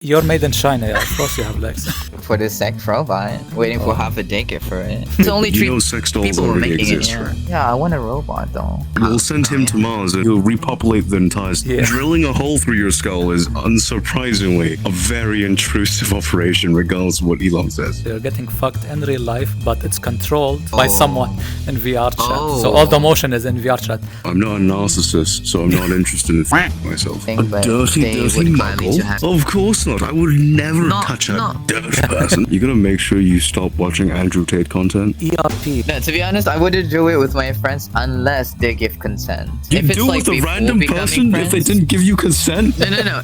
You're made in China, yeah. Of course you have legs. For the sex robot, waiting for half a decade for it. It's only three sex dolls people already making exist, it. Yeah. right? Yeah, I want a robot though. We'll send him to Mars and he'll repopulate the entire... Yeah. Drilling a hole through your skull is, unsurprisingly, a very intrusive operation, regardless of what Elon says. You're getting fucked in real life, but it's controlled by someone in VRChat. Oh. So all the motion is in VRChat. I'm not a narcissist, so I'm not interested in myself. Thing, A but dirty, they dirty would gladly to have- muggle? Of course not. I would never touch a dirty person. You gotta make sure you stop watching Andrew Tate content. ERP. No, to be honest, I wouldn't do it with my friends unless they give consent. You If it's do like with a before random becoming person if they friends- didn't give you consent? No.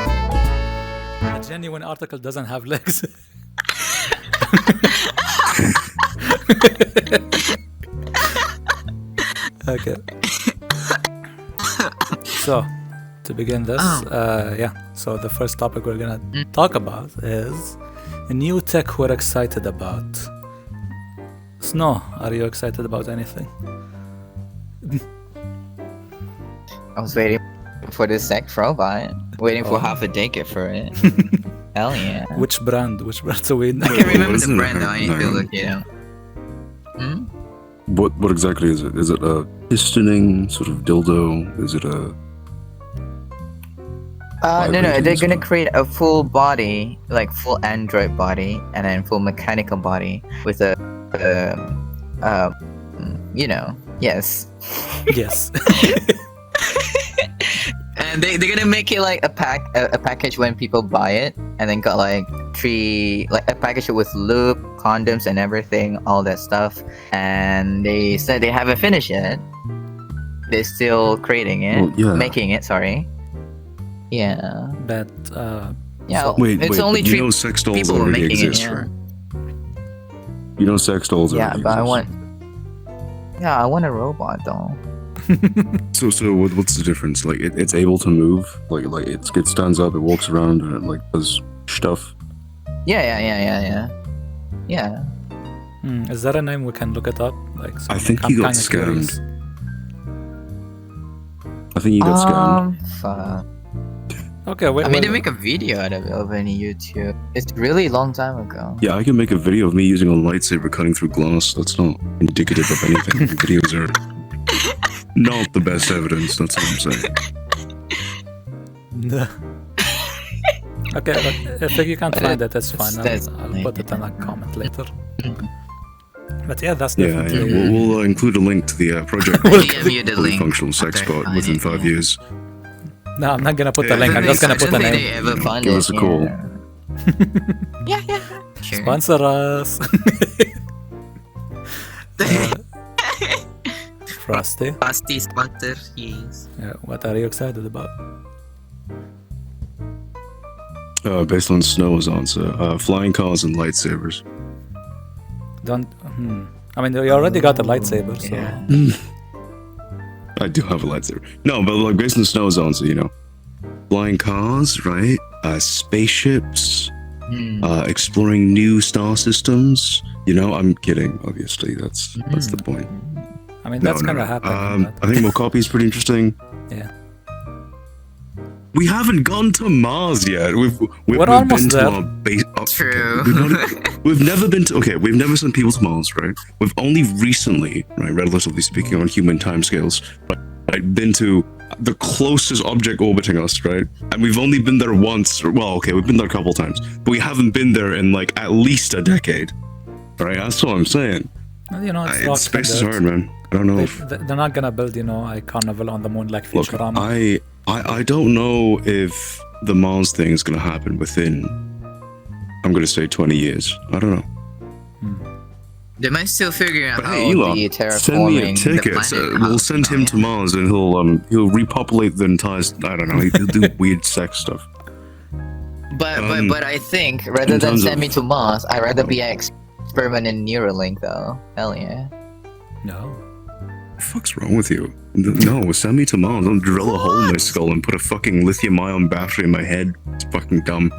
A genuine article doesn't have legs. Okay. So, to begin this, so the first topic we're gonna talk about is a new tech we're excited about. Snow, are you excited about anything? I was waiting for the sex robot, waiting for half a decade for it. Hell yeah. Which brand? Which brand? So we I can't remember isn't the it? brand though. I need to look it up. What exactly is it? Is it a pistoning sort of dildo? Is it a... No, they're gonna create a full body, like full android body, and then full mechanical body with a, yes. Yes. And they're gonna make it like a package when people buy it, and then got like a package with lube, condoms, and everything, all that stuff. And they said they haven't finished it. They're still creating it, Well, yeah. making it. Sorry. Yeah. But Yeah. so- Wait, it's only you three know sex dolls people already making exist, it. Yeah. right? You know sex dolls Yeah, already but I exist. want. Yeah, I want a robot though. So what's the difference? Like it's able to move, like it stands up, it walks around, and it like does stuff. Yeah. is there a name we can look it up? Like, I think I'm he got kinda scammed. curious. I think he got scammed. Fuck. Okay, wait. I mean, they wait. make a video out of it over on YouTube. It's really long time ago. Yeah, I can make a video of me using a lightsaber cutting through glass. That's not indicative of anything. Videos are not the best evidence. That's what I'm saying. No. Okay, but if you can't But find it, that's fine. that's- I'll put it in a comment later. But yeah, that's Yeah, definitely. yeah. We'll include a link to the project. I'll DM you the Fully link. functional sex after I bot find within it, 5 yeah. years. No, I'm not gonna put Yeah, the link. I'm just gonna put the I don't name. think they ever find Give it. us a call. Yeah. Sure. Sponsor us. Frosty. Pasty sponsor, yes. Yeah, what are you excited about? Based on Snow's answer, flying cars and lightsabers. Don't. I mean, you already got a lightsaber, so. Yeah. I do have a lightsaber. No, but like based on Snow's answer, you know, flying cars, right? Spaceships, exploring new star systems. You know, I'm kidding. Obviously, that's the point. I mean, that's gonna happen. but- I think Mokopi is pretty interesting. yeah. We haven't gone to Mars yet. We've almost been to there. our base. Oh, True. We've never been to. Okay, we've never sent people to Mars, right? We've only recently, right, relatively speaking, on human timescales, right, been to the closest object orbiting us, right? And we've only been there once. Well, okay, we've been there a couple times, but we haven't been there in like at least a decade, right? That's what I'm saying. Well, you know, it's rock Space is standard. hard, man. I don't know. They're not gonna build, a carnival on the moon like Look, Futurama. I don't know if the Mars thing is going to happen within, I'm going to say 20 years. I don't know. They might still figure out But how hey, Elon, the send me a terraforming ticket. the planet. We'll send him to Mars and he'll repopulate the entire, I don't know, he'll do weird sex stuff. But I think rather in than terms send me of- to Mars, I'd rather be an experiment in Neuralink though. Hell yeah. No. the fuck's wrong with you? No, send me to Mars. Don't drill a hole in my skull and put a fucking lithium-ion battery in my head. It's fucking dumb.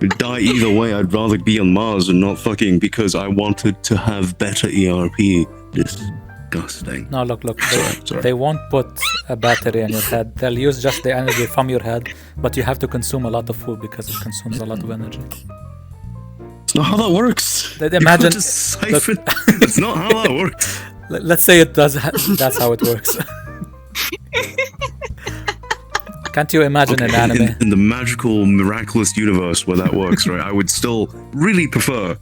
I'd die either way. I'd rather be on Mars and not fucking because I wanted to have better ERP. Disgusting. No, look. Sorry. They won't put a battery on your head. They'll use just the energy from your head, but you have to consume a lot of food because it consumes a lot of energy. It's not how that works. Imagine- You can't just siphon. It's not how that works. Let's say it does. That's how it works. Can't you imagine an anime? In the magical, miraculous universe where that works, right? I would still really prefer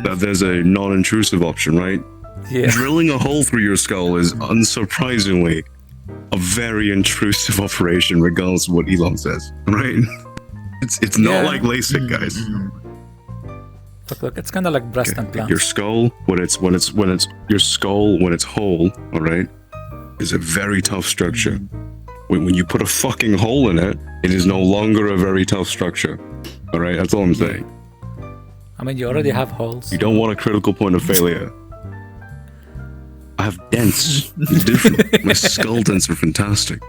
that there's a non-intrusive option, right? Yeah. Drilling a hole through your skull is unsurprisingly a very intrusive operation, regardless of what Elon says, right? It's not Yeah. like LASIK, guys. Look. It's kind of like breast Your implants. skull, when it's your skull when it's whole, all right, is a very tough structure. When you put a fucking hole in it, it is no longer a very tough structure. All right, that's all I'm saying. I mean, you already have holes. You don't want a critical point of failure. I have dents. It's different. My skull dents are fantastic.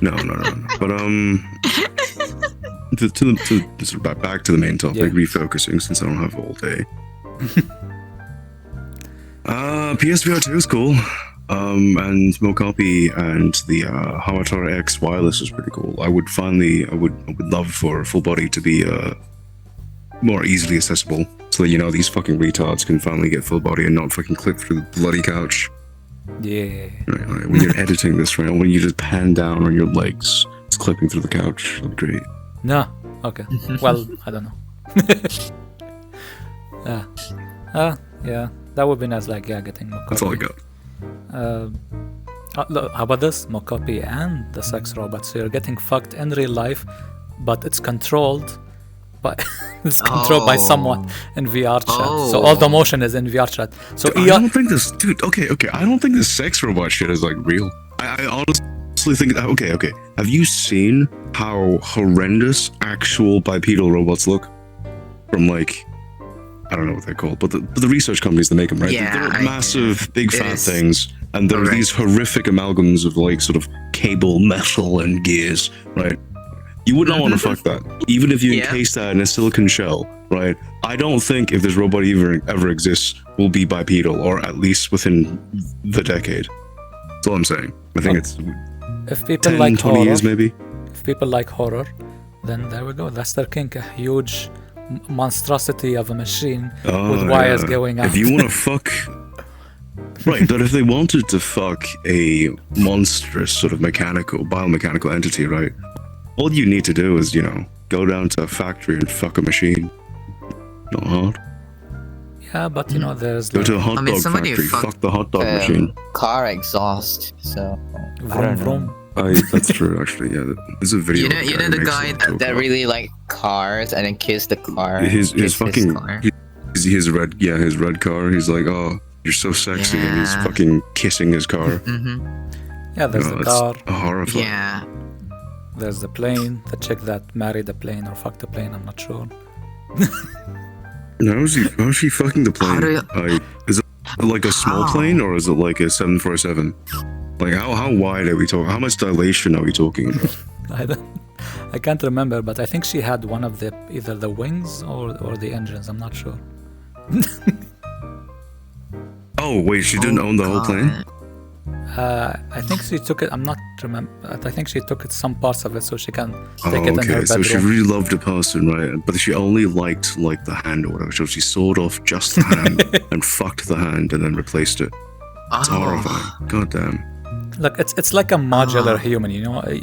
No. But back to the main topic. Yeah. Refocusing since I don't have all day. PSVR 2 is cool. And Mokopi and the Hamatora X wireless is pretty cool. I would love for full body to be more easily accessible, so that these fucking retards can finally get full body and not fucking clip through the bloody couch. Yeah. Right, when you're editing this, right, when you just pan down on your legs, it's clipping through the couch. That'd be great. No. Okay. Well, I don't know. Yeah. That would be nice. Like, yeah, getting Mokopi. That's all I got. Look, how about this? Mokopi and the sex robot. So you're getting fucked in real life, but it's controlled by by someone in VRChat. So all the motion is in VRChat. So I don't think this, dude. Okay. I don't think this sex robot shit is like real. I honestly think. Okay. Have you seen how horrendous actual bipedal robots look? From like, I don't know what they're called, but the research companies that make them, right? Yeah, they're massive, big fat is things, and there are these horrific amalgams of like sort of cable, metal, and gears, right? You would not want to fuck that, even if you encase that in a silicon shell, right? I don't think if this robot ever exists, will be bipedal, or at least within the decade. That's all I'm saying. I think it's if people 10, like 20 horror, years maybe. if people like horror, then there we go. That's their kink. A huge monstrosity of a machine with wires going out. If you want to fuck, right? But if they wanted to fuck a monstrous sort of biomechanical entity, right? All you need to do is, go down to a factory and fuck a machine. Not hard. Yeah, but there's Go like to a hot dog somebody factory, fucked, fuck the hot dog machine. car exhaust. So I vroom don't know. vroom. That's true, actually. Yeah, there's a video. You know the guy that really like cars and then kissed the car. His fucking car. his red car. He's like, oh, you're so sexy, and he's Yeah. fucking kissing his car. Yeah, there's the car. Horrifying. Yeah. There's the plane. The chick that married the plane or fucked the plane. I'm not sure. How is she fucking the plane? How do you- Is it like a small How? plane or is it like a 747? Like how wide are we talking? How much dilation are we talking about? I can't remember, but I think she had one of the either the wings or the engines. I'm not sure. Oh wait, she didn't own the whole plane? I think she took it. I'm not remember. I think she took it some parts of it so she can Oh, take it in her okay. bedroom. So she really loved a person, right? But she only liked like the hand or whatever. So she sawed off just the hand and fucked the hand and then replaced it. It's horrifying. God damn. Look, it's like a modular human.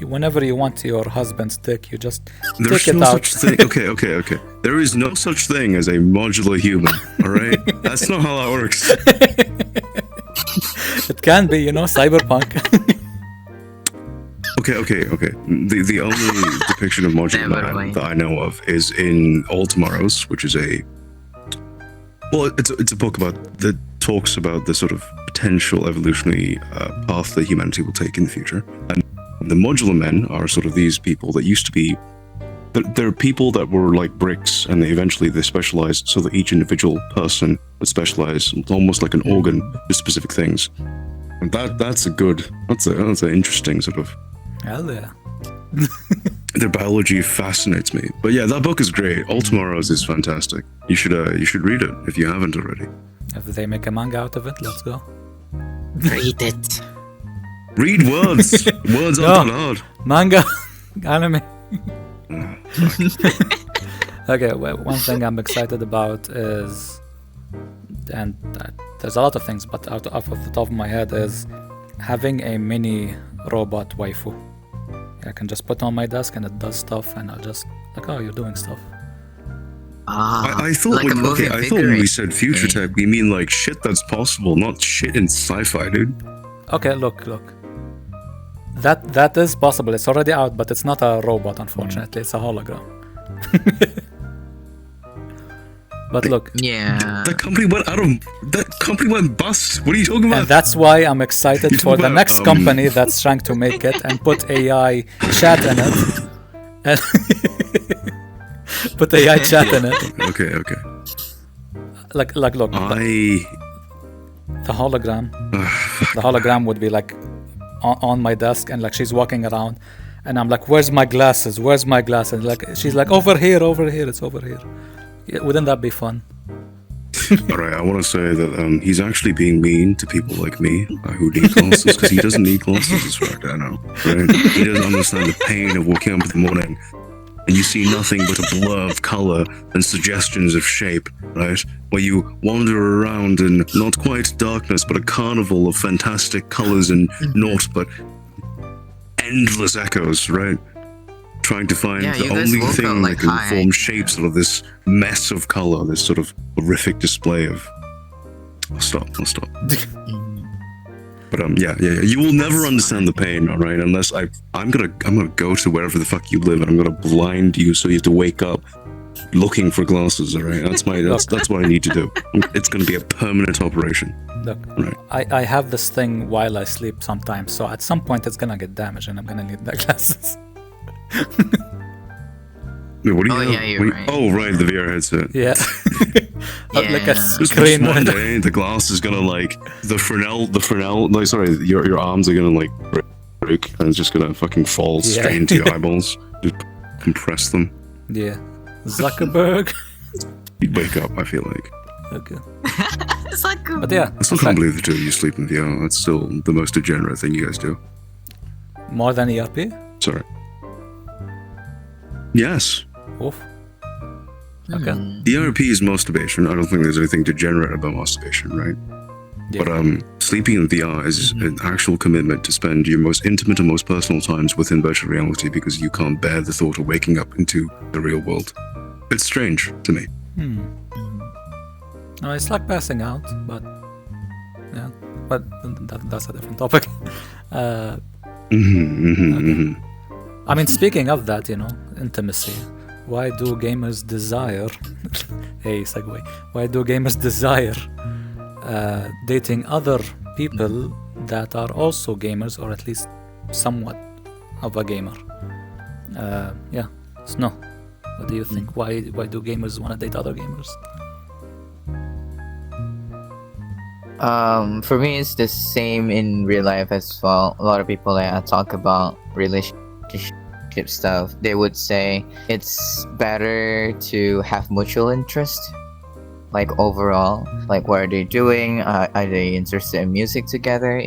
Whenever you want your husband's dick, you just There's take it no out. such thing. Okay. There is no such thing as a modular human. All right, that's not how that works. It can be, cyberpunk. Okay. The only depiction of modular Never man mind. that I know of is in All Tomorrows, which is it's a book that talks about the sort of potential evolutionary path that humanity will take in the future. And The modular men are sort of these people that used to be. There are people that were like bricks, and they specialized so that each individual person would specialize, almost like an organ, to specific things. And that's an interesting sort of. Hell yeah. Their biology fascinates me. But yeah, that book is great. All Tomorrows is fantastic. You should read it if you haven't already. If they make a manga out of it, let's go. Read it. Read words. Words aren't that hard. Manga, anime. Okay, well, one thing I'm excited about is, and there's a lot of things, but out of the top of my head is having a mini robot waifu. I can just put on my desk and it does stuff, and I'll just like, oh, you're doing stuff. I thought like I thought when we said future tech, we mean like shit that's possible, not shit in sci-fi, dude. Okay, look. That is possible. It's already out, but it's not a robot, unfortunately. It's a hologram. But look, Yeah. That company went bust. What are you talking about? and that's why I'm excited for the about, next company that's trying to make it and put AI chat in it. And put AI chat in it. Okay. Like look, the hologram would be like on my desk, and like she's walking around, and I'm like, where's my glasses? Like she's like, over here, it's over here. Yeah, wouldn't that be fun? All right, I want to say that he's actually being mean to people like me who need glasses, because he doesn't need glasses as far as I know. Right? He doesn't understand the pain of waking up in the morning and you see nothing but a blur of color and suggestions of shape, right? Where you wander around in not quite darkness, but a carnival of fantastic colors and naught but endless echoes, right? Trying to find Yeah, the you guys only woke thing up that like can high. form shapes out of this mess of color, this sort of horrific display of. I'll stop. But yeah. You will never understand the pain, all right? Unless I'm gonna go to wherever the fuck you live, and I'm gonna blind you so you have to wake up looking for glasses, all right? That's what I need to do. It's gonna be a permanent operation. Look, Right. I have this thing while I sleep sometimes, so at some point it's gonna get damaged and I'm gonna need the glasses. Wait, what do you Oh, have? yeah, you're right. Oh, right, the VR headset. Yeah. Like a Yeah. Just screen. one day, the glass is gonna like the Fresnel. Like, sorry, your arms are gonna like break, and it's just gonna fucking fall Yeah. straight into your eyeballs. Just compress them. Yeah. Zuckerberg. You'd wake up. I feel like. Okay. It's like But yeah, I still can't believe the two of you sleep in VR. That's still the most degenerate thing you guys do. more than ERP? Sorry. Yes. Oof. Okay. ERP is masturbation. I don't think there's anything degenerate about masturbation, right? Yeah. But sleeping in VR is an actual commitment to spend your most intimate and most personal times within virtual reality, because you can't bear the thought of waking up into the real world. It's strange to me. No, it's like passing out, but yeah. But that's a different topic. I mean, speaking of that, intimacy. Why do gamers desire? Hey, segue. Why do gamers desire dating other people that are also gamers, or at least somewhat of a gamer? Yeah. Snow, what do you think? Why do gamers want to date other gamers? For me, it's the same in real life as well. A lot of people I talk about relationship stuff, they would say it's better to have mutual interest, like overall, like what are they doing, are they interested in music together,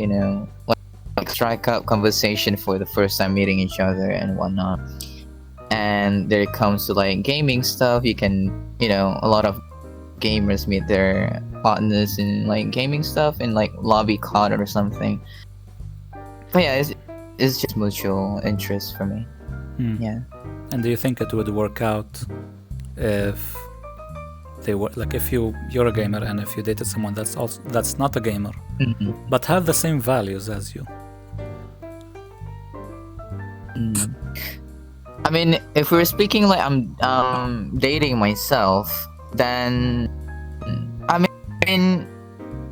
like strike up conversation for the first time meeting each other and whatnot. And there it comes to like gaming stuff, you can, a lot of gamers meet their partners in like gaming stuff in like lobby cloud or something. But yeah, it's just mutual interest for me. Yeah. And do you think it would work out if they were like, if you're a gamer and if you dated someone that's not a gamer, but have the same values as you? I mean, if we're speaking like I'm dating myself, then I mean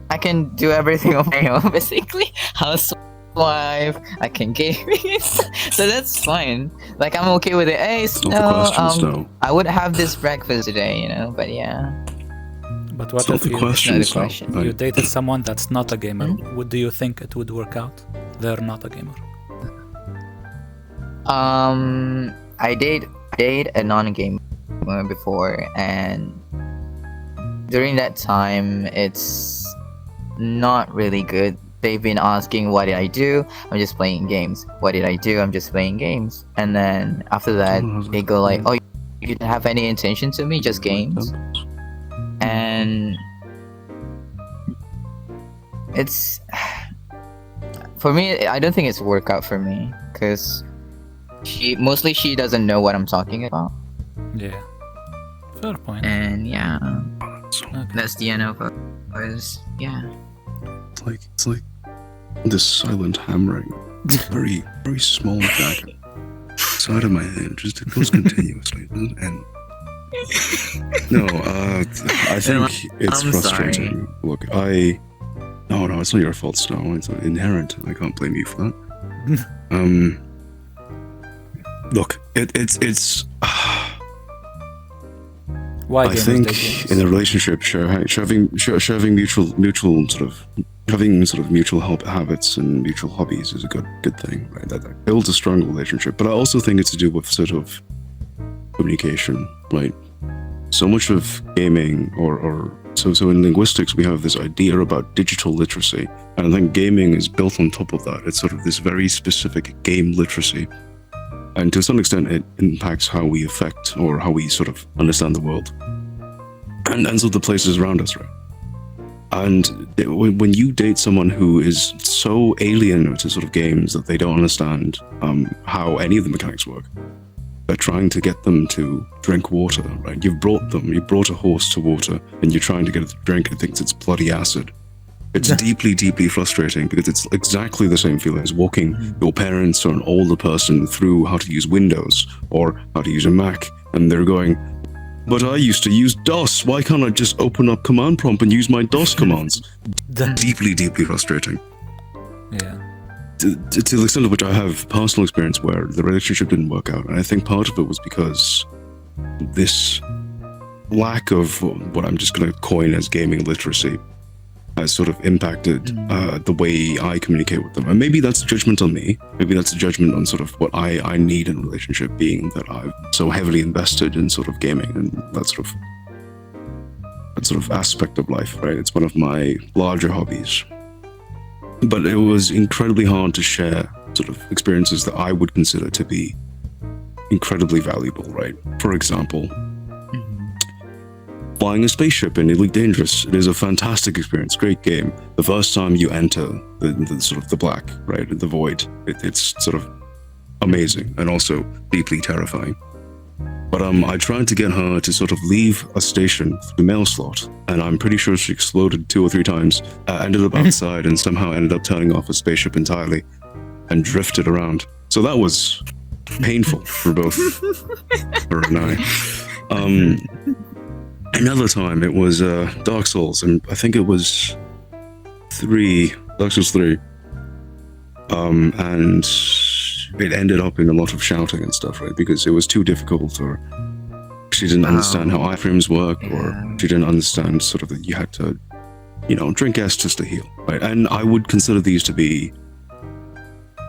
I can do everything on my own basically. wife, I can game. So that's fine. Like I'm okay with it. Hey, Not the Snow, question, Snow. I would have this breakfast today, you know. But yeah, But It's what not if the you, question, the Snow. question. you dated someone that's not a gamer? Do you think it would work out? They're not a gamer. I date a non-gamer before, and during that time, it's not really good. They've been asking, what did I do? I'm just playing games. What did I do? I'm just playing games. And then after that, they go like, oh, you didn't have any intention to me, just games. And it's, for me, I don't think it's worked out for me, because she doesn't know what I'm talking about. Yeah. Fair point. And yeah, Okay. that's the end of it. Yeah. It's like this silent hammering, very very small jacket, side of my hand, just it goes continuously, it doesn't end. No, I think it's I'm frustrating. Look, no, it's not your fault, Snow. It's inherent. I can't blame you for that. Look, it's. Why I gamers think date games? in a relationship, sharing mutual sort of having sort of mutual habits and mutual hobbies is a good thing, right? That builds a strong relationship. But I also think it's to do with sort of communication, right? So much of gaming, so in linguistics, we have this idea about digital literacy, and I think gaming is built on top of that. It's sort of this very specific game literacy. And to some extent, it impacts how we affect or how we sort of understand the world and sort of the places around us, right? And when you date someone who is so alien to sort of games that they don't understand how any of the mechanics work, they're trying to get them to drink water, right? You brought a horse to water, and you're trying to get it to drink. It thinks it's bloody acid. It's deeply, deeply frustrating because it's exactly the same feeling as walking your parents or an older person through how to use Windows or how to use a Mac, and they're going, but I used to use DOS. Why can't I just open up command prompt and use my DOS commands? Deeply, deeply frustrating. Yeah. To the extent of which I have personal experience where the relationship didn't work out, and I think part of it was because this lack of what I'm just going to coin as gaming literacy has sort of impacted the way I communicate with them. And maybe that's a judgment on me. Maybe that's a judgment on sort of what I need in a relationship, being that I've so heavily invested in sort of gaming and that sort of aspect of life, right? It's one of my larger hobbies. But it was incredibly hard to share sort of experiences that I would consider to be incredibly valuable, right? For example, flying a spaceship in Elite Dangerous. It is a fantastic experience, great game. The first time you enter the sort of the black, right, the void, it's sort of amazing and also deeply terrifying. But I tried to get her to sort of leave a station through the mail slot, and I'm pretty sure she exploded 2 or 3 times, ended up outside, and somehow ended up turning off a spaceship entirely and drifted around. So that was painful for both her and I. Another time, it was Dark Souls, and I think it was Dark Souls 3. And it ended up in a lot of shouting and stuff, right? Because it was too difficult, or she didn't understand how iframes work, or she didn't understand sort of that you had to, drink Estus to heal, right? And I would consider these to be,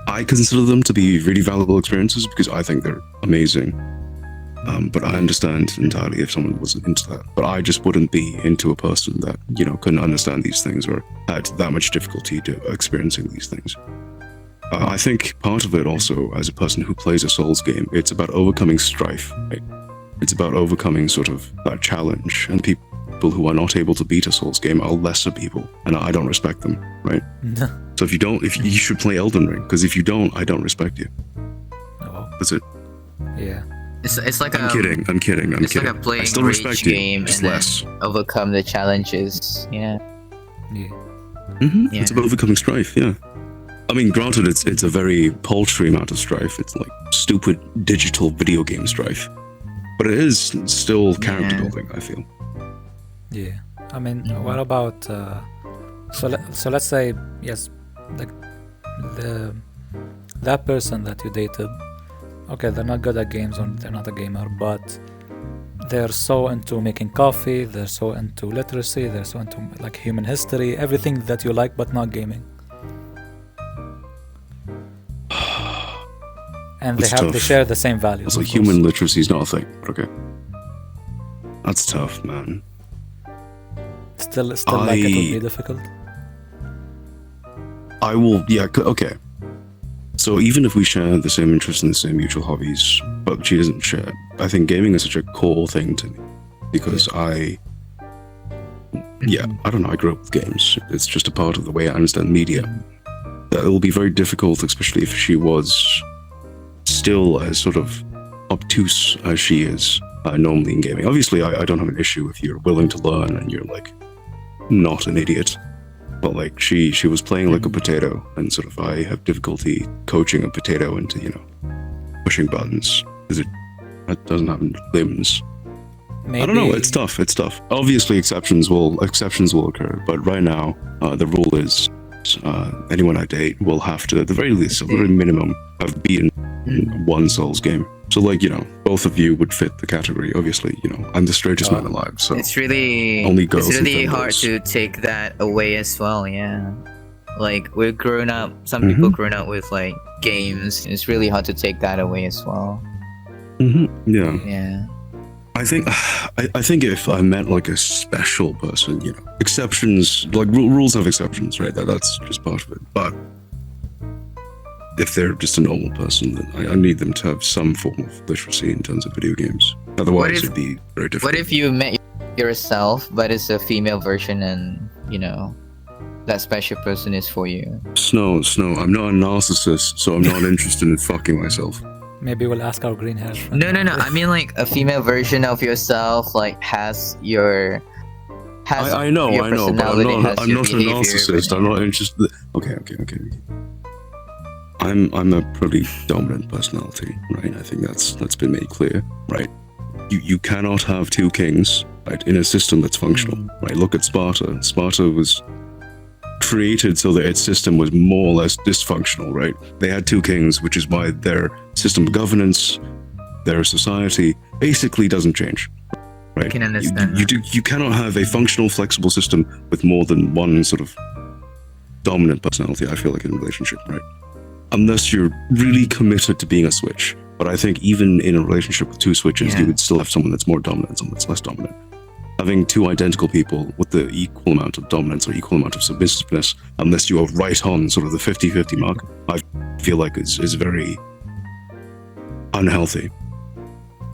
really valuable experiences because I think they're amazing. But I understand entirely if someone wasn't into that. But I just wouldn't be into a person that, couldn't understand these things or had that much difficulty experiencing these things. I think part of it also, as a person who plays a Souls game, it's about overcoming strife, right? It's about overcoming sort of that challenge, and people who are not able to beat a Souls game are lesser people, and I don't respect them, right? So if you should play Elden Ring, because if you don't, I don't respect you. Oh. That's it. Yeah. It's like I'm kidding. It's like a playing I still rage respect you, game just and less. then overcome the challenges. Yeah. Yeah. Yeah. It's about overcoming strife, yeah. I mean, granted, it's a very paltry amount of strife. It's like stupid digital video game strife. But it is still character building, I feel. Yeah. I mean, what about... So let's say, yes, like that person that you dated, okay, they're not good at games or they're not a gamer, but they're so into making coffee, they're so into literacy, they're so into like human history, everything that you like but not gaming. And That's they tough. share the same values. It's like of course. human literacy is not a thing. But okay. That's tough, man. Still like it would be difficult. I will, yeah, okay. So even if we share the same interests and the same mutual hobbies, but she doesn't share, I think gaming is such a core thing to me. Because I don't know, I grew up with games. It's just a part of the way I understand media. That it will be very difficult, especially if she was still as sort of obtuse as she is normally in gaming. Obviously, I don't have an issue if you're willing to learn and you're like not an idiot. But like she was playing like a potato, and sort of I have difficulty coaching a potato into, you know, pushing buttons because it doesn't have limbs. Maybe. I don't know. It's tough. Obviously, exceptions will occur, but right now the rule is anyone I date will have to, at the very least, at the very minimum, have beaten one Souls game. So, like, you know, both of you would fit the category. Obviously, you know, I'm the straightest man alive, so It's really only girls it's really and hard femboys. to take that away as well. Yeah, like we're grown up. Some people grown up with like games. It's really hard to take that away as well. Yeah. Yeah. I think if I met like a special person, you know, exceptions, like rules have exceptions, right? That's just part of it. But if they're just a normal person, then I need them to have some form of literacy in terms of video games. Otherwise, it'd be very difficult. What if you met yourself, but it's a female version, and you know that special person is for you? Snow, I'm not a narcissist, so I'm not interested in fucking myself. Maybe we'll ask our green hair friend. No. I mean like a female version of yourself, like has your. I know, but I'm not a behavior, narcissist. I'm not interested. Okay. I'm a pretty dominant personality, right? I think that's been made clear, right? You cannot have two kings, right, in a system that's functional, right? Look at Sparta. Sparta was created so that its system was more or less dysfunctional, right? They had two kings, which is why their system of governance, their society, basically doesn't change, right? I can understand. You cannot have a functional, flexible system with more than one sort of dominant personality, I feel like, in a relationship, right? Unless you're really committed to being a switch. But I think even in a relationship with two switches, you would still have someone that's more dominant, someone that's less dominant. Having two identical people with the equal amount of dominance or equal amount of submissiveness, unless you are right on sort of the 50-50 mark, I feel like is very unhealthy.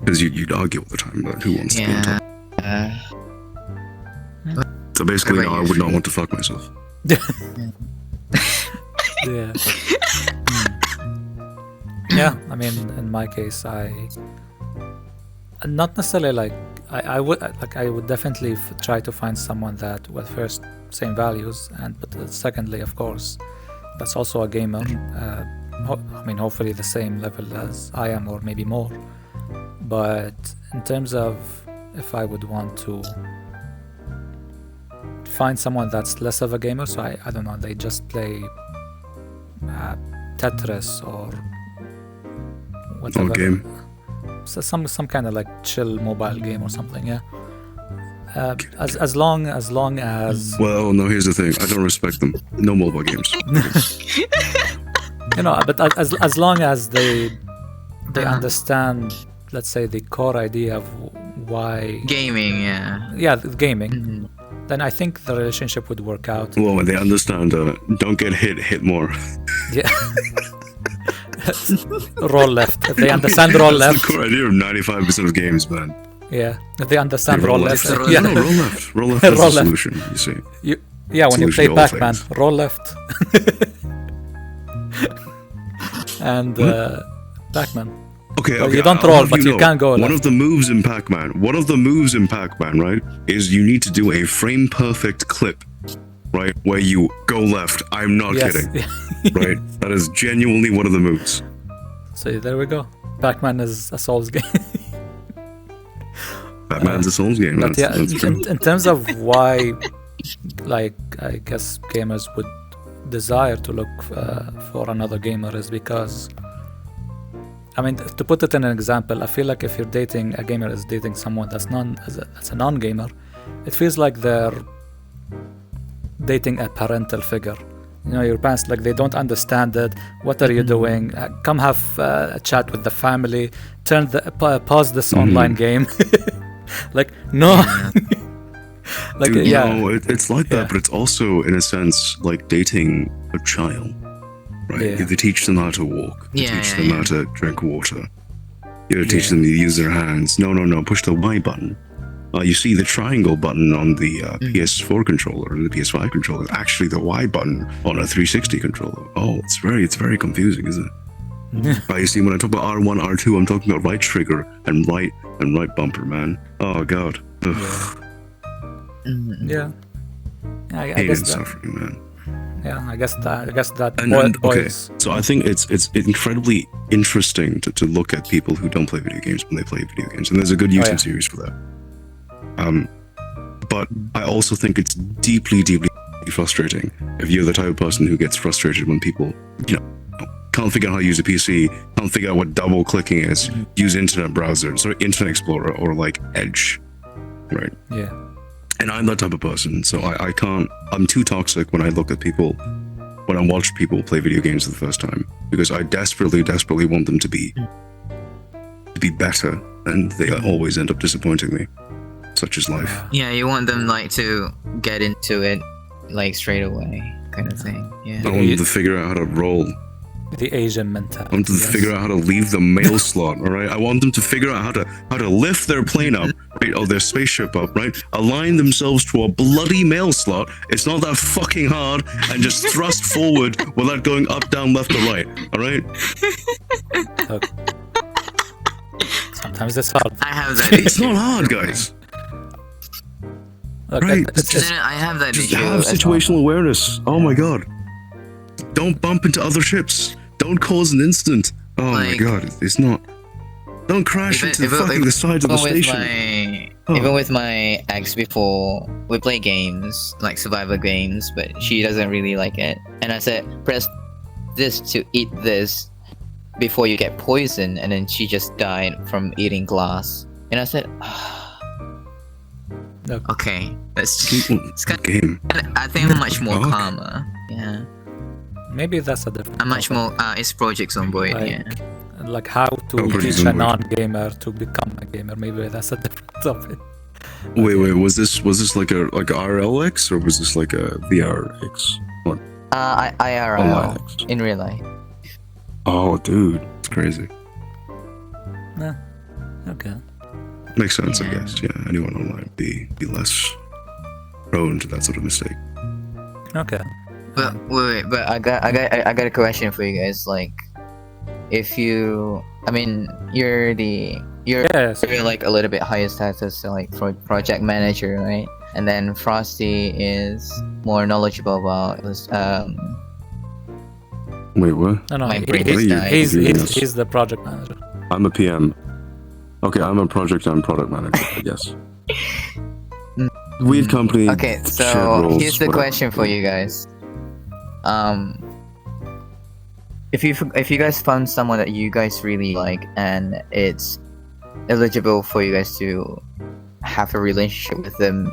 Because you'd argue all the time about who wants to be on top. So basically, What no, about I you, would not Sri? want to fuck myself. Yeah. Yeah, I mean, in my case, not necessarily like I would definitely try to find someone that, well, first, same values, but secondly, of course, that's also a gamer. I mean, hopefully the same level as I am, or maybe more. But in terms of if I would want to find someone that's less of a gamer, so I don't know, they just play Tetris or whatever. Or game. So some kind of like chill mobile game or something, yeah. As long as Well, no, here's the thing. I don't respect them. No mobile games. you know, but as long as they understand, let's say, the core idea of why Gaming, the gaming, then I think the relationship would work out. Well, when they understand, don't get hit more. Yeah. Roll left. If they understand roll That's left, the core idea of 95% of games, man. yeah. If they understand Yeah, roll left, left. yeah. No, roll left. Roll left is Roll the left. solution, you see. When you play Solution to all Pac-Man, things. roll left. And Pac-Man. Okay, Well, okay. you don't I'll roll, have but you know, can go One left. of the moves in Pac-Man, right, is you need to do a frame-perfect clip, right, where you go left. I'm not Yes. kidding, right? That is genuinely one of the moves. So there we go. Pac-Man is a Souls game. Batman's a Souls game. But yeah, That's true. in terms of why, like, I guess gamers would desire to look for another gamer is because, I mean, to put it in an example, I feel like if you're dating a gamer is dating someone that's a non-gamer, it feels like they're dating a parental figure. You know, your parents, like, they don't understand it. What are you doing? Come have a chat with the family. Pause this online game. Like, no. Like, Dude, yeah. no, it's like that, but it's also, in a sense, like dating a child, right? Yeah. You teach them how to walk. You teach them how to drink water. You teach Yeah. them to use their hands. No, push the Y button. You see the triangle button on the PS4 controller or the PS5 controller. Actually, the Y button on a 360 controller. Oh, it's very confusing, isn't it? You see, when I talk about R1, R2, I'm talking about right trigger and right bumper, man. Oh god. Ugh. Yeah. I Pain guess and that. suffering, man. Yeah, I guess that. And okay, boys. so I think it's incredibly interesting to look at people who don't play video games when they play video games, and there's a good YouTube series for that. But I also think it's deeply frustrating if you're the type of person who gets frustrated when people, you know, can't figure out how to use a PC, can't figure out what double clicking is, use internet browser, Internet Explorer or like Edge, right? Yeah. And I'm that type of person, so I can't. I'm too toxic when I look at people, when I watch people play video games for the first time, because I desperately want them to be better, and they always end up disappointing me. Such is life. Yeah, you want them like to get into it like straight away, kind of thing. Yeah. I want them to figure out how to roll. The Asian mentality. I want them to figure out how to leave the mail slot, all right? I want them to figure out how to lift their plane up, right? Or their spaceship up, right? Align themselves to a bloody mail slot. It's not that fucking hard, and just thrust forward without going up, down, left, or right, all right? Look, sometimes it's hard. I have that It's issue. not hard, guys. Look, Right. I have that Just issue. have as well. situational awareness. Oh my god. Don't bump into other ships. Don't cause an incident. Oh my Like- god. It's not. Don't crash into the sides of the station. Even with my ex before, we play games, like survival games, but she doesn't really like it. And I said, press this to eat this before you get poisoned, and then she just died from eating glass. And I said, Look, okay, that's it's kind Game. I think I'm much more Fuck. calmer. Yeah, maybe that's a different. I'm much topic. more. It's projects on board. Like, Yeah. like how to pretty teach a good. non-gamer to become a gamer. Maybe that's a different topic. Wait. Was this like a RLX or was this like a VRX? What? IRL Online. in real life. Oh, dude, it's crazy. Nah. Okay. Makes sense, I Yeah. guess. Yeah, anyone online be less prone to that sort of mistake. Okay. But wait, but I got a question for you guys. Like, if you, I mean, you're Yes. like a little bit higher status, so like for project manager, right? And then Frosty is more knowledgeable about Wait, what? No, My brain is dying. he's the project manager. I'm a PM. Okay, I'm a project and product manager, I guess. Weird company. Okay, shared so roles, here's the whatever. question for you guys. If you guys found someone that you guys really like and it's eligible for you guys to have a relationship with them,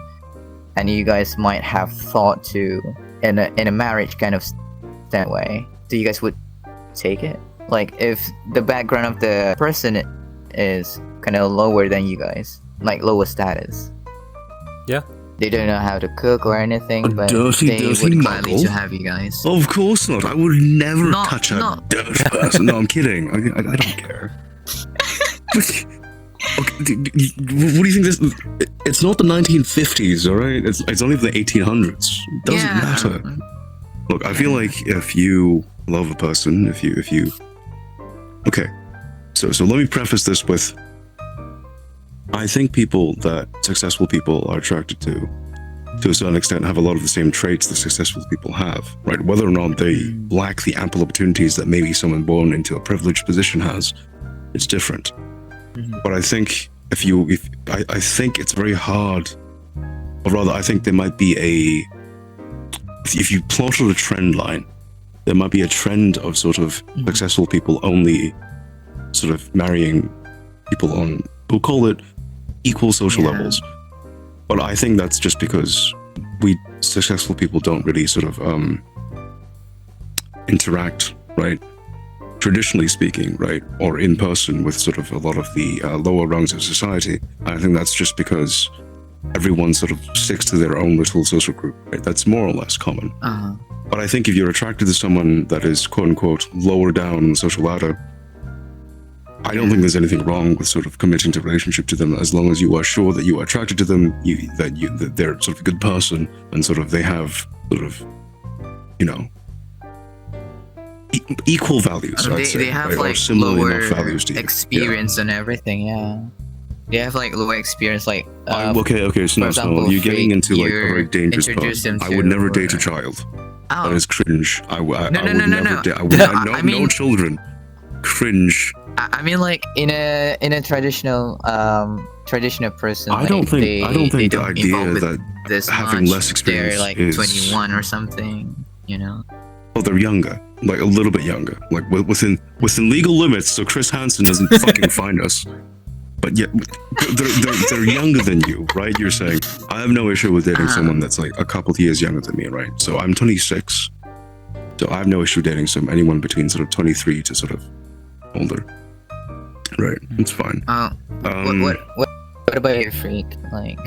and you guys might have thought to in a marriage kind of that way, so you guys would take it? Like, if the background of the person is kind of lower than you guys, like lower status. Yeah. They don't know how to cook or anything, A but dirty, they dirty would gladly muggle? to have you guys. Of course not. I would never No, touch a no. dirt person. No, I'm kidding. I don't care. Okay, what do you think this? It's not the 1950s, all right? It's only the 1800s. It doesn't matter. Look, I feel like if you love a person, if you, okay. So let me preface this with, I think successful people are attracted to a certain extent, have a lot of the same traits that successful people have, right? Whether or not they lack the ample opportunities that maybe someone born into a privileged position has, it's different. But I think I think it's very hard, or rather, I think there might be a if you plotted a trend line, there might be a trend of sort of successful people only sort of marrying people on, we'll call it equal social levels. But I think that's just because we successful people don't really sort of interact, right? Traditionally speaking, right? Or in person with sort of a lot of the lower rungs of society. I think that's just because everyone sort of sticks to their own little social group, right? That's more or less common. But I think if you're attracted to someone that is quote unquote lower down the social ladder, I don't think there's anything wrong with sort of committing to a relationship to them as long as you are sure that you are attracted to them, that they're sort of a good person and sort of they have sort of, you know, equal values. I'd say, they have right? like or similar lower enough values to you. experience and everything. Yeah, they have like lower experience. Like okay, so for example, you're getting into like a you're very dangerous part. introduced them I would to, never date a or- child. Oh, That is cringe. I would No. never date. I mean- no children. Cringe. I mean, like in a traditional person. I don't think the involve idea with that this having much. less experience They're like is 21 or something. You know. Oh, they're younger, like a little bit younger, like within legal limits, so Chris Hansen doesn't fucking find us. But yet, they're younger than you, right? You're saying I have no issue with dating someone that's like a couple of years younger than me, right? So I'm 26, so I have no issue dating anyone between sort of 23 to sort of older, right? It's fine. What about your freak? Like,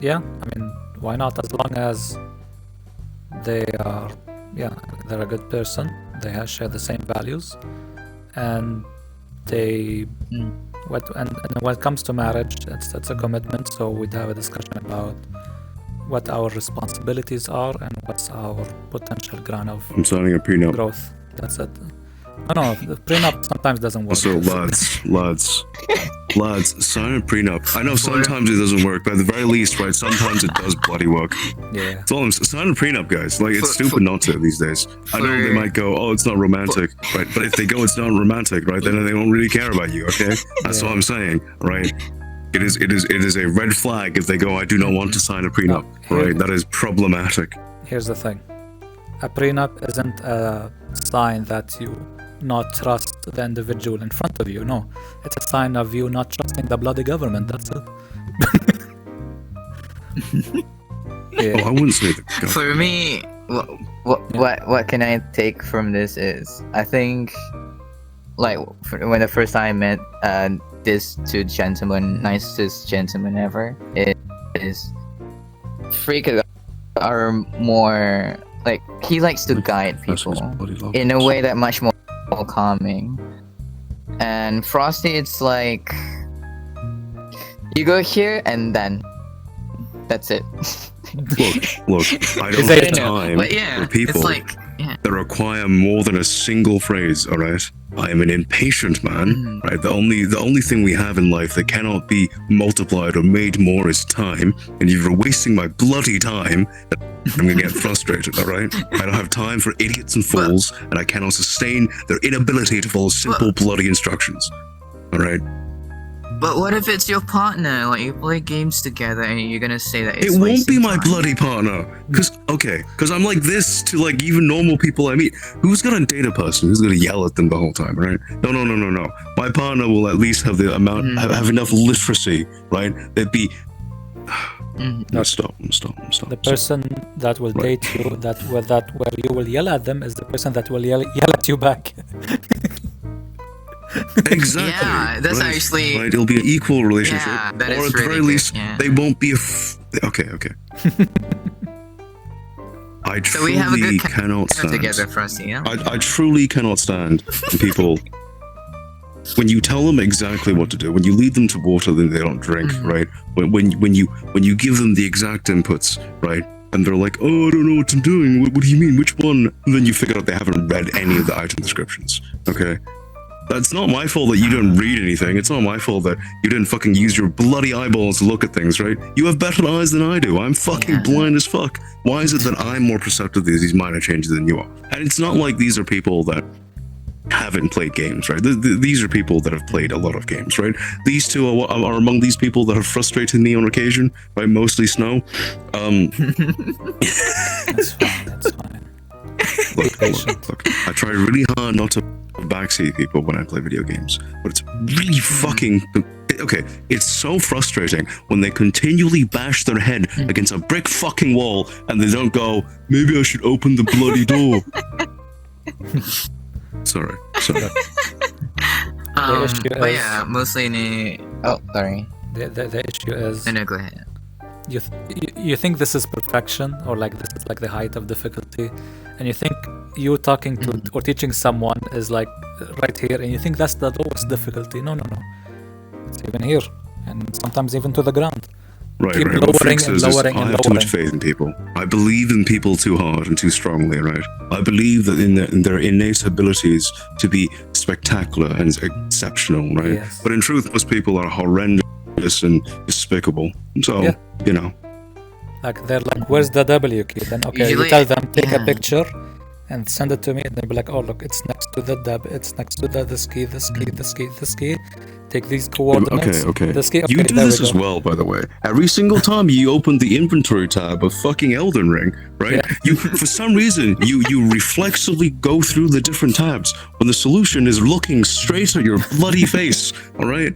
yeah, I mean, why not? As long as they're a good person, they share the same values, and they when it comes to marriage, it's a commitment. So we'd have a discussion about what our responsibilities are and what's our potential ground of I'm signing a prenup. growth. That's it. No, the prenup sometimes doesn't work. So lads, sign a prenup. I know sometimes it doesn't work, but at the very least, right? Sometimes it does bloody work. Yeah. That's all I'm sign a prenup, guys. Like it's stupid not to these days. I know they might go, oh, it's not romantic, right? But if they go, it's not romantic, right? Then they don't really care about you. Okay, that's what I'm saying, right? It is a red flag if they go, I do not want to sign a prenup, right? That is problematic. Here's the thing. A prenup isn't a sign that you not trust the individual in front of you. No, it's a sign of you not trusting the bloody government. That's it. Oh, I wouldn't say that. for me, what can I take from this is I think, like when the first time I met this two gentlemen, nicest gentleman ever, is freak are more like he likes to guide people in a way that much more calming. And Frosty, it's like you go here and then that's it. Look, I don't Is have it- time But yeah, for people it's like that require more than a single phrase, all right? I am an impatient man, right? The only thing we have in life that cannot be multiplied or made more is time, and you're wasting my bloody time. I'm gonna get frustrated, all right? I don't have time for idiots and fools, and I cannot sustain their inability to follow simple bloody instructions, all right? But what if it's your partner? Like you play games together and you're gonna say that It it's won't be wasting my time? bloody partner. Cause I'm like this to like even normal people I meet. Who's gonna date a person who's gonna yell at them the whole time, right? No. My partner will at least have the amount, have enough literacy, right? That'd be. Stop. The person that will date you, where you will yell at them, is the person that will yell at you back. Exactly. Yeah, that's right, actually- right. It'll be an equal relationship, Yeah, that or is at the really very good, least, yeah. they won't be okay. I So we have a truly good cannot stand. together, Frosty. Yeah. I truly cannot stand when people. When you tell them exactly what to do, when you lead them to water, then they don't drink, right? When you give them the exact inputs, right? And they're like, oh, I don't know what I'm doing. What do you mean? Which one? And then you figure out they haven't read any of the item descriptions. Okay. That's not my fault that you didn't read anything. It's not my fault that you didn't fucking use your bloody eyeballs to look at things, right? You have better eyes than I do. I'm fucking blind as fuck. Why is it that I'm more perceptive to these minor changes than you are? And it's not like these are people that haven't played games, right? These are people that have played a lot of games, right? These two are among these people that have frustrated me on occasion, right? Mostly Snow. That's fine. That's fine. Look, I try really hard not to backseat people when I play video games, but it's really fucking okay. It's so frustrating when they continually bash their head against a brick fucking wall and they don't go, maybe I should open the bloody door. Sorry. But yeah, mostly oh, sorry. The issue is No, go ahead. you think this is perfection, or like this is like the height of difficulty, and you think you talking to or teaching someone is like right here, and you think that's the lowest difficulty. No, it's even here, and sometimes even to the ground. Right. Keep What lowering fix and is lowering I and have too much lowering. faith in people. I believe in people too hard and too strongly, right? I believe that in their innate abilities to be spectacular and exceptional, right? Yes. But in truth, most people are horrendous and despicable. So, Yeah. you know. Like they're like, where's the W key? Then okay, Usually, you tell them take a yeah. picture and send it to me, and they'll be like, oh look, it's next to the W, it's next to this key, this key, this key, this key. Take these coordinates. Okay. This key. You Okay, do there this we as go. well, by the way. Every single time you open the inventory tab of fucking Elden Ring, right? Yeah. You, for some reason, you reflexively go through the different tabs when the solution is looking straight at your bloody face. All right.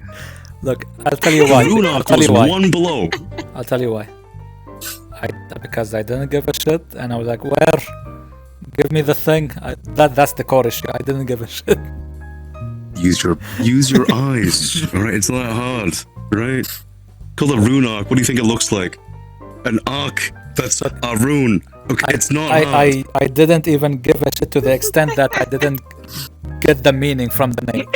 Look, I'll tell you why. I'll Runok tell was you why. one below. I'll tell you why. Because I didn't give a shit, and I was like, where? Give me the thing. That's the core issue. I didn't give a shit. Use your eyes. All right. It's not hard, right? Call it Runok. What do you think it looks like? An arc. That's a rune. Okay, it's not hard. I didn't even give a shit to the extent that I didn't get the meaning from the name.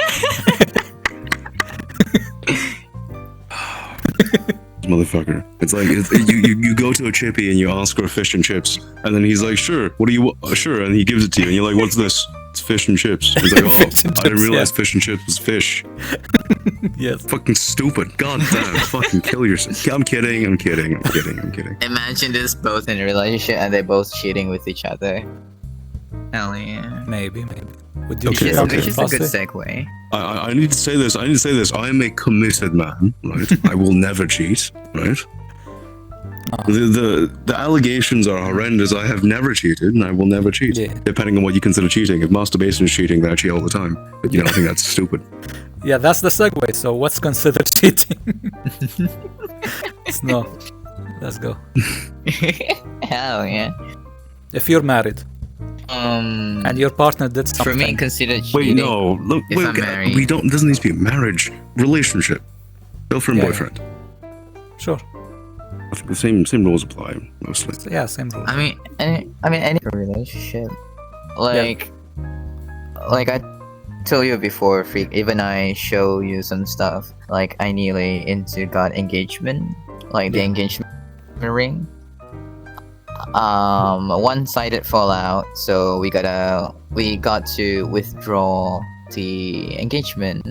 Motherfucker. It's like you go to a chippy and you ask for fish and chips, and then he's like, "Sure, what do you want?" Sure, and he gives it to you, and you're like, "What's this?" It's fish and chips. He's like, "Oh, Fish and I didn't chips, realize yeah. fish and chips was fish." Yes. Fucking stupid. God damn. Fucking kill yourself. I'm kidding. Imagine this both in a relationship and they're both cheating with each other. Hell yeah. Maybe. Would you Okay, cheat on Which is a good Frosty? segue. I need to say this. I am a committed man, right? I will never cheat, right? The allegations are horrendous. I have never cheated, and I will never cheat. Yeah. Depending on what you consider cheating. If masturbation is cheating, then I cheat all the time. But I think that's stupid. Yeah, that's the segue. So what's considered cheating? No. Let's go. Hell yeah. If you're married and your partner did something. For me, consider cheating. Wait, no. Look, If I'm married. we don't. It doesn't need to be a marriage relationship. Girlfriend, Yeah. boyfriend. Sure. I think the same rules apply mostly. So, yeah, same rule. I mean, any relationship, like I told you before, Freak. Even I show you some stuff. Like I nearly got engagement, like the engagement ring. One-sided fallout. So we got to withdraw the engagement.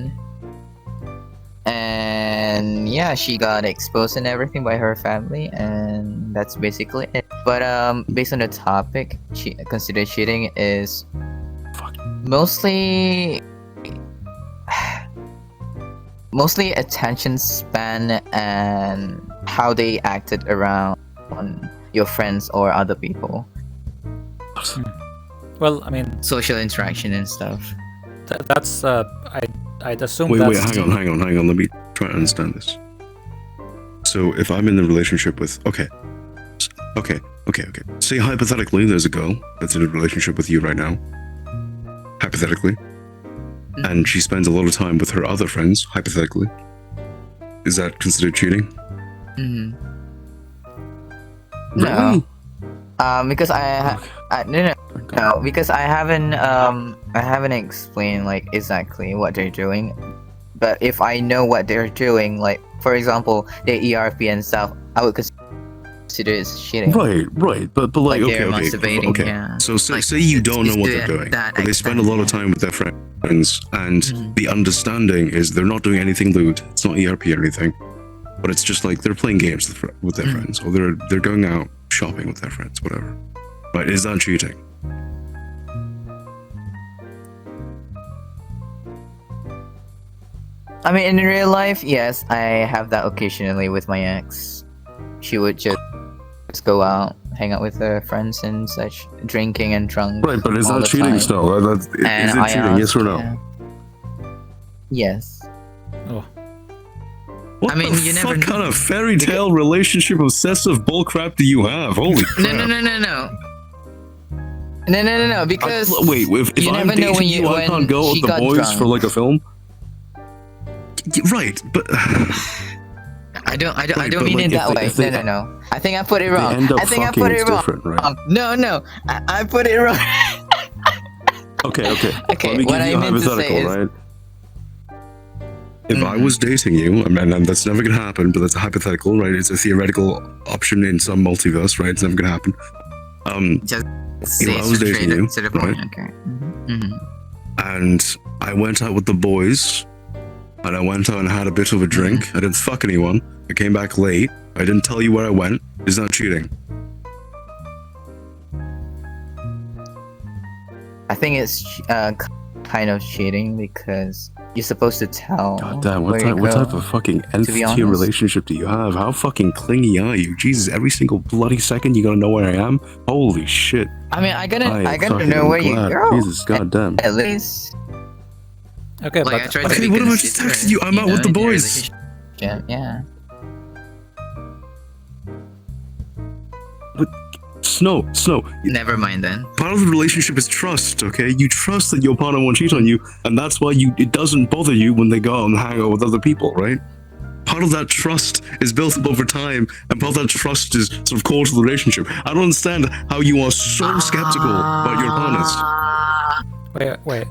And yeah, she got exposed and everything by her family, and that's basically it. But based on the topic, consider cheating is mostly attention span and how they acted around your friends or other people. Well, I mean, Social interaction and stuff. that's I'd assume Wait, that's hang on. Let me try to understand this. So if I'm in a relationship with okay. Say hypothetically, there's a girl that's in a relationship with you right now. Hypothetically, and she spends a lot of time with her other friends. Hypothetically, is that considered cheating? Mm-hmm. Really? No. Because no, because I haven't explained like exactly what they're doing. But if I know what they're doing, like for example, the ERP and stuff, I would consider it cheating. Right. But like, Like they're okay. masturbating, yeah. So Like, say you don't know it's what to they're doing, that but they spend a lot of extent, time with their friends, and the understanding is they're not doing anything lewd. It's not ERP or anything, but it's just like they're playing games with their friends, or they're going out shopping with their friends, whatever. Right? Is that cheating? I mean, in real life, yes, I have that occasionally with my ex. She would just go out, hang out with her friends and such, drinking and drunk. Right, but is all that the cheating time. still? Is And it I cheating? Yes or no? asked, yes. Oh, What I mean, the you never fuck know. kind of fairy tale relationship obsessive bullcrap do you have? Holy crap! No. Because Wait, if you I'm never know dating when you, I can't go she with the got boys drunk. for like a film. Right, but I don't but mean like, it if that they- way. if they- No. I think I put it they wrong. end up I think I fucking, put it's it wrong. different, right? No. I put it wrong. Okay. Okay, Let me what give I you a meant to say hypothetical, is- right? If I was dating you, and that's never gonna happen, but that's a hypothetical, right? It's a theoretical option in some multiverse, right? It's never gonna happen. Just You know, I was dating you, to the point. right? Okay. Mm-hmm. And I went out with the boys, and I went out and had a bit of a drink. I didn't fuck anyone. I came back late. I didn't tell you where I went. Is that cheating? I think it's kind of cheating because you're supposed to tell. God damn, where you what go. type of fucking nth be tier honest. relationship do you have? How fucking clingy are you? Jesus, every single bloody second you gotta know where I am? Holy shit. I mean, I gotta fucking know where you glad. go. Jesus, goddamn. At least, okay, Like, I but tried to Okay, be what if I just considerate, texted you? I'm out with the in a boys. relationship. yeah. Snow. Never mind then. Part of the relationship is trust, okay? You trust that your partner won't cheat on you, and that's why it doesn't bother you when they go out and hang out with other people, right? Part of that trust is built up over time, and part of that trust is sort of core to the relationship. I don't understand how you are so skeptical about your partners. wait.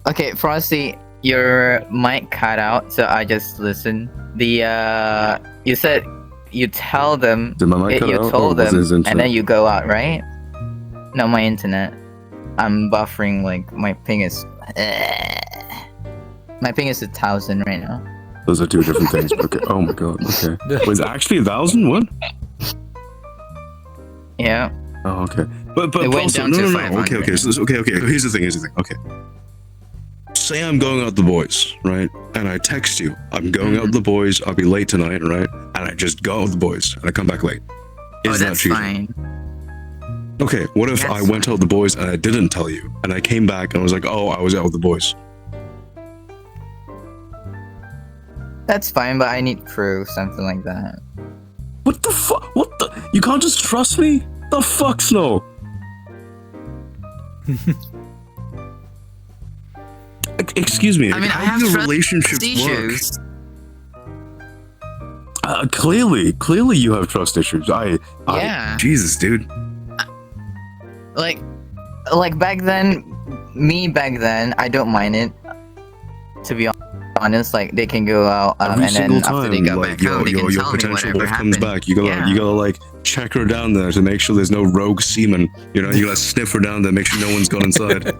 Okay, Frosty, your mic cut out, so I just listened. You said you tell them, Did my mic cut you out, or told was them, his internet? and then you go out, right? No, my internet. I'm buffering, like, my ping is... My ping is 1,000 right now. Those are two different things. Okay. Oh my god. Okay. Wait, is it actually 1,000? What? Yeah. Oh, okay. But It went also, down no. to Okay. 500. So here's the thing. Okay. Say I'm going out with the boys, right? And I text you. I'm going out with the boys. I'll be late tonight, right? And I just go out with the boys and I come back late. Is that That's cheating? fine. Okay. What if That's I went out with the boys and I didn't tell you, and I came back and I was like, oh, I was out with the boys. That's fine, but I need proof, something like that. What the fuck? What the? You can't just trust me? The fuck, Snow? Excuse me. I mean, I how have do your trust relationships issues. work? Clearly, you have trust issues. Yeah. Jesus, dude. Like back then, I don't mind it. To be honest, like they can go out Every and then single after time, they go like back your home, they can your tell me potential whatever wife comes happened. back, you gotta like check her down there to make sure there's no rogue semen. You know, you gotta sniff her down there, make sure no one's gone inside.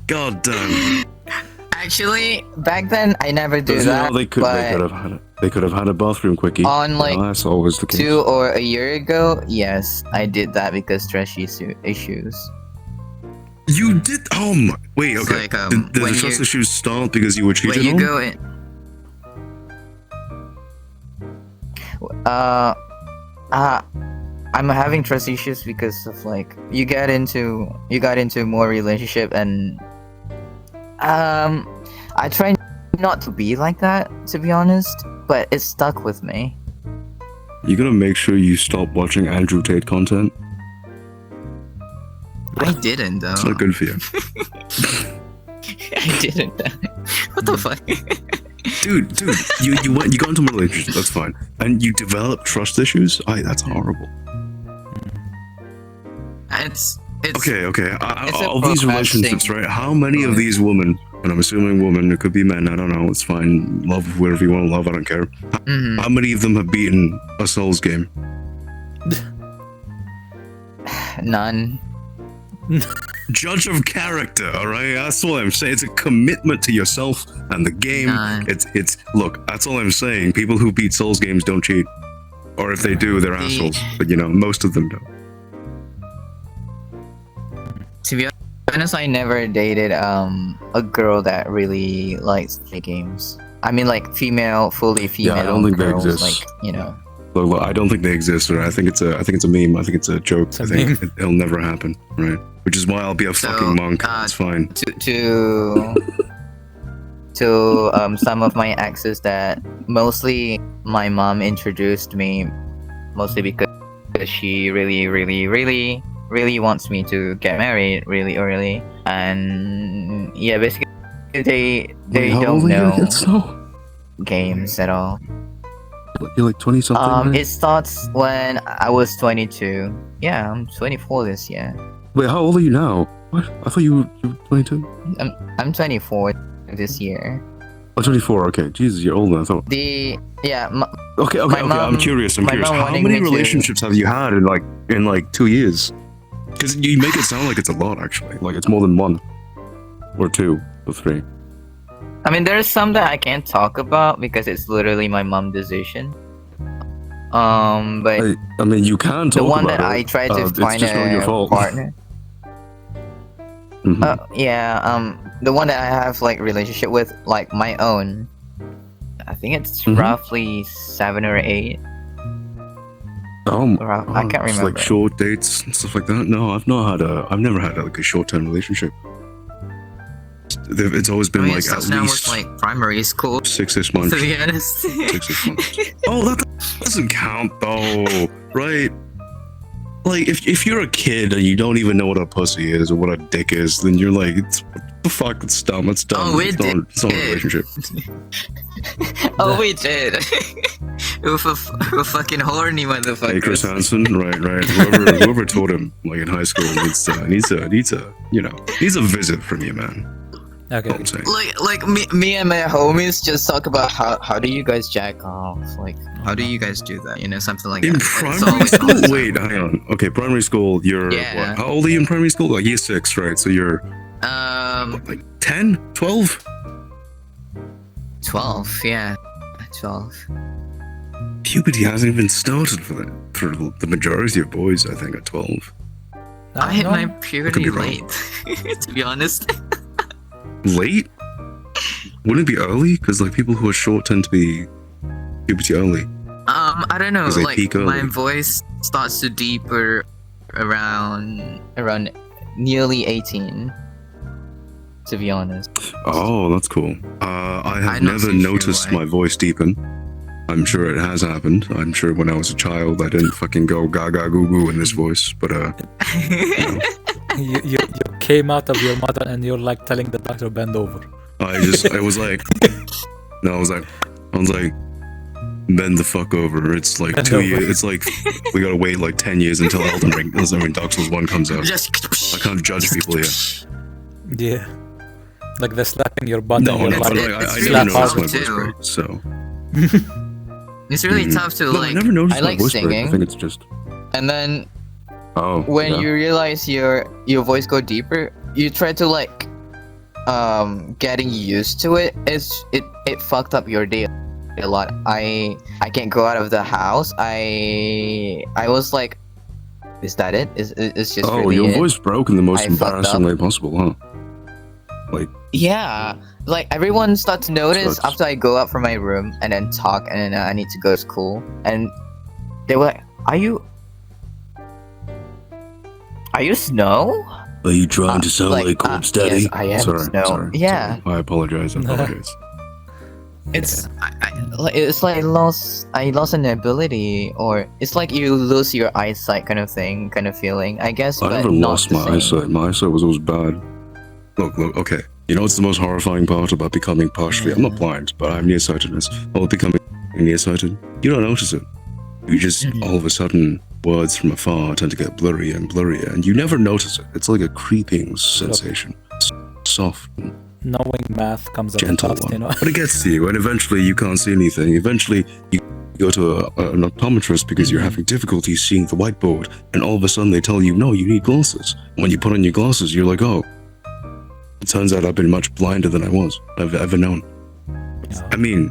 God damn. Actually, back then I never do You that. know, they could but have had a bathroom quickie. on like That's always the case. 2 or a year ago, yes, I did that because stress issues. You did? Oh my! Wait, It's okay. like, Did the when trust you- issues start because you were when cheated you on? go in, I'm having trust issues because of like you got into more relationship and I try not to be like that, to be honest, but it stuck with me. You gotta make sure you stop watching Andrew Tate content. I didn't though. It's not good for you. I didn't. What the fuck? Dude, you got into a relationship, that's fine. And you develop trust issues? That's horrible. It's Okay. It's a All these processing relationships, right? How many of these women, and I'm assuming women, it could be men, I don't know, it's fine. Love whoever you want to love, I don't care. Mhm. How many of them have beaten a Souls game? None. Judge of character, alright? That's all I'm saying. It's a commitment to yourself and the game. None. It's look, that's all I'm saying. People who beat Souls games don't cheat. Or if they do, they're assholes. But you know, most of them don't. To be honest, I never dated a girl that really likes play games. I mean, like fully female. I don't think they girls, exist. Like, you know. Look, I don't think they exist. Right? I think it's a meme. I think it's a joke. It's a I think meme. it'll never happen. Right? Which is why I'll be a So, fucking monk. It's fine. To some of my exes that mostly my mom introduced me, mostly because she really wants me to get married really early, and yeah, basically they don't know games at all. You're like 20 something. It starts when I was 22. Yeah, I'm 24 this year. Wait, how old are you now? What? I thought you were 22. I'm 24 this year. Oh, 24. Okay, Jesus, you're older than I thought. Okay. I'm curious. my mom How wanting many me to- relationships have you had in like 2 years? Because you make it sound like it's a lot, actually. Like it's more than one, or two, or three. I mean, there's some that I can't talk about because it's literally my mom's decision. But I mean, you can talk the one about that it. I tried to It's find just not your a fault. partner. Mhm. The one that I have like relationship with, like my own. I think it's Mhm. roughly 7 or 8. I can't It's remember. like short dates and stuff like that. No, I've never had like a short-term relationship. It's always I been mean, it like starts at now least with like primary school. 6 months. To be honest. 6 months. Oh, that doesn't count though, right? Like if you're a kid and you don't even know what a pussy is or what a dick is, then you're like, what the fuck? It's dumb. It's dumb. Oh, we it's not a did. relationship. Oh, we did. we're fucking horny motherfuckers. Hey, Chris Hansen, right. Whoever taught him like in high school needs a visit from you, man. Okay. That's what I'm saying. Like Me and my homies just talk about how do you guys jack off? Like, how do you guys do that? You know, something like In that. It's primary always school? awesome. Wait, hang on. Okay, primary school, you're Yeah. what? How old are you in primary school? Like year 6, right? So you're like 10, 12? 12, yeah, 12. Puberty hasn't even started for the majority of boys, I think, at 12. I hit No, my I could puberty be wrong. late, to be honest. Late? Wouldn't it be early? Because like people who are short tend to be puberty early. I don't know. 'Cause they Like peak my early. voice starts to deeper around. Around nearly 18, to be honest. Oh, that's cool. I have I'm not never too sure noticed why. my voice deepen. I'm sure it has happened. I'm sure when I was a child, I didn't fucking go gaga goo goo in this voice. But you came out of your mother and you're like telling the doctor bend over. I was like, bend the fuck over. It's like Bend 2 over. years. It's like we gotta wait like 10 years until Elden Ring, Dark Souls 1 comes out. Just I can't judge people yet. Yeah. Like the slapping your butt No, and no, you're but like, like, I it's never really noticed my tough voice too. break. So It's really Mhm. tough to no, I like. never noticed I my like voice break. singing. I think it's just And then yeah. when you realize your voice go deeper, you try to like getting used to it. It fucked up your day a lot. I can't go out of the house. I was like, is that it? It's just really your it? voice broke in the most I fucked embarrassing up. way possible, huh? Yeah, like everyone starts to notice Sucks. after I go out from my room and then talk, and then I need to go to school, and they were like, "Are you Snow?" Are you trying to sound like Corpse Daddy? Yes, I am Snow. Sorry. Yeah. I apologize. It's it's like I lost an ability, or it's like you lose your eyesight, kind of thing, kind of feeling. I guess. I but never not lost the my same. eyesight. My eyesight was always bad. Look, okay. You know what's the most horrifying part about becoming partially... I'm not blind, but I have nearsightedness. Or becoming nearsighted. You don't notice it. You just, all of a sudden, words from afar tend to get blurrier and blurrier, and you never notice it. It's like a creeping sensation. Soft and knowing math comes at a gentle cost, one. you know. But it gets to you, and eventually you can't see anything. Eventually you go to an optometrist because you're having difficulty seeing the whiteboard, and all of a sudden they tell you, no, you need glasses. When you put on your glasses, you're like, oh, it turns out I've been much blinder than I've ever known. I mean,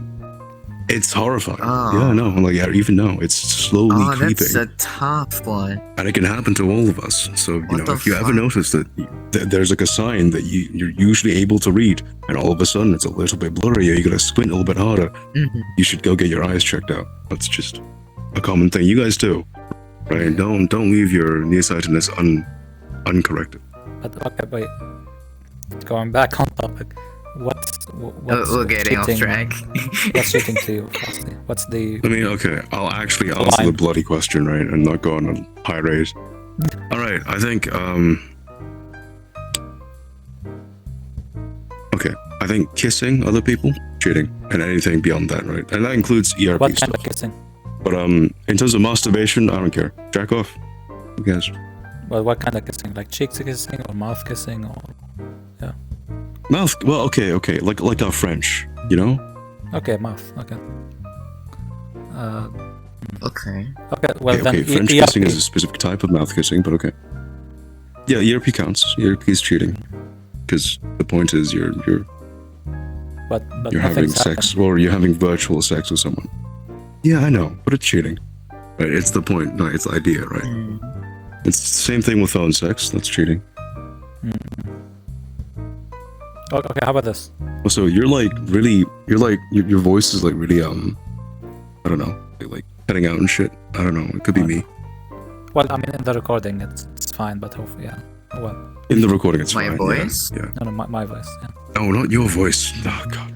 It's horrifying. Oh. Yeah, no, like yeah, even now, it's slowly Oh, creeping, that's a tough one. and it can happen to all of us. So you What know, the if you ever fuck? notice that there's like a sign that you're usually able to read, and all of a sudden it's a little bit blurry, or you gotta squint a little bit harder, Mhm. you should go get your eyes checked out. That's just a common thing. You guys do, right? Don't leave your nearsightedness uncorrected. But okay, wait. Going back on topic, what's We're getting off cheating- track. What's cheating to you? Firstly? What's the I mean, okay, I'll actually answer the bloody question, right, and not go on a tirade. All right, I think, okay, I think kissing other people, cheating, and anything beyond that, right, and that includes ERP what kind stuff. of kissing? But in terms of masturbation, I don't care. Jack off. Who cares? Well, what kind of kissing? Like cheek kissing or mouth kissing or Mouth. Well, okay, like our French, you know. okay, mouth. Okay. Okay. Okay. Well Okay, then, okay, French ERP. kissing is a specific type of mouth kissing, but okay. Yeah, ERP counts. ERP is cheating, because the point is you're but you're having nothing's sex, happened. or you're having virtual sex with someone. Yeah, I know, but it's cheating. Right? It's the point. No, it's the idea, right? It's the same thing with phone sex. That's cheating. Okay, how about this? Also, you're like really, your voice is like really, I don't know, like cutting out and shit. I don't know. It could be me. Well, I mean, in the recording, it's fine, but hopefully, yeah. Well, In the recording, it's My fine. voice? Yeah. no, my voice. Yeah. No, not your voice. Oh god.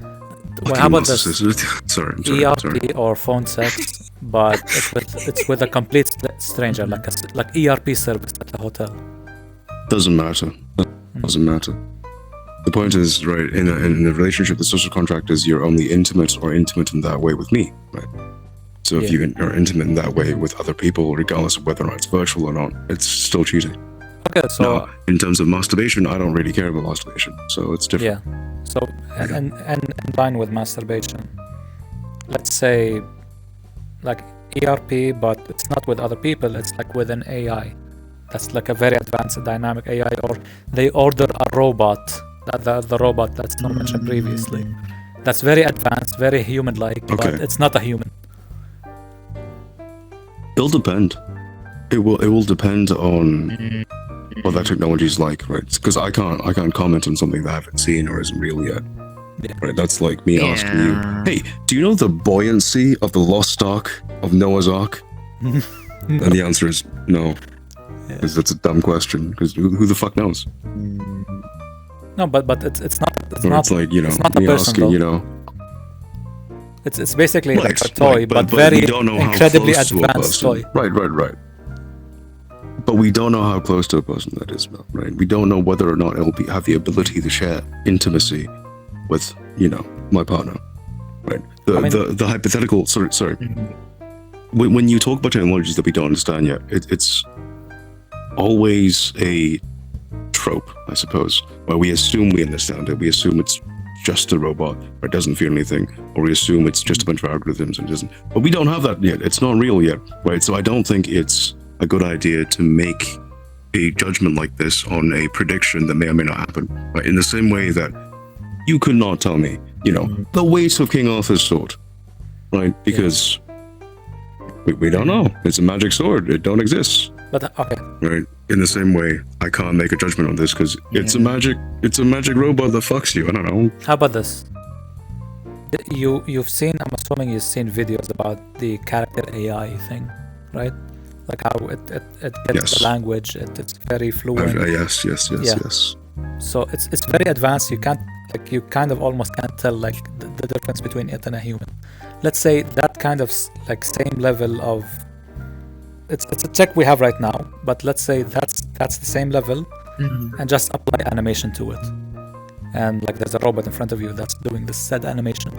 Well, how about this? narcissist. Sorry, I'm sorry. I'm sorry. ERP or phone sex, but it's with a complete stranger, like like ERP service at a hotel. Doesn't matter. Doesn't matter. The point is, right, in a relationship, the social contract is you're only intimate or intimate in that way with me, right? So if Yeah. you are intimate in that way with other people, regardless of whether or not it's virtual or not, it's still cheating. Okay, so Now, in terms of masturbation, I don't really care about masturbation, so it's different. yeah, so and in line with masturbation, let's say like ERP, but it's not with other people. It's like with an AI. That's like a very advanced dynamic AI, or they order a robot. The robot that's not mentioned previously. That's very advanced, very human-like, but Okay. it's not a human. It'll depend. It will depend on what that technology is like, right? Because I can't comment on something that I haven't seen or isn't real yet. Yeah. Right? That's like me asking you, Yeah. hey, do you know the buoyancy of the lost ark of Noah's Ark? And the answer is no. Because that's a dumb question. Because who the fuck knows? No, but it's not Or not it's like, you know, it's not a me person, asking, though. you know, it's basically like a right, toy, but we very don't know how incredibly close to a advanced person. toy. Right. But we don't know how close to a person that is, right? We don't know whether or not it'll have the ability to share intimacy with, you know, my partner, right? I mean- The hypothetical. Sorry. When you talk about technologies that we don't understand yet, it's always a trope, I suppose, where we assume we understand it. We assume it's just a robot or it doesn't feel anything, or we assume it's just a bunch of algorithms and it doesn't. But we don't have that yet. It's not real yet, right? So I don't think it's a good idea to make a judgment like this on a prediction that may or may not happen. Right? In the same way that you could not tell me, you know, the weight of King Arthur's sword, right? Because we don't know. It's a magic sword. It don't exist. But okay, Right. In the same way, I can't make a judgment on this because it's a magic robot that fucks you. I don't know. how about this? You've seen, I'm assuming you've seen videos about the character AI thing, right? Like how it gets Yes. the language, it's very fluent. Yes. Yeah. So it's very advanced. You can't, like, you kind of almost can't tell like the difference between it and a human. Let's say that kind of like same level of it's a tech we have right now, but let's say that's the same level, and just apply animation to it, and like there's a robot in front of you that's doing the said animation,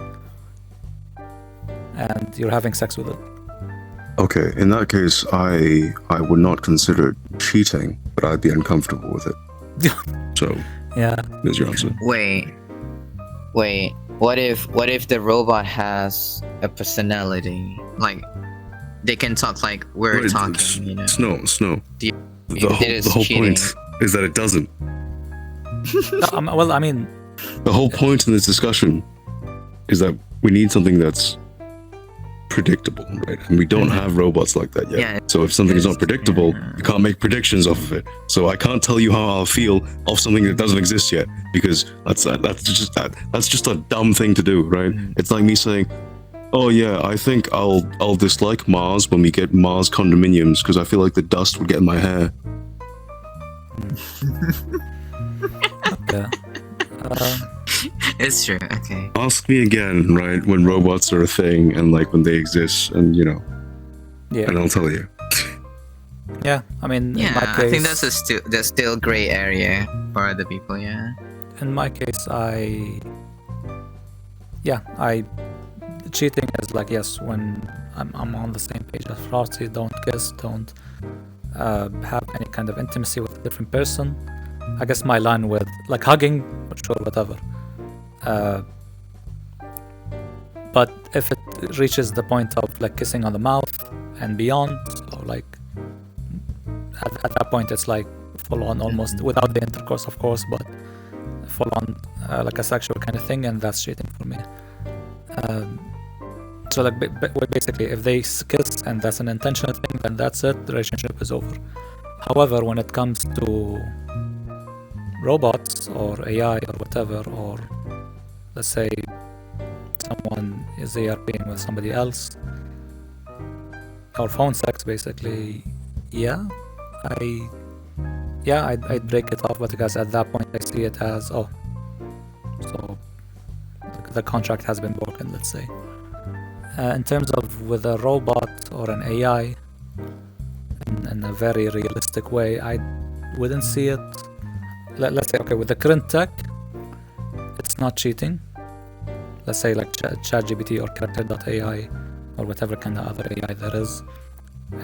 and you're having sex with it. Okay. In that case, I would not consider it cheating, but I'd be uncomfortable with it. So Yeah. there's your answer. Wait. What if the robot has a personality? Like, they can talk like we're Right, talking, you know. Snow. Do you The think whole, it is the whole cheating? point is that it doesn't. No, well, I mean, The whole point in this discussion is that we need something that's predictable, right? And we don't have robots like that yet. Yeah, So if something is not predictable, yeah. you can't make predictions off of it. So I can't tell you how I'll feel of something that doesn't exist yet, because that's just a dumb thing to do, right? It's like me saying, "Oh yeah, I think I'll dislike Mars when we get Mars condominiums because I feel like the dust would get in my hair." Okay. It's true. Okay. Ask me again, right, when robots are a thing and like when they exist, and you know, Yeah. and I'll tell you. Yeah. I mean, in Yeah, my case, I think that's still gray area for other people. Yeah. in my case, cheating is like, yes, when I'm on the same page as Frosty, don't kiss, don't have any kind of intimacy with a different person. I guess my line with like hugging, sure, whatever. But if it reaches the point of like kissing on the mouth and beyond, so like at that point it's like full on, almost without the intercourse, of course, but full on like a sexual kind of thing, and that's cheating for me. So like basically, if they kiss and that's an intentional thing, then that's it. The relationship is over. However, when it comes to robots or AI or whatever, or let's say someone is ERPing with somebody else, or phone sex, basically, I'd break it off, but because at that point I see it as, oh, so the contract has been broken, let's say. In terms of with a robot or an AI, in a very realistic way, I wouldn't see it. Let's say, okay, with the current tech, it's not cheating. Let's say like ChatGPT or Character.ai or whatever kind of other AI there is,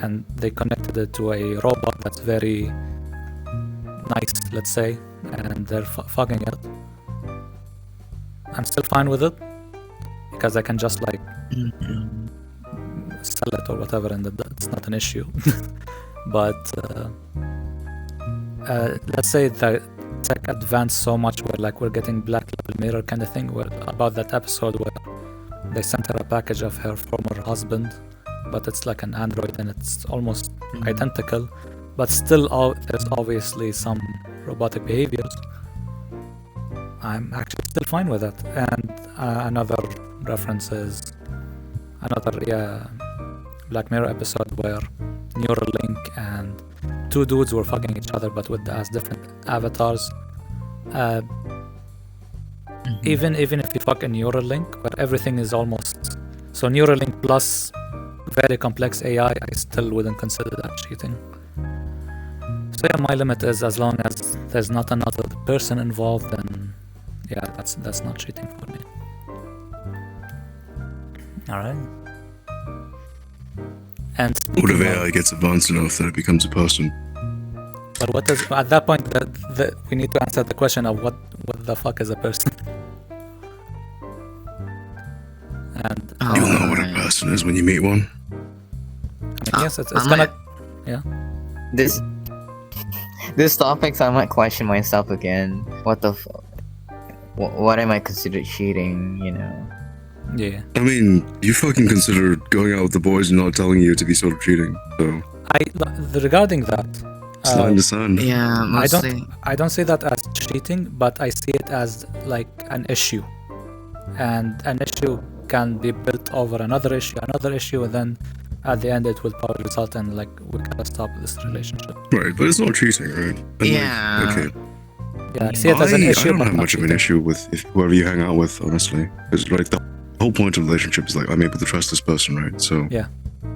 and they connected it to a robot that's very nice, let's say, and they're fucking it. I'm still fine with it because I can just like sell it or whatever, and it's not an issue. But let's say that tech advanced so much where like we're getting Black Label Mirror kind of thing, where about that episode where they sent her a package of her former husband, but it's like an android and it's almost identical, but still there's obviously some robotic behaviors. I'm actually still fine with it. And another reference is another Black Mirror episode where Neuralink and two dudes were fucking each other but as different avatars. Even if you fuck a Neuralink, where everything is almost so Neuralink plus very complex AI, I still wouldn't consider that cheating. So yeah, my limit is as long as there's not another person involved, then yeah, that's not cheating for me. Alright. And What if AI gets advanced enough that it becomes a person? but what is at that point we need to answer the question of what the fuck is a person? And You'll know what a person is when you meet one. I mean, yes, it's gonna This topics, I might question myself again. What the what am I considered cheating, you know? yeah. I mean, you fucking consider going out with the boys and not telling you to be sort of cheating. So Regarding that, it's line in the sand. Yeah, mostly. I don't see that as cheating, but I see it as like an issue, and an issue can be built over another issue, and then at the end it will probably result in like we gotta stop this relationship. Right, but it's not cheating, right? And Yeah. Like, okay. Yeah, I see it as an issue. I don't but have not much of an cheating. issue with whoever you hang out with, honestly. Because like the whole point of the relationship is like I'm able to trust this person, right? So Yeah.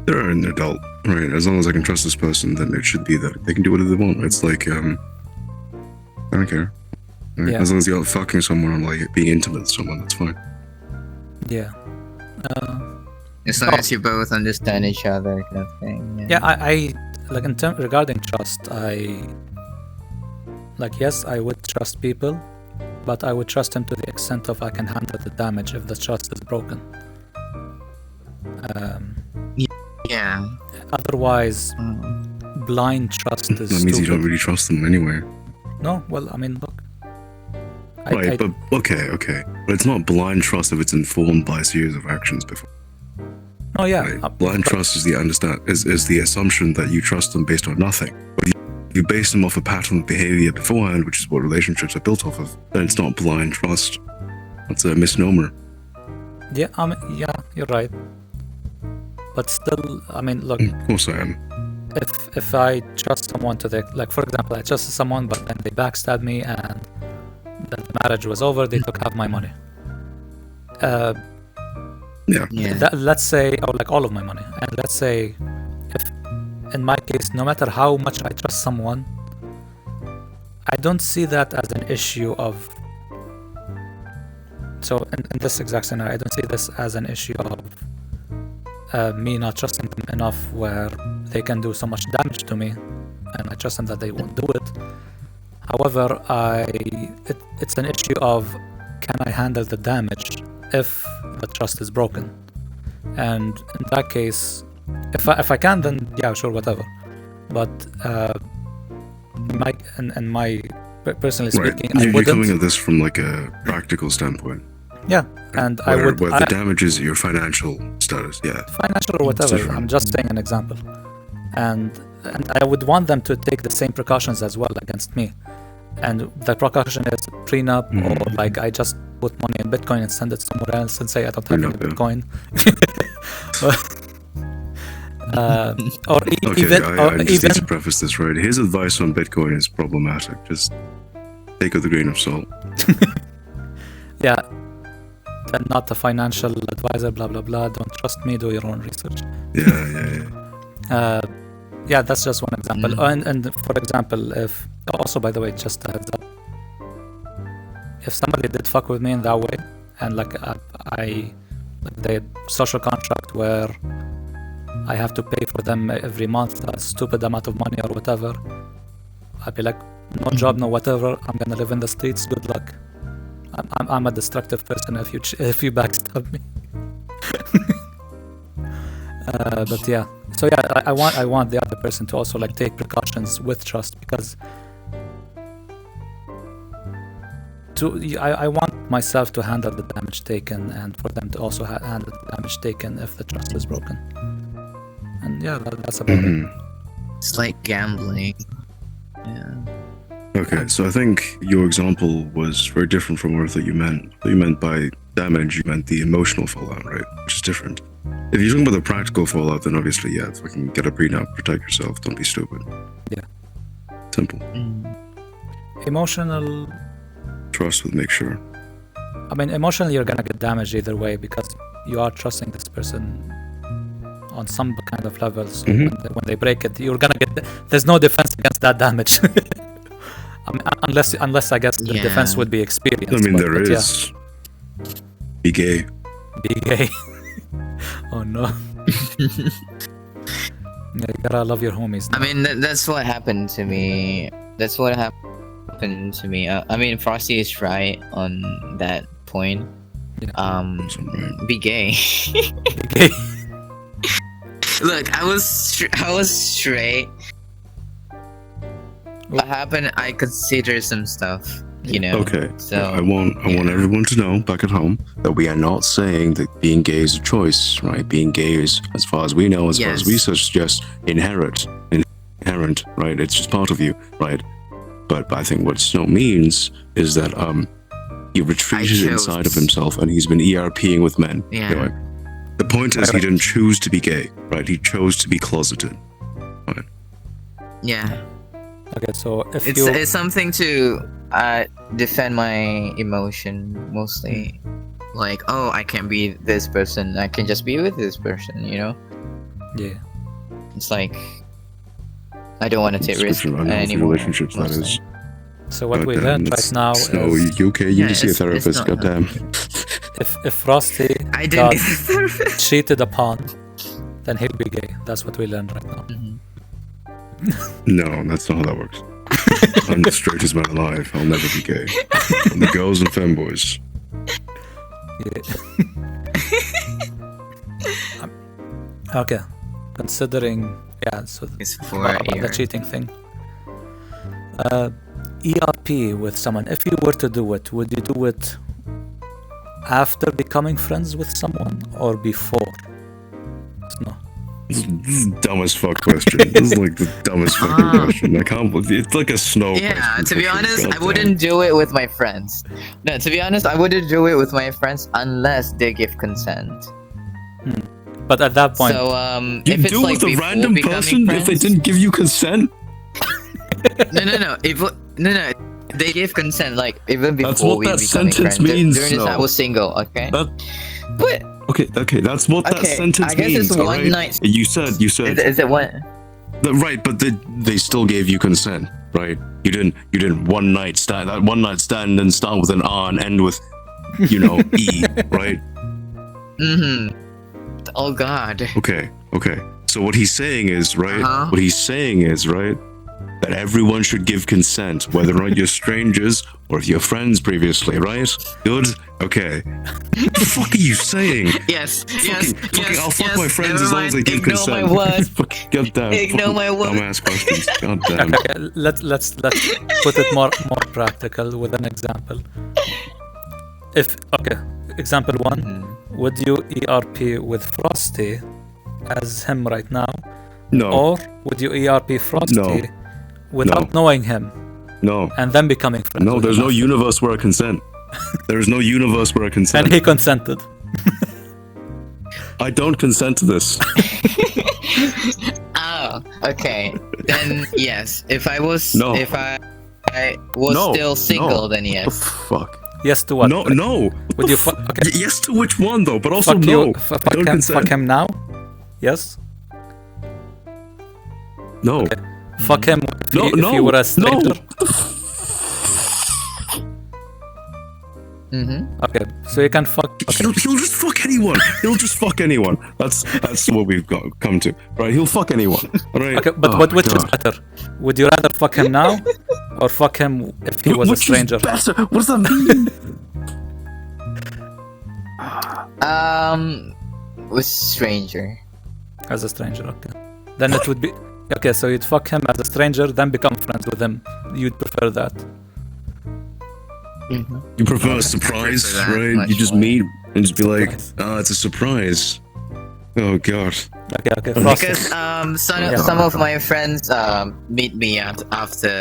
they're an adult, right? As long as I can trust this person, then it should be that they can do whatever they want. It's like I don't care. Right? Yeah. As long as you're not fucking someone or like being intimate with someone, that's fine. Yeah. As long as you both understand. Understand each other, kind of thing. Yeah, I like regarding trust, yes, I would trust people, but I would trust them to the extent of I can handle the damage if the trust is broken. Yeah. Otherwise, blind trust is That means you don't stupid. really trust them anyway. No, well, I mean, look. Right, but okay. But it's not blind trust if it's informed by a series of actions before. Oh yeah. Right? Blind trust is the assumption that you trust them based on nothing. But if you base them off a pattern of behavior beforehand, which is what relationships are built off of, then it's not blind trust. It's a misnomer. Yeah, yeah, you're right. But still, I mean, look. Of course I am. If I trust someone to like for example, I trusted someone, but then they backstabbed me, and then the marriage was over. They took half my money. Let's say, or like all of my money, and let's say, if in my case, no matter how much I trust someone, I don't see that as an issue of. So in this exact scenario, I don't see this as an issue of me not trusting them enough where they can do so much damage to me, and I trust them that they won't do it. However, it's an issue of, can I handle the damage if the trust is broken? And in that case, if I can, then yeah, sure, whatever. But personally speaking, right. I You're wouldn't. coming at this from like a practical standpoint. Yeah, and where the damage is your financial status, financial or whatever. I'm just saying an example, and I would want them to take the same precautions as well against me. And the precaution is prenup, or like I just put money in Bitcoin and send it somewhere else and say I don't have any Bitcoin. I just need to preface this, right? His advice on Bitcoin is problematic. Just take it with a grain of salt. Yeah. And not a financial advisor, blah blah blah. Don't trust me. Do your own research. Yeah, that's just one example. And for example, if also, by the way, just a heads up, if somebody did fuck with me in that way, and like the social contract where I have to pay for them every month a stupid amount of money or whatever, I'd be like, no job, no whatever. I'm gonna live in the streets. Good luck. I'm a destructive person if you backstab me. But yeah, so yeah, I want the other person to also like take precautions with trust, because I want myself to handle the damage taken, and for them to also handle the damage taken if the trust is broken. And yeah, that's about it. It's like gambling. Yeah. Okay, so I think your example was very different from what I thought you meant. What you meant by damage, you meant the emotional fallout, right? Which is different. If you're talking about the practical fallout, then obviously, yeah, fucking get a prenup, protect yourself, don't be stupid. Yeah. Simple. Emotional... Trust with make sure. I mean, emotionally, you're gonna get damaged either way, because you are trusting this person on some kind of level. So when they break it, you're gonna get... There's no defense against that damage. I mean, unless I guess the defense would be experienced. I mean, there is. Yeah. Be gay. Be gay. Oh no. Yeah, you gotta love your homies. I mean, that's what happened to me. That's what happened to me. I mean, Frosty is right on that point. Yeah. Be gay. Be gay. Look, I was straight. What happened? I consider some stuff, you know. Okay. So I want everyone to know back at home that we are not saying that being gay is a choice, right? Being gay is, as far as we know, as far as research suggests, inherent, right? It's just part of you, right? But I think what Snow means is that he retreated inside of himself and he's been ERPing with men. Yeah. Right? The point is he didn't choose to be gay, right? He chose to be closeted. Right? Yeah. Okay, so if it's something to defend my emotion mostly. Like, oh, I can't be this person. I can just be with this person, you know? Yeah. It's like I don't want to take risks anymore. Relationships, that is. So what we learned right now Snow, is... you okay? You need to see a therapist, goddamn. If Frosty got cheated upon, then he'll be gay. That's what we learned right now. No, that's not how that works. I'm the straightest man alive. I'll never be gay. I'm the girls and femboys. Yeah. Okay. Considering, so about the cheating thing. ERP with someone. If you were to do it, would you do it after becoming friends with someone or before? This is dumb as fuck question. This is like the dumbest fucking question. I can't believe it's like a snow Yeah, question. to be honest, I Goddamn. wouldn't do it with my friends. No, to be honest, I wouldn't do it with my friends unless they give consent. But at that point, So, You if it's do like with a before random becoming person if they friends- didn't give you consent? No. No. They give consent like even before That's what we that becoming sentence friends. means, During this, I no. was single. Okay. That But okay. That's what that Okay, sentence I guess means. it's all one right? night- You said is it what? right, but they still gave you consent, right? You didn't one night stand. That one night stand didn't start with an R and end with, E, right? Mm-hmm. Oh God. Okay. So what he's saying is, right? Uh-huh. What he's saying is, right, that everyone should give consent, whether or not you're strangers or if you're friends previously, right? Good? Okay. What the fuck are you saying? Yes. Fucking, I'll fuck my friends as long as they give Ignore consent. my word. Fucking goddamn. Ignore my word. Dumbass questions. Goddamn. okay, let's put it more practical with an example. Example one, would you ERP with Frosty as him right now, No. or would you ERP Frosty without knowing him No. and then becoming friends? No, with there's him no after? universe where I consent. There's no universe where I consent. And he consented. I don't consent to this. Oh, okay. Then yes. If I was, No. if I was No, still single, no. then Oh, yes. fuck. Yes to what? No. Would you fuck? Okay. Yes to which one though? But also Fuck no. you. I don't consent. Fuck him now. Yes. No. Fuck him if he were a stranger. Mm-hmm. Okay, so you can fuck. Okay. He'll just fuck anyone. He'll just fuck anyone. That's what we've come to. Right? He'll fuck anyone. All right. Okay, but Oh which my is God. better? Would you rather fuck him now, or fuck him if he was a Which is stranger? better? What does that mean? With stranger. As a stranger, okay. Then it would be okay. So you'd fuck him as a stranger, then become friends with him. You'd prefer that. You prefer a surprise, prefer that right? much You just more. meet and just be like, Surprise. it's a surprise. Oh God. Okay, Frosty. Because Yeah. some of my friends meet me after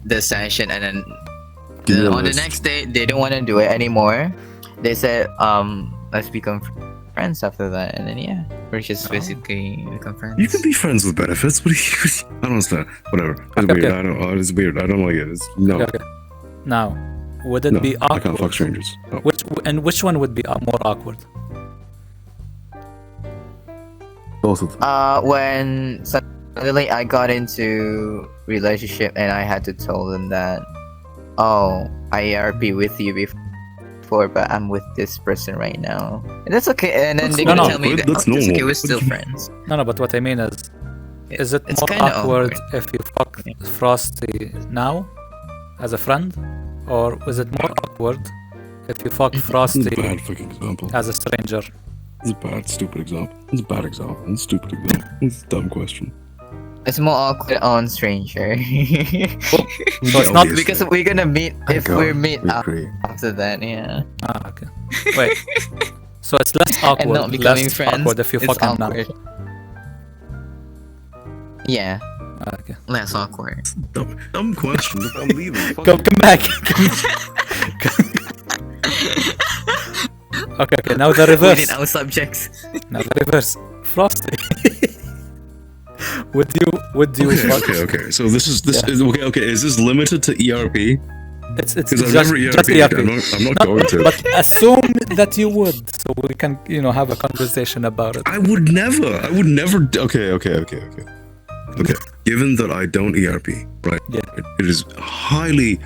the session, and then Give me a on the list. next day they don't want to do it anymore. They said let's become friends after that, and then yeah, we're just basically become friends. You can be friends with benefits. What do you? I don't understand. Whatever. It's Okay, weird. okay. I don't. It's weird. I don't like it. It's no. Okay. Now, would it No, be I can't fuck awkward? strangers. No. Which one would be more awkward? Both of them. When suddenly I got into relationship and I had to tell them that, oh, I ERP with you before, but I'm with this person right now, and that's okay. And then That's they not gonna tell me awkward, that, that's oh, it's okay, normal. we're What still do you- friends. No, but what I mean is it It's more kinda awkward awkward. if you fuck Frosty now as a friend, or is it more awkward if you fuck This is Frosty a bad fucking example. as a stranger? It's a bad, stupid example. It's a bad example. It's a stupid example. It's a dumb question. It's more awkward on stranger. So it's not Obviously. because we're gonna meet if God, we meet we agree. after that, yeah. okay. Wait. So it's less awkward. And not becoming less friends. awkward if you it's fuck him now. awkward. Yeah, Okay. less awkward. Dumb question. Look, I'm leaving. Fuck Come you. back. Okay. Now the reverse. Within our subjects. Now the reverse. Frosty. Would you fuck? Okay. So this Yeah. is okay. Is this limited to ERP? It's Because I've just, never just ERP. ERP. I'm not going to. But assume that you would, so we can have a conversation about it. I would never. Okay. Given that I don't ERP, right? Yeah. It is highly,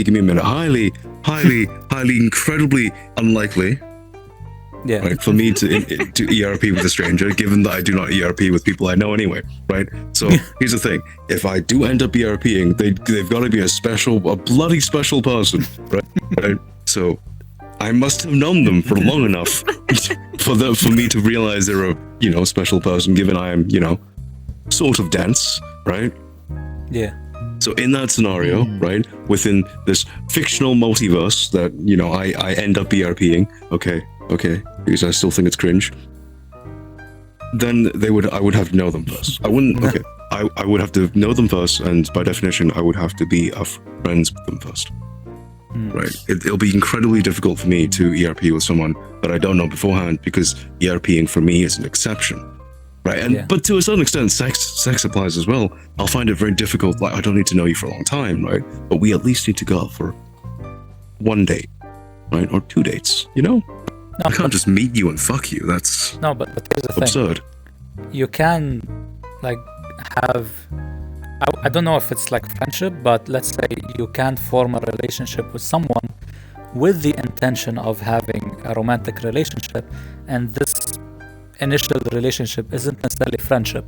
give me a minute, highly, incredibly unlikely, Yeah. right, for me to ERP with a stranger, given that I do not ERP with people I know anyway, right? So here's the thing: if I do end up ERPing, they've got to be a bloody special person, right? So I must have known them for long enough for me to realize they're a special person, given I am sort of dense, right? Yeah. So in that scenario, right, within this fictional multiverse that I end up ERPing, okay, okay, because I still think it's cringe, then I would have to know them first. I wouldn't, okay, I would have to know them first, and by definition, I would have to be friends with them first. Right? It'll be incredibly difficult for me to ERP with someone that I don't know beforehand, because ERPing for me is an exception. Right? And but to a certain extent, sex applies as well. I'll find it very difficult, like I don't need to know you for a long time, right? But we at least need to go out for one date, right? Or 2 dates, you know? No, I can't just meet you and fuck you. That's no, but here's the absurd. thing. You can like have I don't know if it's like friendship, but let's say you can form a relationship with someone with the intention of having a romantic relationship, and this initial relationship isn't necessarily friendship.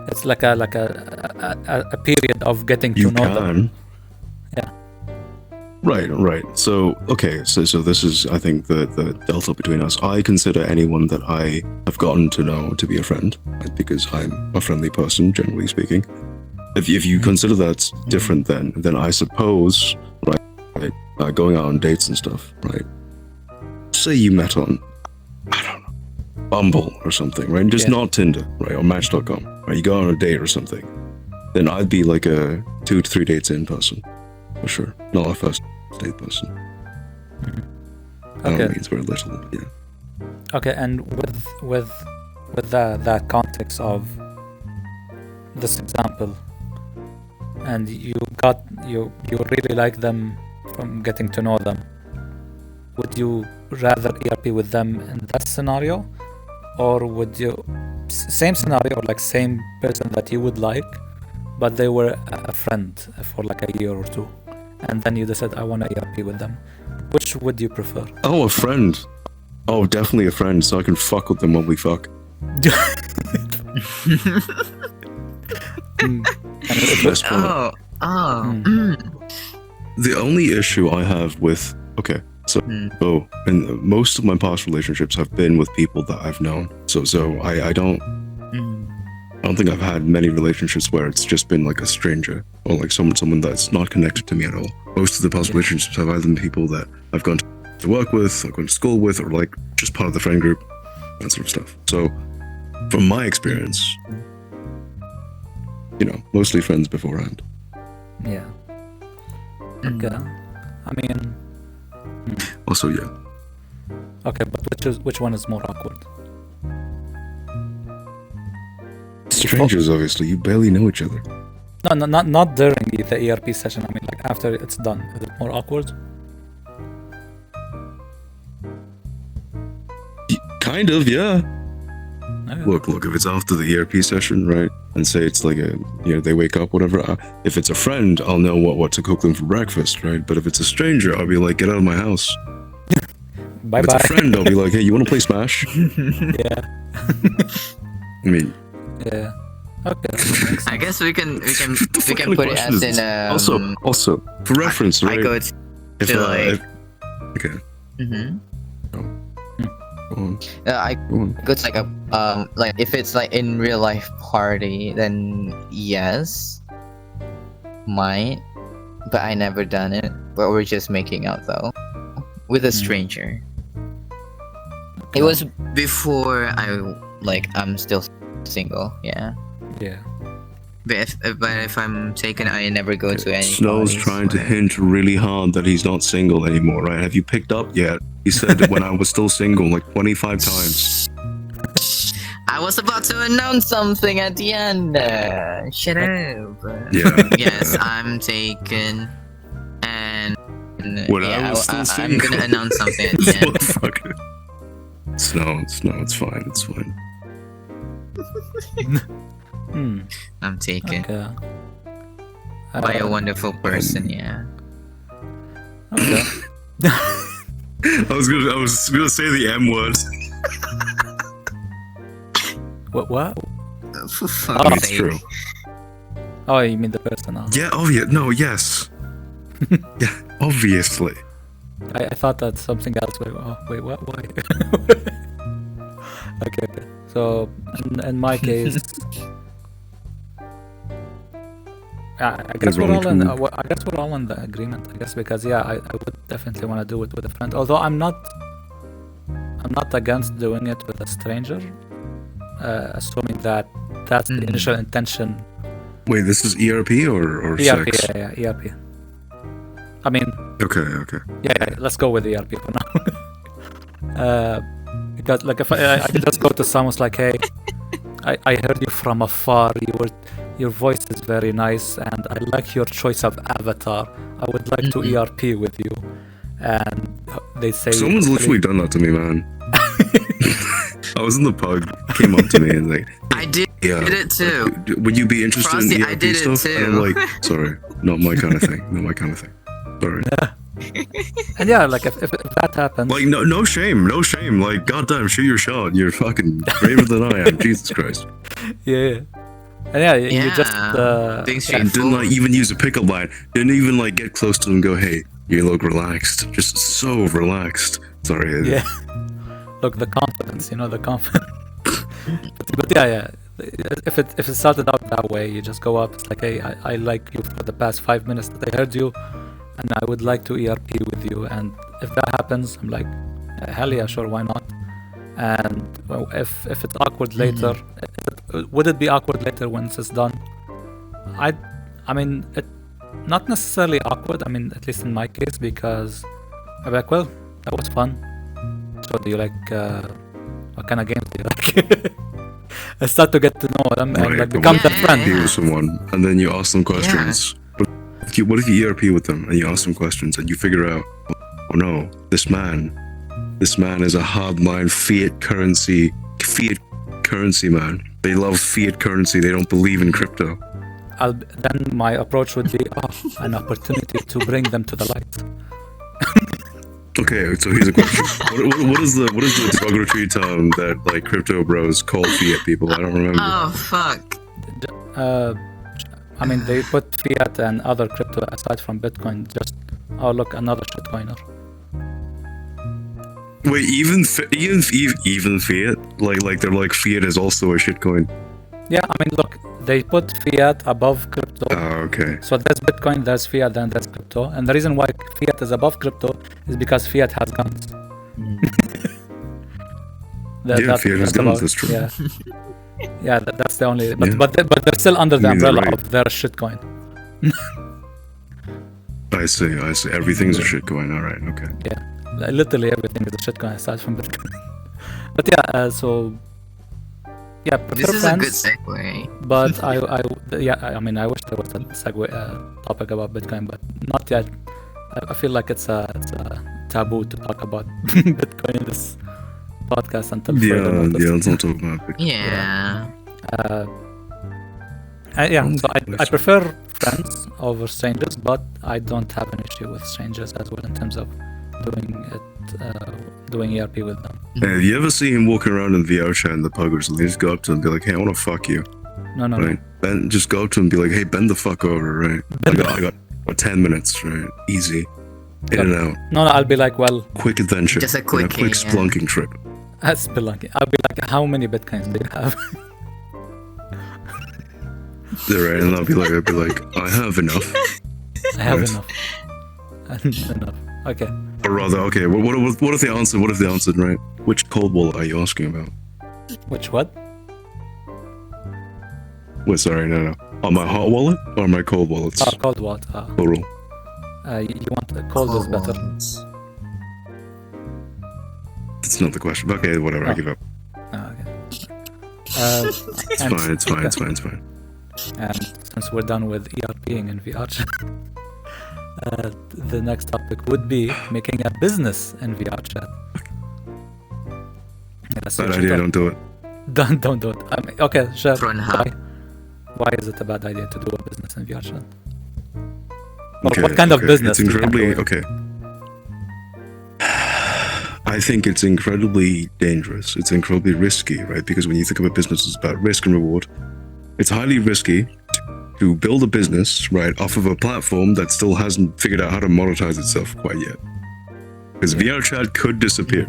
It's like a period of getting to know them. Yeah. Right. So, okay, so this is, I think, the delta between us. I consider anyone that I have gotten to know to be a friend, right? Because I'm a friendly person, generally speaking. If you consider that different, then I suppose, right, going out on dates and stuff, right? Say you met on, I don't know, Bumble or something, right? Just not Tinder, right, or Match.com, right? You go on a date or something, then I'd be like a 2 to 3 dates in person, for sure. Not a first date person. Okay. That means very little, but yeah. Okay, and with that context of this example, and you really like them from getting to know them, would you rather ERP with them in that scenario, or would you same scenario, like same person that you would like, but they were a friend for like a year or 2, and then you decide I want to ERP with them? Which would you prefer? Oh, a friend. Oh, definitely a friend, so I can fuck with them when we fuck. Best part. The only issue I have with and most of my past relationships have been with people that I've known. So I don't think I've had many relationships where it's just been like a stranger or like someone that's not connected to me at all. Most of the past relationships have either been people that I've gone to work with, I've gone to school with, or like just part of the friend group, that sort of stuff. So from my experience, you know, mostly friends beforehand. Yeah. Okay. I mean. Also, yeah. Okay, but which one is more awkward? Strangers, obviously. You barely know each other. No, not during the ERP session. I mean, like after it's done, is it more awkward? Kind of, yeah. Okay. Look, if it's after the ERP session, right, and say it's like they wake up, whatever. If it's a friend, I'll know what to cook them for breakfast, right? But if it's a stranger, I'll be like, get out of my house. Bye if bye. It's a friend, I'll be like, hey, you want to play Smash? Yeah. I mean. Yeah. Okay. I guess we can put it as in also for reference, right? I go to like okay. Go on. I go to like a like if it's like in real life party, then yes, might, but I never done it. But we're just making out though, with a stranger. It was before I'm still single, yeah. Yeah. But if I'm taken, I never go to any. Snow's trying to hint really hard that he's not single anymore, right? Have you picked up yet? He said that when I was still single like 25 times. I was about to announce something at the end. Shut up. Yeah. Yes, I'm taken, and When I was still I'm single. gonna announce something at the end. Motherfucker. Snow, it's fine, it's fine. I'm taken Okay. by a wonderful person. Yeah. Okay. I was gonna say the M word. What? For fuck's It's sake. true. Oh, you mean the person? Oh. Yeah, yes. Yeah, obviously. I thought that's something else. Wait, what? Why? Okay. So, in my case, I guess we're all in. I guess we're all in the agreement. I guess because I would definitely want to do it with a friend. Although I'm not against doing it with a stranger, assuming that that's the initial intention. Wait, this is ERP or ERP? sex? Yeah, ERP. I mean. Okay. Yeah. Let's go with ERP for now. Because like if I could just go to someone's like, hey, I heard you from afar. Your voice is very nice, and I like your choice of avatar. I would like to ERP with you. And they say someone's literally done that to me, man. I was in the pub, came up to me and like, I did it too. Like, would you be interested Frosty, in ERP I did it stuff? too. And I'm like, sorry, not my kind of thing. Sorry. And yeah, like if that happens, Like no shame. Like goddamn, shoot your shot. You're fucking braver than I am. Jesus Christ. yeah. And you just Being And straightforward. didn't like even use a pickup line. Didn't even like get close to them and go, hey, you look relaxed. Just so relaxed. Sorry. yeah. Look, the confidence, the confidence. but yeah. If it started out that way, you just go up. It's like, hey, I like you for the past 5 minutes that I heard you, and I would like to ERP with you. And if that happens, I'm like, hell yeah, sure, why not? And if it's awkward later, would it be awkward later once it's done? I mean, it not necessarily awkward. I mean, at least in my case, because I'm like, well, that was fun. So do you like what kind of games do you like? I start to get to know them and like become their friend. ERP with someone, and then you ask them questions. But what if you ERP with them and you ask them questions and you figure out, oh no, this man is a hardline fiat currency man. They love fiat currency. They don't believe in crypto. Then my approach would be, an opportunity to bring them to the light. Okay, so here's a question. what is the derogatory term that like crypto bros call fiat people? I don't remember. Oh fuck. I mean, they put fiat and other crypto aside from Bitcoin. Just look, another shitcoiner. Wait, even fiat? Like they're like fiat is also a shitcoin. Yeah, I mean, look, they put fiat above crypto. Oh, okay. So there's Bitcoin, there's fiat, then there's crypto. And the reason why fiat is above crypto is because fiat has guns. Yeah, fiat has guns, that's true. Yeah, that's the only. But they're still under the umbrella of their shitcoin. I see. Everything's a shitcoin. All right, okay. Yeah, literally everything is a shitcoin aside from Bitcoin. But yeah, so. Yeah, This is friends, a good segue. But I mean, I wish there was a segue topic about Bitcoin, but not yet. I feel like it's a taboo to talk about Bitcoin in this podcast until further notice. Yeah, let's not talk about Bitcoin. Yeah. So I prefer friends over strangers, but I don't have an issue with strangers as well in terms of doing ERP with them. Have you ever seen him walking around in VRChat in the pub or something? Just go up to him and be like, hey, I want to fuck you. No. Right? Then just go up to him and be like, hey, bend the fuck over, right? I got 10 minutes, right? Easy. In and out. No, I'll be like, well... Quick adventure. Just a quick spelunking trip. Spelunking. I'll be like, how many Bitcoins do you have? Right, and I'll be like, I have enough. I have enough. Enough. Okay. Or rather, okay, what if they answered? What if they answered, right? Which cold wallet are you asking about? Which what? Wait, sorry, no. On my hot wallet or my cold wallets? Cold wallet. Plural. You want cold is better. That's not the question. Okay, whatever, I give up. Okay. It's fine. And since we're done with ERPing and VRChat, the next topic would be making a business in VRChat. Bad idea, don't do it. Don't do it. Okay, sure. Why is it a bad idea to do a business in VRChat? Okay, what kind of business? It's incredibly okay. I think it's incredibly dangerous. It's incredibly risky, right? Because when you think of a business, it's about risk and reward. It's highly risky to build a business, right, off of a platform that still hasn't figured out how to monetize itself quite yet. Because VRChat could disappear,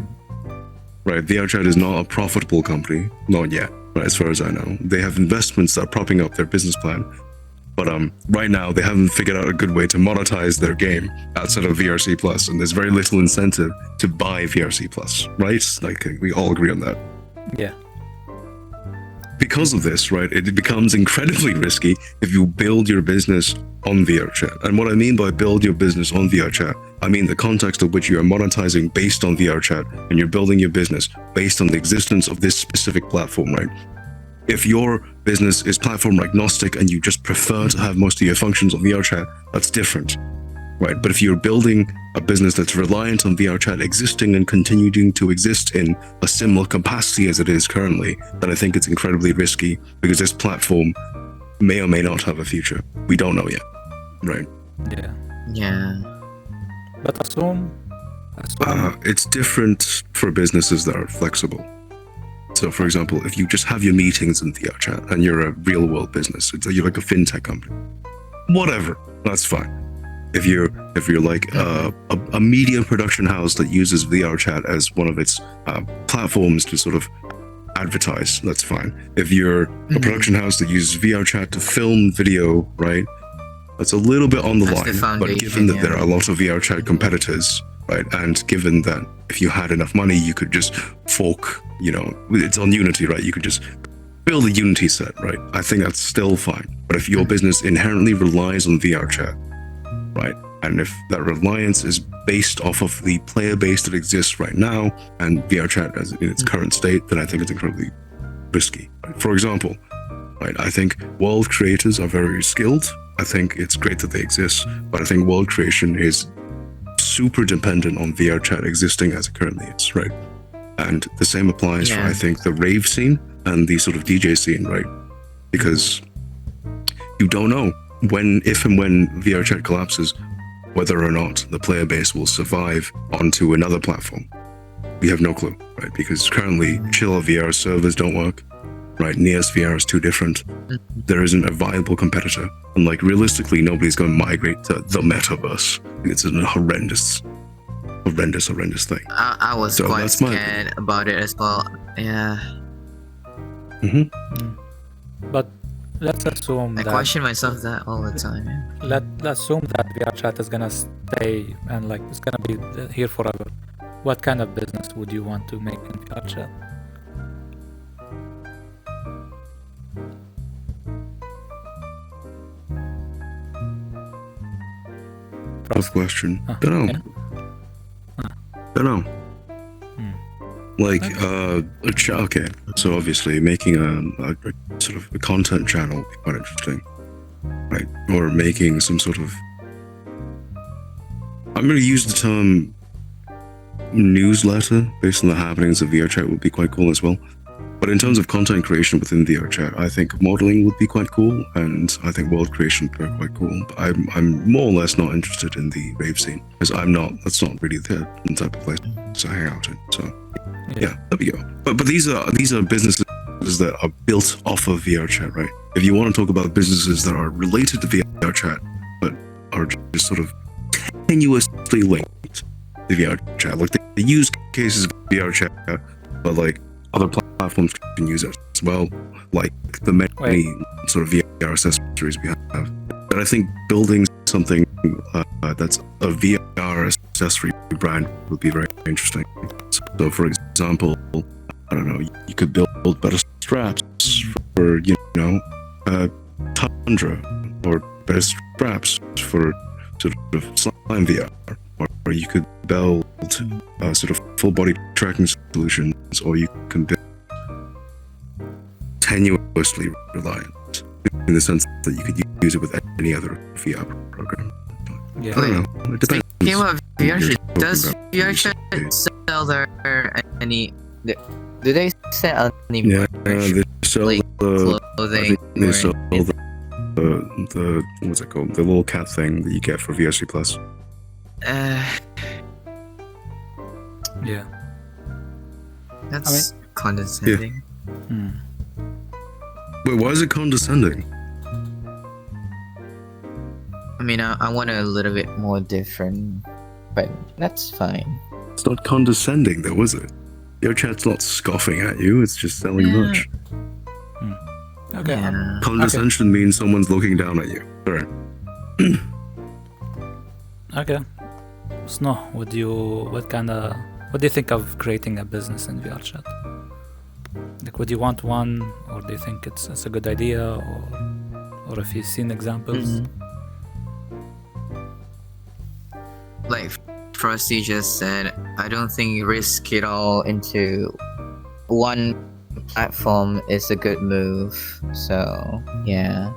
right? VRChat is not a profitable company, not yet, right, as far as I know. They have investments that are propping up their business plan. But right now they haven't figured out a good way to monetize their game outside of VRC Plus, and there's very little incentive to buy VRC Plus, right? Like we all agree on that. Yeah. Because of this, right, it becomes incredibly risky if you build your business on VRChat. And what I mean by build your business on VRChat, I mean the context of which you are monetizing based on VRChat, and you're building your business based on the existence of this specific platform, right? If your business is platform agnostic and you just prefer to have most of your functions on VRChat, that's different, right? But if you're building a business that's reliant on VRChat existing and continuing to exist in a similar capacity as it is currently, then I think it's incredibly risky because this platform may or may not have a future. We don't know yet, right? Yeah. Yeah. But assume It's different for businesses that are flexible. So, for example, if you just have your meetings in VRChat and you're a real-world business, you're like a fintech company, whatever, that's fine. If you're like a media production house that uses VRChat as one of its platforms to sort of advertise, that's fine. If you're a production house that uses VRChat to film video, right, that's a little bit on the line. But given that there are a lot of VRChat competitors, right, and given that if you had enough money, you could just fork, it's on Unity, right? You could just build a Unity set, right? I think that's still fine. But if your business inherently relies on VRChat, right, and if that reliance is based off of the player base that exists right now and VRChat as in its current state, then I think it's incredibly risky. Right? For example, right, I think world creators are very skilled. I think it's great that they exist, but I think world creation is super dependent on VRChat existing as it currently is, right? And the same applies for, I think, the rave scene and the sort of DJ scene, right? Because you don't know if and when VRChat collapses, whether or not the player base will survive onto another platform. We have no clue, right? Because currently, Chill VR servers don't work, right? Neos VR is too different. There isn't a viable competitor. And like realistically, nobody's going to migrate to the metaverse. It's a horrendous thing. I was quite scared about it as well. Yeah. But let's assume I question myself that all the time. Yeah. Let's assume that VRChat is gonna stay and like it's gonna be here forever. What kind of business would you want to make in VRChat? Tough question. Don't know. Like, okay. So obviously, making a sort of a content channel would be quite interesting, right? Or making some sort of. I'm going to use the term newsletter based on the happenings of VRChat would be quite cool as well. But in terms of content creation within VRChat, I think modeling would be quite cool, and I think world creation would be quite cool. But I'm more or less not interested in the rave scene because that's not really the type of place to hang out in. So yeah, there we go. But these are businesses that are built off of VRChat, right? If you want to talk about businesses that are related to VRChat but are just sort of tenuously linked to VRChat, like the use cases of VRChat, but like other platforms can use it as well, like the many sort of VR accessories we have. But I think building something that's a VR accessory brand would be very interesting. So, for example, I don't know, you could build better straps for Tundra, or better straps for sort of slime VR, or you could build sort of full body tracking solutions, or you can build tenuously reliant in the sense that you could use it with any other VR program. Yeah. I don't know. It depends. Speaking of VRChat, does VRChat sell any? Do they sell any Yeah, they sell like clothing? they sell the what's it called? The little cat thing that you get for VRC Plus. Yeah. That's condescending. Wait, why is it condescending? I mean, I want a little bit more different, but that's fine. It's not condescending, though, is it? Your chat's not scoffing at you. It's just selling merch. Okay. Yeah. Condescension means someone's looking down at you. Sorry. Okay. Snow, what do you think of creating a business in VRChat? Like, would you want one, or do you think it's a good idea, or if you've seen examples? Like Frosty just said, I don't think you risk it all into one platform is a good move. So yeah.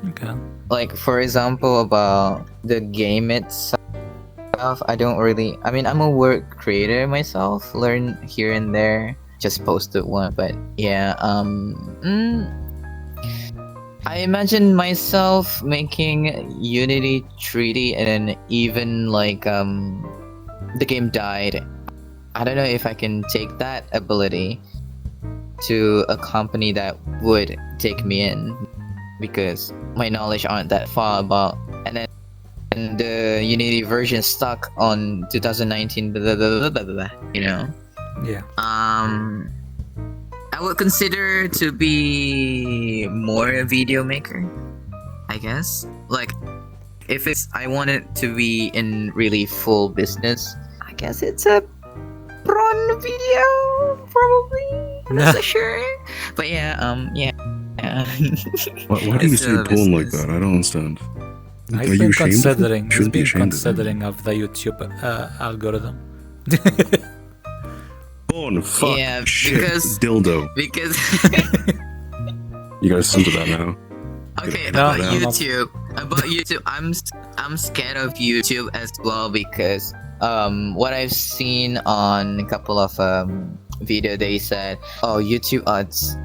Okay. Like for example about the game itself, I don't really. I mean, I'm a work creator myself. Learn here and there. Just posted one, but yeah. I imagine myself making Unity 3D and then even like the game died. I don't know if I can take that ability to a company that would take me in, because my knowledge aren't that far about, and then the Unity version stuck on 2019 blah, blah, blah, blah, blah, you know. Yeah. I would consider to be more a video maker, I guess. Like, If it's I want it to be in really full business, I guess it's a prawn video probably. I'm not so sure, but yeah. Why do you It's say a porn like business. that? I don't understand. He's Are you been ashamed of it? considering. He's Shouldn't be been ashamed of it. considering of the YouTube algorithm. Porn, fuck, Yeah, shit, because- dildo. because You guys listen to that now. okay, No, about no. YouTube, I'm scared of YouTube as well, because what I've seen on a couple of video, they said, oh, YouTube ads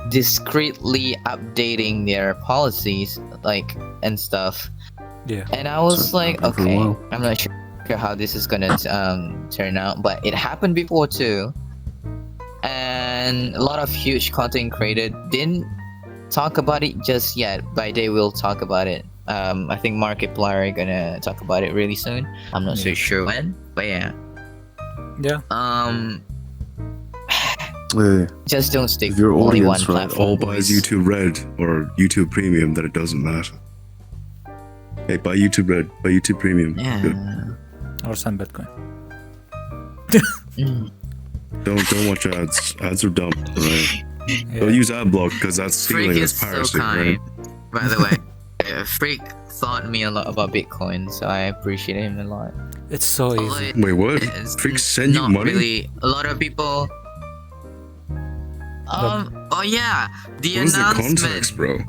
discreetly updating their policies like and stuff, Yeah. and I was So, like, happened for a okay, while. I'm not sure how this is gonna turn out, but it happened before too, and a lot of huge content creators didn't talk about it just yet, but they will talk about it. I think Markiplier are gonna talk about it really soon. I'm not so Yeah. sure when, but yeah. Yeah. Hey, Just don't stick if your only one audience, right, platform. all buys boys. YouTube Red or YouTube Premium, then it doesn't matter. Hey, buy YouTube Red, buy YouTube Premium. Yeah. Good. Or some Bitcoin. Mm. Don't watch ads. Ads are dumb. Right? Yeah. Don't use ad block because that's Freak stealing. is That's so piracy, kind. right? By the way, Freak taught me a lot about Bitcoin, so I appreciate him a lot. It's so although easy. it Wait, what? is Freak send you not money? really a lot of people. Oh yeah, the What is the announcement. context, bro?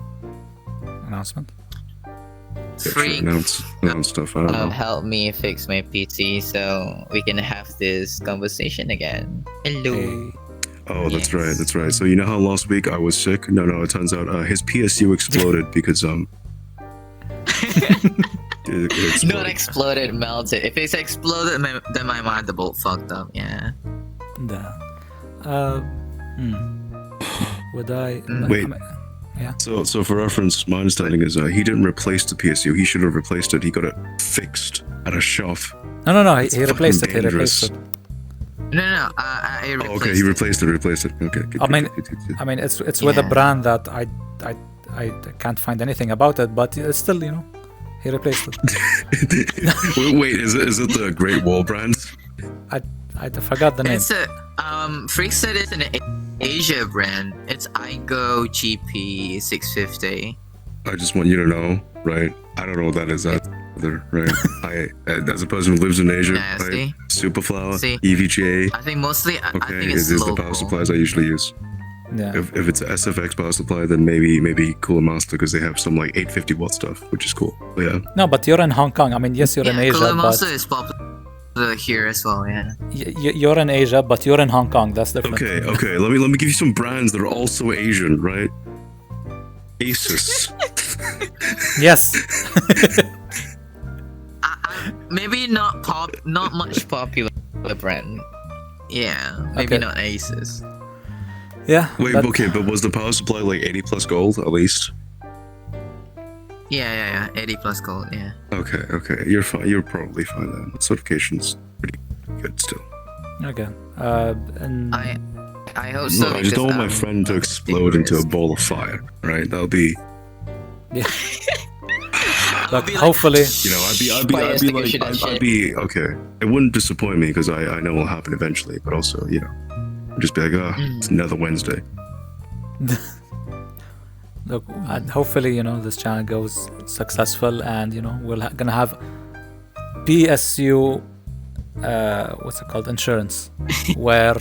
Announcement. Yeah, Freak. announce stuff. I don't know. Help me fix my PC so we can have this conversation again. Hello. Hey. Oh, that's Yes. right. That's right. So you know how last week I was sick? No. It turns out his PSU exploded because it exploded. Not exploded, melted. If it's exploded, then my motherboard fucked up. Yeah. Would I? Wait. Yeah. So for reference, my understanding is he didn't replace the PSU. He should have replaced it. He got it fixed at a shop. No. He It's replaced it. fucking He replaced dangerous. it. No. I replaced Oh, okay, he replaced it. Okay. I mean, it's with a Yeah. brand that I can't find anything about it, but it's still, he replaced it. Wait, is it the Great Wall brand? I forgot the name. It's a Freak said it's an Asia brand. It's iGo GP 650. I just want you to know, right? I don't know what that is either, right? I, as a person who lives in Asia, Yeah, right? see? Superflower, See? EVGA. I think mostly. I Okay, think it's is the local. power supplies I usually use. Yeah. If it's a SFX power supply, then maybe Cooler Master because they have some like 850 watt stuff, which is cool. But yeah, No, but you're in Hong Kong. I mean, yes, you're in Yeah, Asia, Cooler but Master is popular here as well. Yeah. you're in Asia, but you're in Hong Kong. That's different. okay. Let me give you some brands that are also Asian, right? Asus. Yes. Maybe not much Popular brand. Yeah, maybe Okay. not Asus. Yeah. Wait, but- okay, but was the power supply like 80 plus gold at least? Yeah. 80 plus gold. Yeah. Okay, you're fine. You're probably fine then. Certification's pretty good still. Okay. And I I hope so. Look, I just don't want my friend to explode into a ball of fire, right? That'll be, Yeah. I'll Look, be like, hopefully, I'd be okay. It wouldn't disappoint me because I know it'll happen eventually. But also, I'd just be like, it's another Wednesday. look, and hopefully, this channel goes successful, and we're gonna have PSU. What's it called? Insurance, where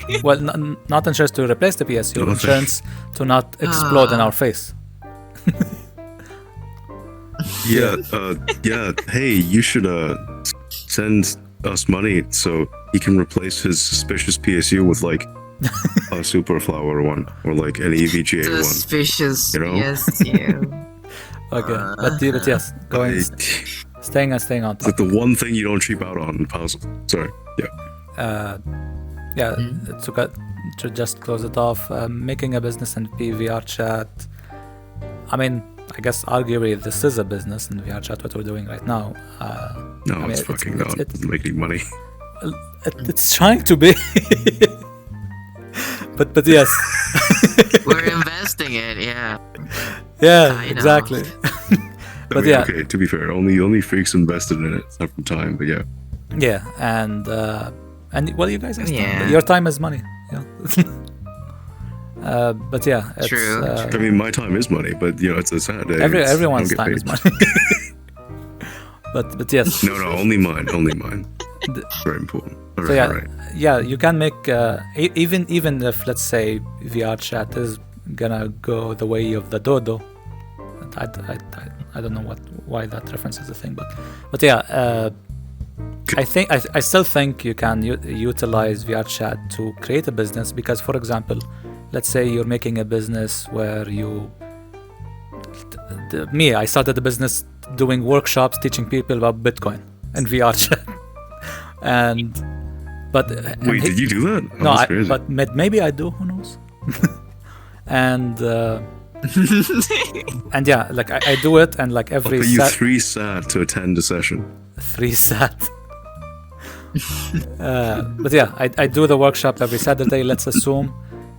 not insurance to replace the PSU, Okay. insurance to not explode in our face. Yeah, Hey, you should send us money so he can replace his suspicious PSU with like a super flower one or like an EVGA one. suspicious. Yes, Okay, but yes, going staying on It's top. like the one thing you don't cheap out on. Possible. Sorry. Yeah. To just close it off, making a business in VRChat. I mean, I guess arguably this is a business in VRChat, what we're doing right now. No, I mean, it's fucking not. It doesn't make any money. It's trying to be. but yes. we're investing it. Yeah. Yeah, I know. exactly. I mean, okay, to be fair, only freaks invested in it some time, but yeah. Yeah, and well, you guys understand. Yeah. Your time is money. Yeah. But yeah, it's, True. I mean, my time is money, but it's a sad day. everyone's I don't time get is paid. money. but yes. No, only mine. Very important. All So right, yeah, all right. yeah, you can make even if, let's say, VRChat is gonna go the way of the dodo. I don't know why that reference is a thing, but yeah, I still think you can utilize VRChat to create a business, because, for example, let's say you're making a business where I started a business doing workshops teaching people about Bitcoin and VRChat. Wait, did you do that? Oh, No, that's crazy. but maybe I do. Who knows? and and yeah, like I do it, and like I'll every pay you 3 SAT to attend a session. 3 sat. But yeah, I do the workshop every Saturday. Let's assume,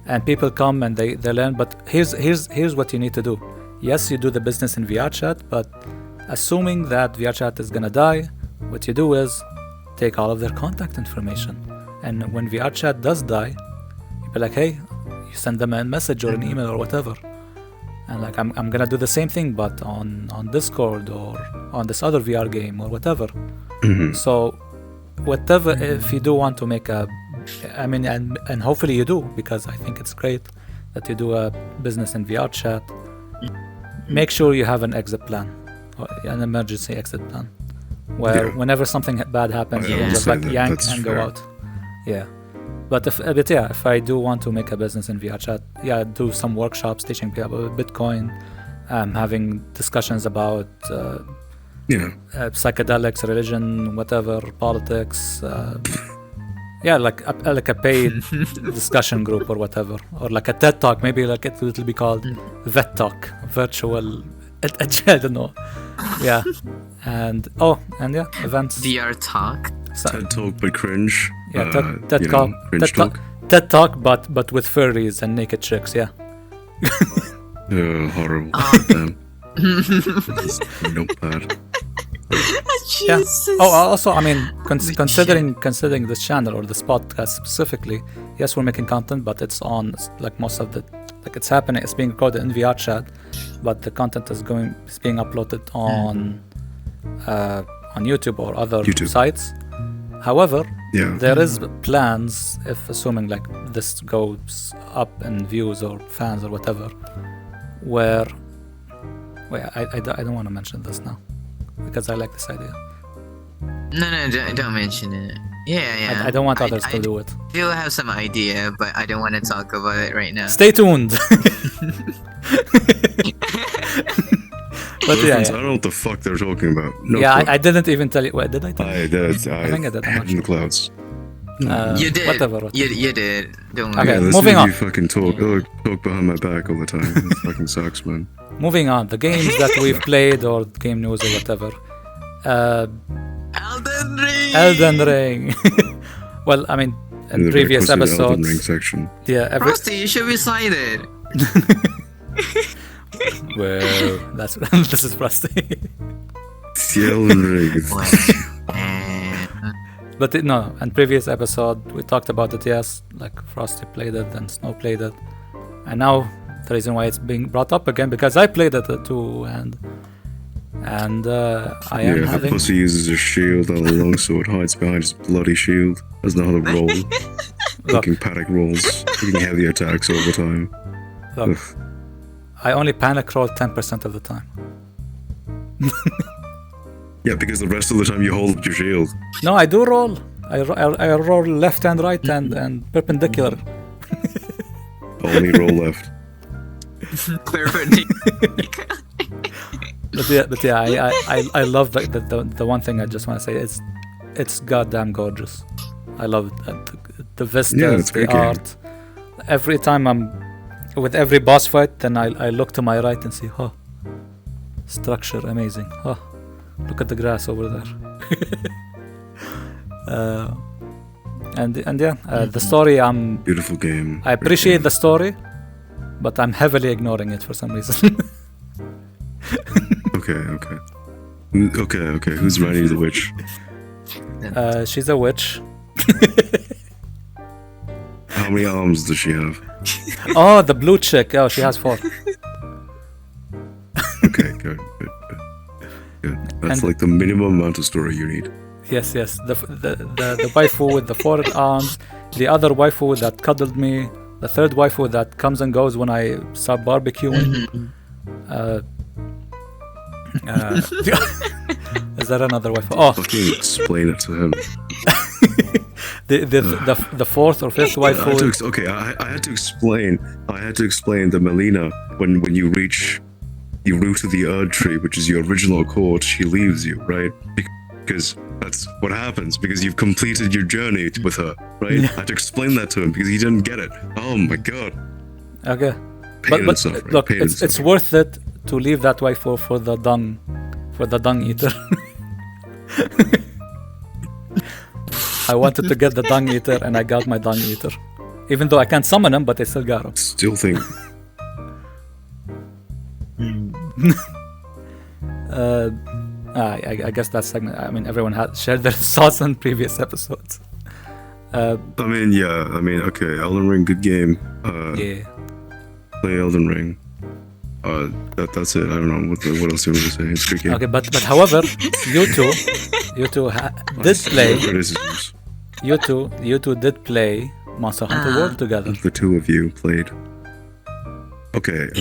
and people come and they learn. But here's what you need to do. Yes, you do the business in VRChat, but assuming that VRChat is gonna die, what you do is take all of their contact information, and when VRChat does die, you be like, hey, you send them a message or an email or whatever, and like I'm gonna do the same thing, but on Discord or on this other VR game or whatever. So whatever, if you do want to make and hopefully you do, because I think it's great that you do a business in VRChat, make sure you have an exit plan, or an emergency exit plan, where whenever something bad happens, you can just like yank and go out. Yeah. But if I do want to make a business in VRChat, do some workshops teaching people about Bitcoin, having discussions about psychedelics, religion, whatever, politics. Like a paid discussion group or whatever, or like a TED Talk. Maybe like it will be called Vet Talk, virtual. I don't know. Yeah, and events. VR talk. TED Talk but cringe. Yeah, TED Talk. Cringe talk. TED Talk, but with furries and naked chicks. Yeah. Horrible. Damn. Notepad. Yeah. Oh, also, I mean, considering this channel or this podcast specifically, yes, we're making content, but it's on like most of it's happening. It's being recorded in VRChat, but the content is being uploaded on YouTube or other sites. However, there is plans, if assuming like this goes up in views or fans or whatever, where I don't want to mention this now because I like this idea. No, don't mention it. Yeah. I don't want others to do it. I do have some idea, but I don't want to talk about it right now. Stay tuned. But I don't know what the fuck they're talking about. No, I didn't even tell you. Wait, did I tell you? I did. I think I did. I'm not in the sure. clouds. You did. Whatever. You did. Don't Okay, worry. moving on. You fucking talk behind my back all the time. It fucking sucks, man. Moving on. The games that we've played or game news or whatever. Elden Ring. Elden Ring. Well, I mean, in previous Elden Ring episodes. section. Yeah, Frosty, you should recite it. well, that's this is Frosty. It's the Elden Ring. But no, in previous episode we talked about it. Yes, like Frosty played it and Snow played it, and now the reason why it's being brought up again because I played it too, and I am The having. pussy uses a shield and a longsword hides behind his bloody shield. Doesn't know how to roll. Making panic rolls, taking heavy attacks all the time. Look, I only panic roll 10% of the time. Yeah, because the rest of the time you hold up your shield. No, I do roll. I roll left and right and perpendicular. Only roll left. But yeah, I love the one thing I just want to say is it's goddamn gorgeous. I love it. The vistas, it's a the great game. art. Every time I'm with every boss fight, then I look to my right and see, structure amazing. Look at the grass over there. And yeah, the story Beautiful game. I appreciate the story, but I'm heavily ignoring it for some reason. Okay. Who's Randy the Witch? She's a witch. How many arms does she have? Oh, the blue chick. Oh, she has 4. Okay, good. That's like the minimum amount of story you need. Yes. The waifu with the 4 arms, the other waifu that cuddled me, the third waifu that comes and goes when I start barbecuing. Is there another waifu? Oh, Fucking explain it to him. the 4th or 5th waifu. I had to explain the Melina when you reach the root of the Erd tree, which is your original accord, she leaves you, right? Because that's what happens, because you've completed your journey with her, right? Yeah. I had to explain that to him because he didn't get it. Oh my god. Okay. Pain and But suffering, look, pain and it's suffering. worth it to leave that waifu for the dung eater. I wanted to get the dung eater and I got my dung eater. Even though I can't summon him, but I still got him. Still think. I guess that segment, I mean, everyone had shared their thoughts on previous episodes. Okay, Elden Ring, good game. Yeah. Play Elden Ring. That's it. I don't know what else you want to say. It's a good game. Okay, but however, you two did play. Criticisms. You two did play Monster Hunter World together. The two of you played. Okay. I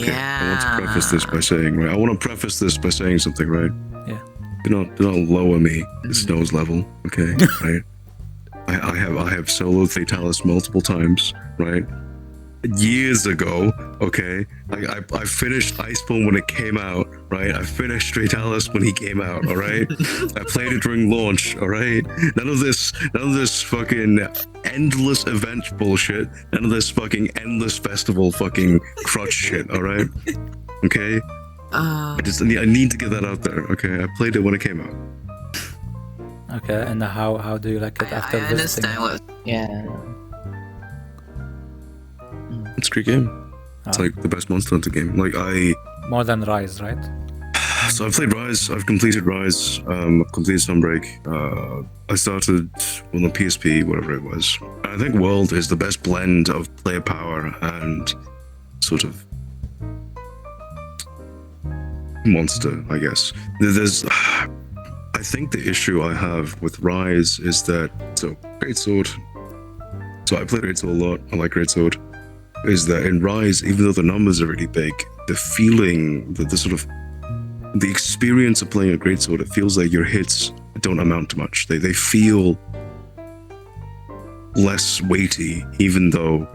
want to preface this by saying something, right? Yeah. Do not lower me to Snow's level, okay? Right? I have soloed Fatalis multiple times, right? Years ago, okay? I finished Iceborne when it came out, right? I finished Fatalis when he came out, all right? I played it during launch, all right? None of this fucking endless event bullshit. None of this fucking endless festival fucking crutch shit, all right? Okay? I need to get that out there, okay? I played it when it came out. Okay, and how do you like it after I visiting? understand what. Yeah. It's a great game. It's like the best Monster Hunter game. More than Rise, right? So I've played Rise, I've completed Rise, I've completed Sunbreak. I started on the PSP, whatever it was. I think World is the best blend of player power and sort of monster, I guess. I think the issue I have with Rise is that, Greatsword. So I play Greatsword a lot, I like Greatsword. Is that in Rise, even though the numbers are really big, the feeling, the experience of playing a greatsword, it feels like your hits don't amount to much. They feel less weighty, even though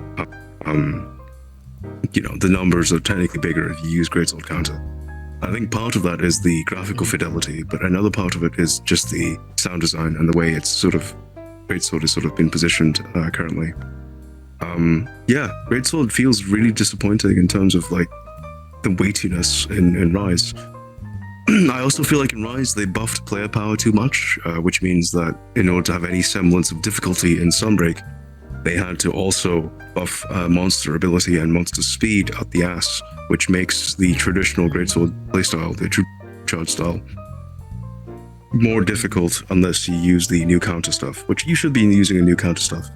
the numbers are technically bigger if you use greatsword counter. I think part of that is the graphical fidelity, but another part of it is just the sound design and the way greatsword is sort of been positioned currently. Greatsword feels really disappointing in terms of like the weightiness in Rise. I also feel like in Rise they buffed player power too much, which means that in order to have any semblance of difficulty in Sunbreak, they had to also buff monster ability and monster speed out the ass, which makes the traditional greatsword playstyle, the true charge style, more difficult unless you use the new counter stuff, which you should be using a new counter stuff.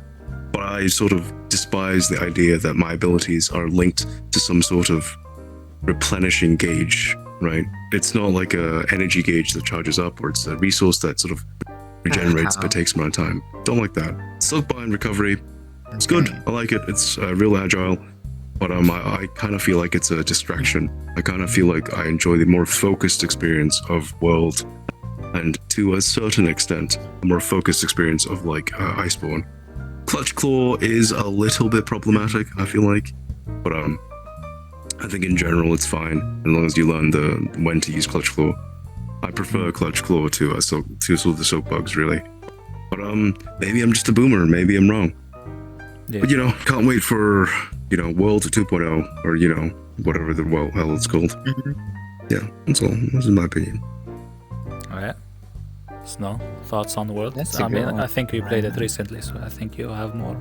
But I sort of despise the idea that my abilities are linked to some sort of replenishing gauge, right? It's not like a energy gauge that charges up, or it's a resource that sort of regenerates but takes amount of time. Don't like that. Silkbind recovery, it's good. I like it. It's real agile, but I kind of feel like it's a distraction. I kind of feel like I enjoy the more focused experience of World, and to a certain extent, a more focused experience of like Iceborne. Clutch Claw is a little bit problematic, I feel like, but I think in general it's fine as long as you learn when to use Clutch Claw. I prefer Clutch Claw to sort of the Soak Bugs, really. But maybe I'm just a boomer. Maybe I'm wrong. Yeah. But can't wait for World 2.0 or whatever the hell it's called. Yeah, that's all. This is my opinion. Alright. Snow, thoughts on the World? That's a good one. I think you played it recently, so I think you have more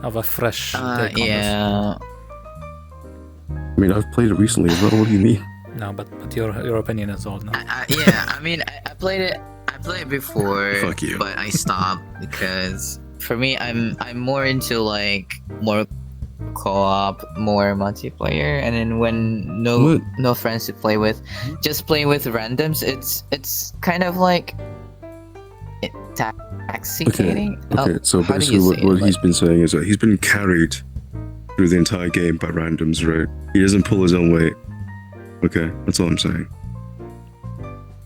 of a fresh take on this. Yeah. I mean, I've played it recently as well. What do you mean? No, but your opinion is old now. I mean, I played it. I played it before. Fuck you. But I stopped because For me, I'm more into like more co-op, more multiplayer, and then when no friends to play with, just playing with randoms. It's kind of like intoxicating. Okay. So basically, what he's been saying is that he's been carried through the entire game by randoms, right? He doesn't pull his own weight. Okay, that's all I'm saying.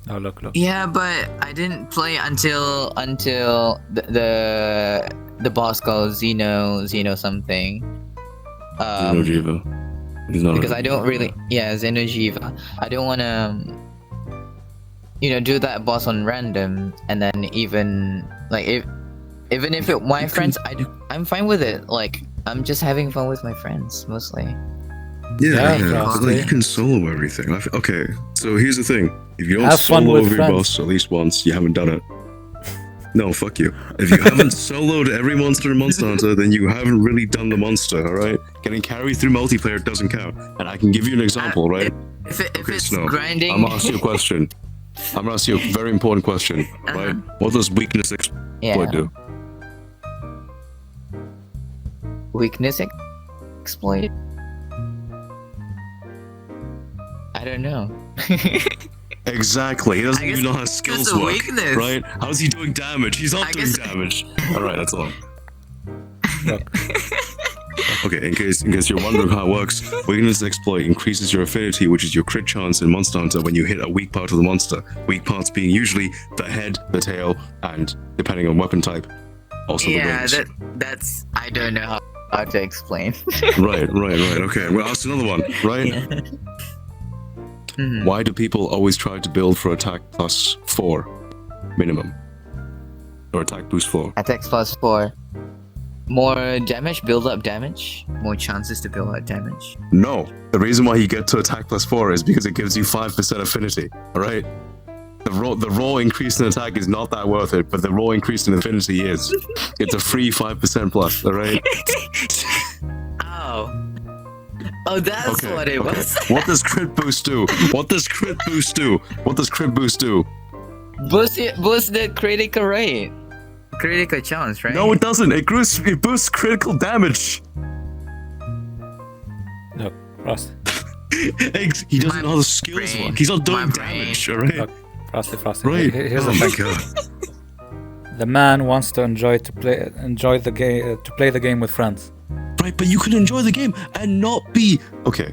Oh, look. Yeah, but I didn't play until the boss called Xeno something. Xeno'jiiva. He's not Because I don't really, Xeno'jiiva. I don't want to, do that boss on random, and then even if my friends, I'm fine with it. Like I'm just having fun with my friends mostly. Yeah. But like you can solo everything. Okay, so here's the thing: if you don't Have fun solo with every friends. boss at least once, you haven't done it. No, fuck you. If you haven't soloed every monster in Monster Hunter, then you haven't really done the monster. All right, getting carried through multiplayer doesn't count. And I can give you an example, right? if it's Snow, grinding, I'm gonna ask you a question. I'm gonna ask you a very important question, right? What does weakness exploit do? Weakness exploit. I don't know. Exactly. He doesn't I even guess know how skills it's a work, weakness. right? How's he doing damage? He's not I doing guess- damage. All right, that's all. Look. Okay, in case you're wondering how it works, weakness exploit increases your affinity, which is your crit chance in Monster Hunter when you hit a weak part of the monster. Weak parts being usually the head, the tail, and depending on weapon type, also the wings. that's I don't know How to explain? Right. Okay, well, ask another one, right? Why do people always try to build for attack plus 4 minimum? Or attack boost 4? Attack plus 4. More damage, build up damage. More chances to build up damage. No. The reason why you get to attack plus 4 is because it gives you 5% affinity, alright? The raw increase in attack is not that worth it, but the raw increase in affinity is. It's a free 5% plus, alright? Oh, that's what it was. What does crit boost do? Boost the critical rate. Critical chance, right? No, it doesn't. It boosts critical damage. Look, Frosty. He doesn't know how the skills brain. work. He's not doing My brain. damage, alright? Look, Frosty. Right. Here's Oh the my thing. god. The man wants to enjoy the game, to play the game with friends. Right, but you can enjoy the game and not be... Okay.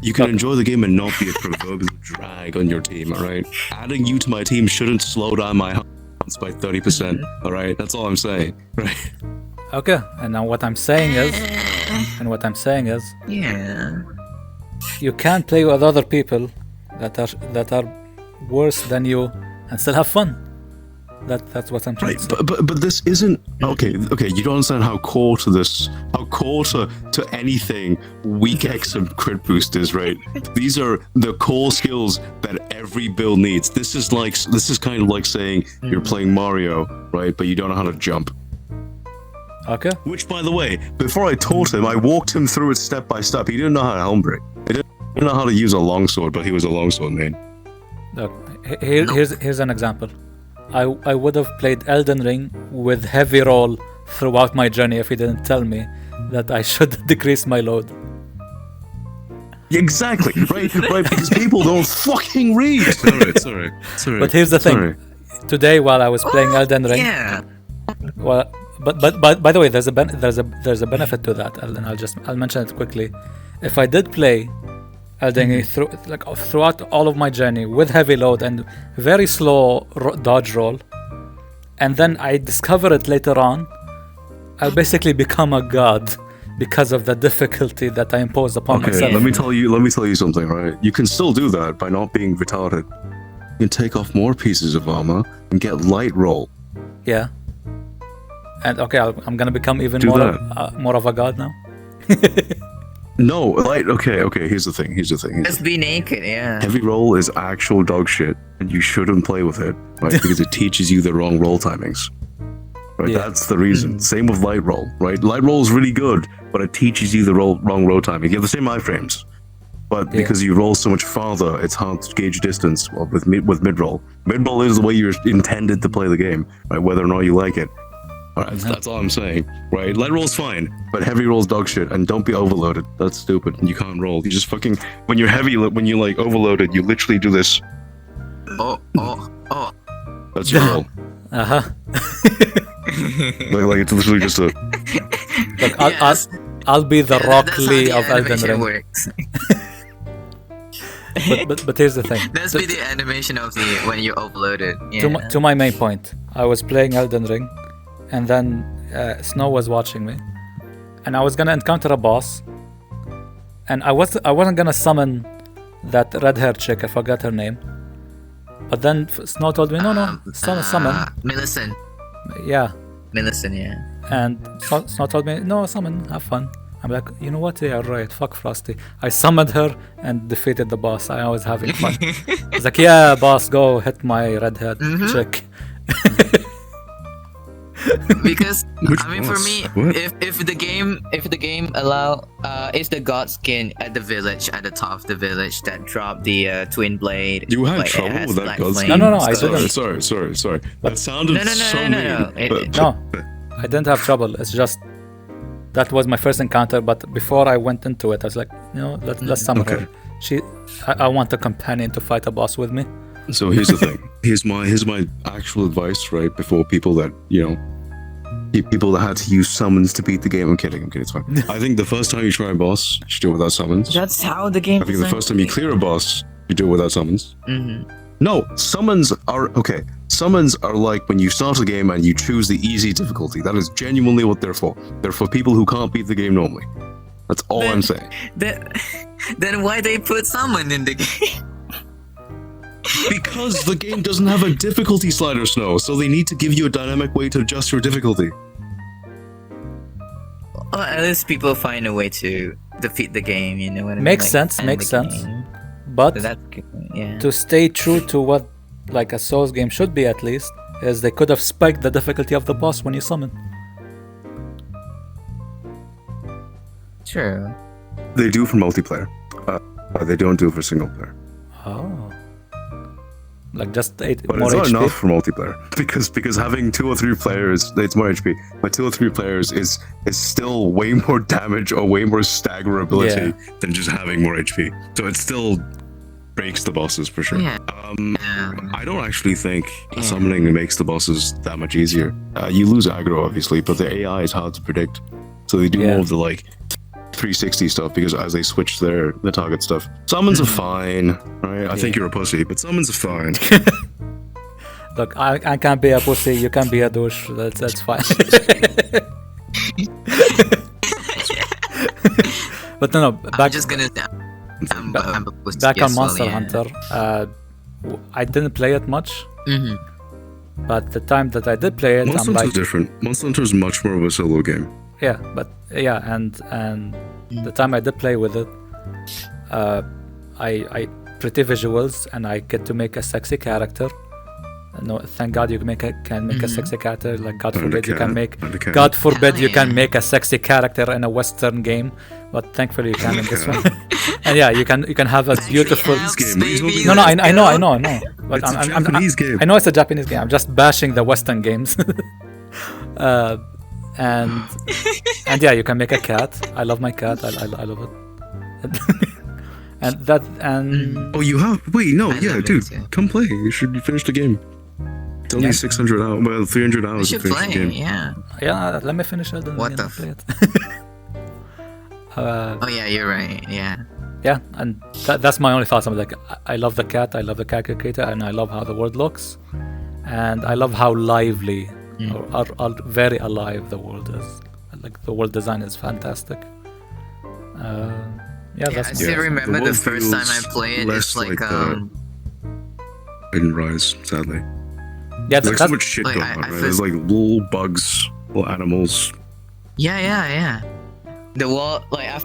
You can enjoy the game and not be a proverbial drag on your team, alright? Adding you to my team shouldn't slow down my health by 30%, alright? That's all I'm saying, right? Okay, and now what I'm saying is, Yeah. you can't play with other people that are worse than you and still have fun. That's what I'm trying Right, to say. but this isn't... Okay, you don't understand how core to this... How core to anything weak X and crit boost is, right? These are the core skills that every build needs. This is kind of like saying you're playing Mario, right? But you don't know how to jump. Okay. Which, by the way, before I taught him, I walked him through it step by step. He didn't know how to helm break. He didn't know how to use a longsword, but he was a longsword main. Look, here's an example. I would have played Elden Ring with heavy roll throughout my journey if he didn't tell me that I should decrease my load. Exactly, right, because people don't fucking read. Sorry. But here's the thing. Today, while I was playing Elden Ring, Yeah. well, but by the way, there's a benefit to that, and I'll mention it quickly. If I did play Elden Ring throughout all of my journey with heavy load and very slow dodge roll, and then I discover it later on, I'll basically become a god because of the difficulty that I impose upon myself. Okay, let me tell you something, right? You can still do that by not being retarded. You can take off more pieces of armor and get light roll. Yeah. And okay, I'm gonna become even Do more of a god now. No, light. Okay. Here's the thing. Just be naked, yeah. Heavy roll is actual dog shit, and you shouldn't play with it, right? Because it teaches you the wrong roll timings. Right, Yeah. that's the reason. Same with light roll, right? Light roll is really good, but it teaches you the wrong roll timing. You have the same iframes, but because you roll so much farther, it's hard to gauge distance with mid roll. Mid roll is the way you're intended to play the game, right? Whether or not you like it. All right, that's all I'm saying, right? Light roll's fine, but heavy roll's dog shit, and don't be overloaded. That's stupid. You can't roll. You just fucking when you're overloaded, you literally do this. Oh. That's your roll. Like it's literally just a. Look, Yes. I'll be the Rock That's how Lee the of Elden animation Ring. works. But here's the thing. That's be the animation of the when you overloaded. Yeah. To my main point, I was playing Elden Ring, and then Snow was watching me, and I was gonna encounter a boss, and I wasn't gonna summon that red-haired chick. I forgot her name, but then Snow told me, no, summon. Millicent. Yeah, Millicent, yeah. and Snow told me, no, summon, have fun. I'm like, you know what? Yeah, right. Fuck Frosty. I summoned her and defeated the boss. I was having fun. He's like, yeah, boss, go hit my red-haired chick. Because Which I mean, for boss? me, What? if the game allow, it's the god skin at the village, at the top of the village that dropped the twin blade. You had like, it trouble has with that black god flame. skin? No, I Sorry, didn't. Sorry. That sounded No. so mean. No. I didn't have trouble. It's just that was my first encounter. But before I went into it, I was like, let's summon Okay. her. I want a companion to fight a boss with me. So here's the thing. Here's my actual advice, right? Before people that people that had to use summons to beat the game. I'm kidding. It's fine. I think the first time you try a boss, you should do it without summons. That's how the game. I think the first time you clear a boss, you do it without summons. No, summons are okay. Summons are like when you start a game and you choose the easy difficulty. That is genuinely what they're for. They're for people who can't beat the game normally. That's all I'm saying. Then why they put someone in the game? Because the game doesn't have a difficulty slider, Snow, so they need to give you a dynamic way to adjust your difficulty. Well, at least people find a way to defeat the game. You know what I mean? Makes Like, sense. end Makes the sense. game. But So that's good. Yeah. to stay true to what like a Souls game should be, at least, is they could have spiked the difficulty of the boss when you summon. True. They do for multiplayer. They don't do it for single player. Oh. Like just 8 But more it's not HP. enough for multiplayer because having 2 or 3 players, it's more HP. But 2 or 3 players is still way more damage or way more staggerability than just having more HP. So it still breaks the bosses for sure. Yeah. I don't actually think summoning makes the bosses that much easier. You lose aggro obviously, but the AI is hard to predict. So they do more of the like 360 stuff because as they switch the target stuff. Summons are fine, right? I think you're a pussy, but summons are fine. Look, I can't be a pussy, you can be a douche. That's fine. But no, I'm back just gonna. I'm a pussy back on as well, Monster yeah. Hunter. I didn't play it much, but the time that I did play it, Monster I'm Hunter's like, different. Monster Hunter is much more of a solo game. and the time I did play with it, I pretty visuals, and I get to make a sexy character, No, thank God you can make a sexy character. Like God And a forbid you can cat, make. and a cat. God forbid Hell you can yeah. make a sexy character in a Western game, but thankfully you can in this one. And yeah, you can have a beautiful. Apps, game. What are you baby, talking No, about? I let's know. go. But It's a Japanese game. I know it's a Japanese game. I'm just bashing the Western games. And yeah, you can make a cat. I love my cat. I love it. and Oh, you have? Wait, no, I yeah, love it dude, too. come play. You should finish the game. It's only Yeah. 600 hours, well, 300 We hours to should finish the play, game. yeah. yeah, let me finish Elden What Ring the and play it. Oh yeah, you're right, yeah. Yeah, and that's my only thoughts. I'm like, I love the cat, I love the character creator, and I love how the world looks, and I love how lively or very alive the world is. Like the world design is fantastic. Yeah, I that's still Yeah, remember the the world first time I feels played. less It's like like Didn't rise, sadly. yeah, There's like so that's much shit like, going I on, right? feel- There's like little bugs, little animals. yeah. The wall, like I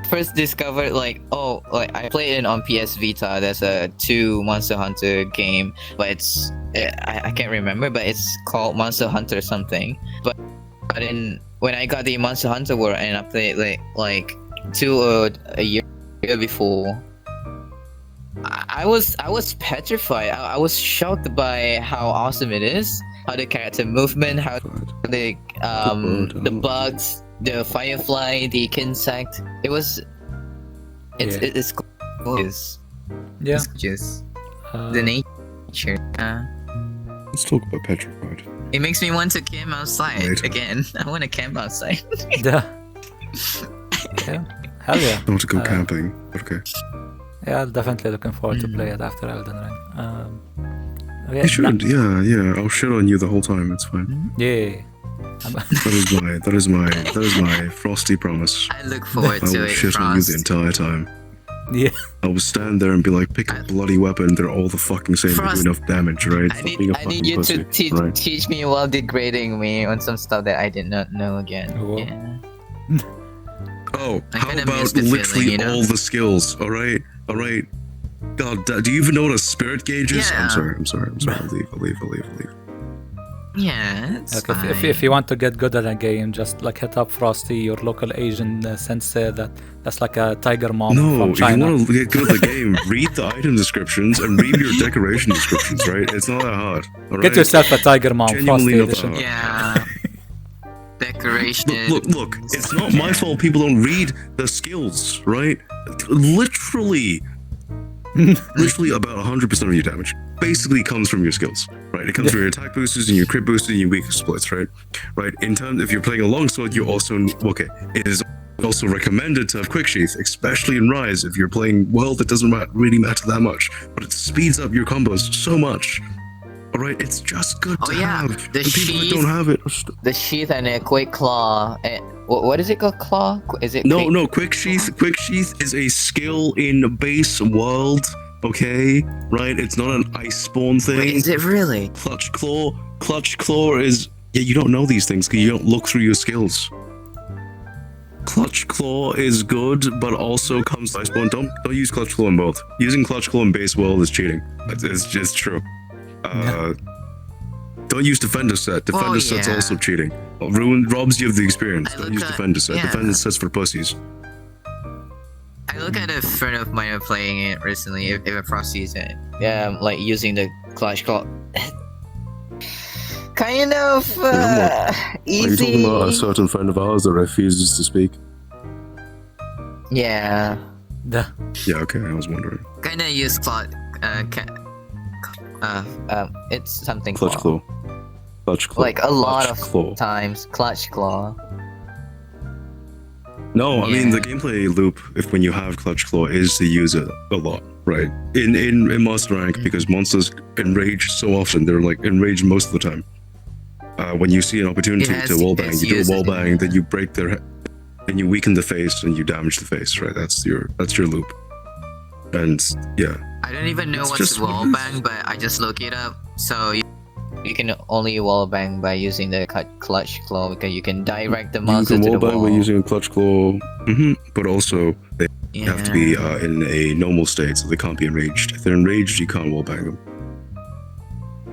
first discovered like I played it on PS Vita. There's a 2 Monster Hunter game, but it's I can't remember, but it's called Monster Hunter something. But then when I got the Monster Hunter World and I played like 2 or a year before, I was petrified. I was shocked by how awesome it is, how the character movement, how the bugs, the firefly, the insect. It's gorgeous. yeah. It's just uh, the nature. Let's talk about Petrified. It makes me want to camp outside Later. again. I want to camp outside. yeah, yeah, hell yeah. I want to go Uh, camping, but okay. Yeah, definitely looking forward to play it after Elden Ring. Yeah, You should, yeah. I'll shit on you the whole time. It's fine. yeah. That is my frosty promise. I look forward I to will it. shit on you the Frost. entire time. Yeah, I will stand there and be like, pick a bloody weapon. They're all the fucking same. They do Frost, enough damage, right? I Stop being a need fucking you pussy, to right? teach me while degrading me on some stuff that I did not know again. Whoa. Yeah. Oh, I how kinda about miss the literally feeling, you know? all the skills? All right. God, do you even know what a spirit gauge is? Yeah. I'm sorry. I'll leave. Yeah, it's like fine. if you want to get good at a game, just like hit up Frosty, your local Asian sensei. That's like a tiger mom No, from if you China. want to get good at the game, read the item descriptions and read your decoration descriptions, right? It's not that hard. All Get right? yourself a tiger mom Genuinely Frosty not that edition. hard. Yeah. Decoration. Look, it's not my fault people don't read the skills, right? Literally about 100% of your damage basically comes from your skills, right? It comes from your attack boosters and your crit boosters and your weak splits, right? Right, in terms, if you're playing a longsword, you also, it is also recommended to have quick sheath, especially in Rise. If you're playing world, it doesn't really matter that much, but it speeds up your combos so much. All right, it's just good Oh, to yeah, have. the And people that sheath- don't have it. The sheath and a quick claw. What is it called? Claw? Is it? No, quick sheath is a skill in base world. Okay, right? It's not an ice spawn thing. Wait, is it really? Clutch claw is, yeah, you don't know these things because you don't look through your skills. Clutch claw is good, but also comes ice spawn. Don't use clutch claw in both. Using clutch claw in base world is cheating. It's just true. Don't use defender set. Defender set's yeah. also cheating. Robs you of the experience. I Don't look use at- defender set. yeah. Defender set's for pussies. I look at a friend of mine playing it recently. If Frosty's it, yeah, like using the clutch claw. Kind of Are you easy. talking about a certain friend of ours that refuses to speak? Yeah, The- Yeah, okay, I was wondering. kind of use clutch. It's something Clutch claw. Clutch claw. Like a lot Clutch of claw. times, clutch claw. No, I mean Yeah. the gameplay loop, if when you have clutch claw, is to use it a lot, right? In Master Rank, because monsters enrage so often, they're like enraged most of the time. When you see an opportunity It has to wallbang, its you do a uses, wallbang, yeah. then you break their head, and you weaken the face, and you damage the face, right? That's your loop. And yeah, I don't even know It's what's just what it is. wallbang, but I just look it up. So you can only wallbang by using the clutch claw because you can direct the monster you can to the wallbang wall. by using a clutch claw, but also they yeah. have to be in a normal state, so they can't be enraged. If they're enraged, you can't wallbang them.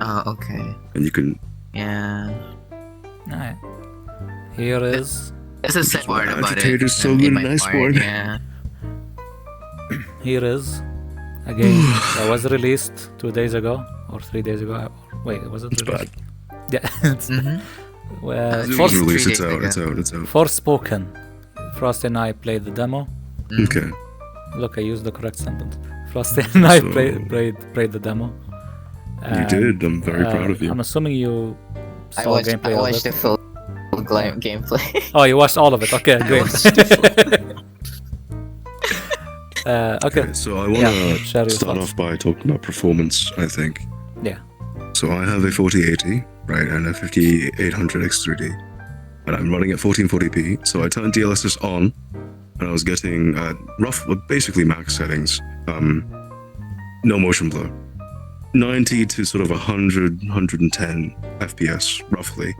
Oh, okay. and you can. Yeah. Alright. Here is That's a sad part about it. Agitator's so in good my in part, Iceborne. Yeah. here is a game that was released 2 days ago or 3 days ago. Wait, was it It's released? bad. Yeah. It's, Mm-hmm. It Force- was released. 3 It's days out. ago. It's out. It's out. Forspoken. Frosty and I played the demo. Okay. Look, I used the correct sentence. Frosty and I So- played the demo. You did. I'm very proud of you. I'm assuming you I saw watched gameplay the of it. full gameplay. Oh, you watched all of it. Okay, great. Okay. Okay, so I want Yeah, to share your start thoughts. off by talking about performance, I think. Yeah. So I have a 4080, right, and a 5800 X3D, and I'm running at 1440p. So I turned DLSS on, and I was getting basically max settings, no motion blur, 90 to sort of 100, 110 FPS roughly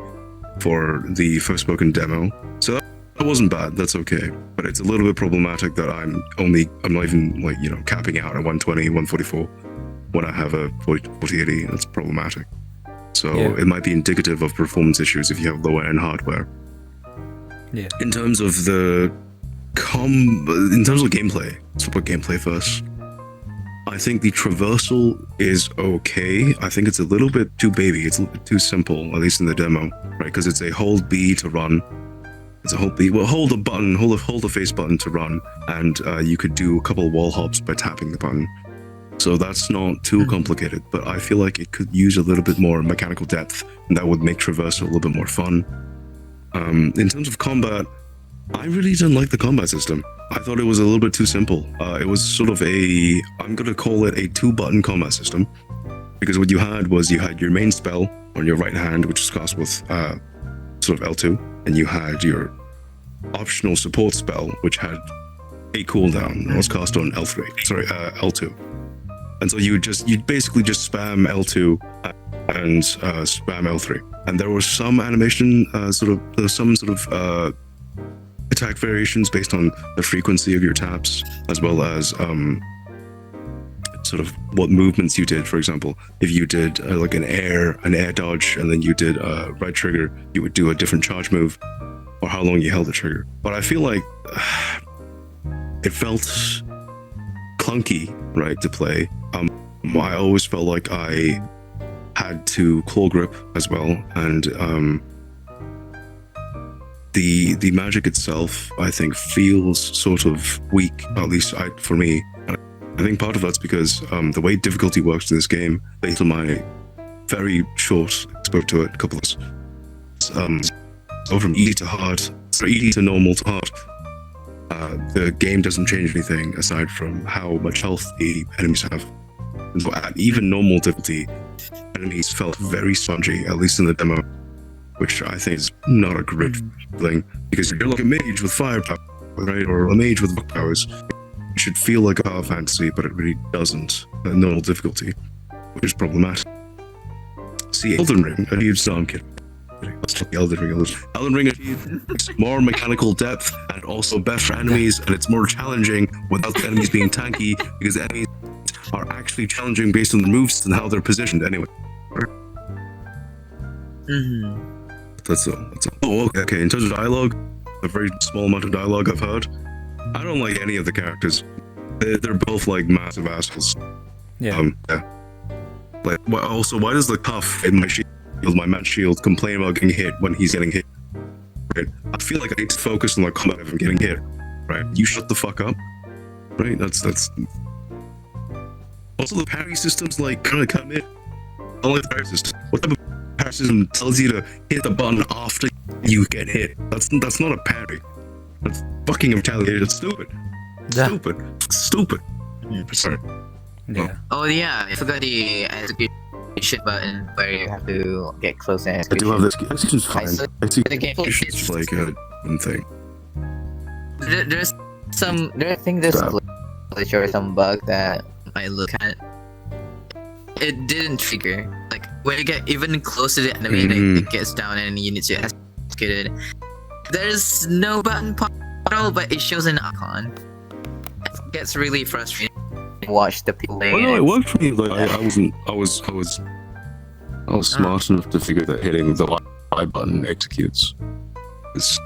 for the Forspoken demo. So that wasn't bad. That's okay, but it's a little bit problematic that I'm not even like capping out at 120, 144 when I have a 4080. That's problematic. So Yeah. it might be indicative of performance issues if you have lower end hardware. Yeah. In terms of gameplay, let's talk about gameplay first. I think the traversal is okay. I think it's a little bit too baby. It's a little bit too simple, at least in the demo, right? Because it's a hold B to run. It's a hold B. Well, hold the face button to run, and you could do a couple of wall hops by tapping the button. So that's not too complicated, but I feel like it could use a little bit more mechanical depth, and that would make traversal a little bit more fun. In terms of combat, I really didn't like the combat system. I thought it was a little bit too simple. It was sort of I'm going to call it a 2-button combat system, because what you had was your main spell on your right hand, which is cast with sort of L2, and you had your optional support spell, which had a cooldown. It was cast on L2. And so you'd basically just spam L2 and spam L3. And there was some animation, some sort of attack variations based on the frequency of your taps, as well as sort of what movements you did. For example, if you did like an air dodge, and then you did right trigger, you would do a different charge move, or how long you held the trigger. But I feel like it felt clunky, right, to play. I always felt like I had to claw grip as well, and the magic itself, I think, feels sort of weak, at least for me. And I think part of that's because the way difficulty works in this game, based on my very short exposure to it, a couple of go from easy to hard, so easy to normal to hard. The game doesn't change anything aside from how much health the enemies have. So at even normal difficulty, enemies felt very spongy, at least in the demo, which I think is not a great feeling, because you're like a mage with fire power, right, or a mage with rock powers. It should feel like a power fantasy, but it really doesn't at normal difficulty, which is problematic. See, Elden Ring, a huge I'm kidding. Let's talk Elden Ring. Elden Ring achieves more mechanical depth and also better enemies, and it's more challenging without the enemies being tanky, because the enemies are actually challenging based on the moves and how they're positioned anyway. That's all. Oh, okay. In terms of dialogue, a very small amount of dialogue I've heard. I don't like any of the characters. They're both like massive assholes. Yeah. Yeah. Like, also, why does the cuff in my match shield, complain about getting hit when he's getting hit? Right? I feel like I need to focus on the combat of him getting hit. Right? You shut the fuck up. Right? That's. Also, the parry system's like kind of come in. I don't like the parry system. What type of parry system tells you to hit the button after you get hit? That's not a parry. That's fucking retaliation. It's stupid. Yeah. Stupid. Sorry. Yeah. Oh yeah, I forgot the execution button where you have to Get close and I do have this. Execution's fine. saw- the game. Execution's like a thing. There's some. I think there's a Stop. glitch or some bug that I look at. It didn't trigger. Like when you get even close to the enemy, it gets down and you need to execute it. There's no button panel, but it shows an icon. It gets really frustrating. watch the people Well, no, it worked for me. Like I was I was smart enough to figure that hitting the Y button executes. It's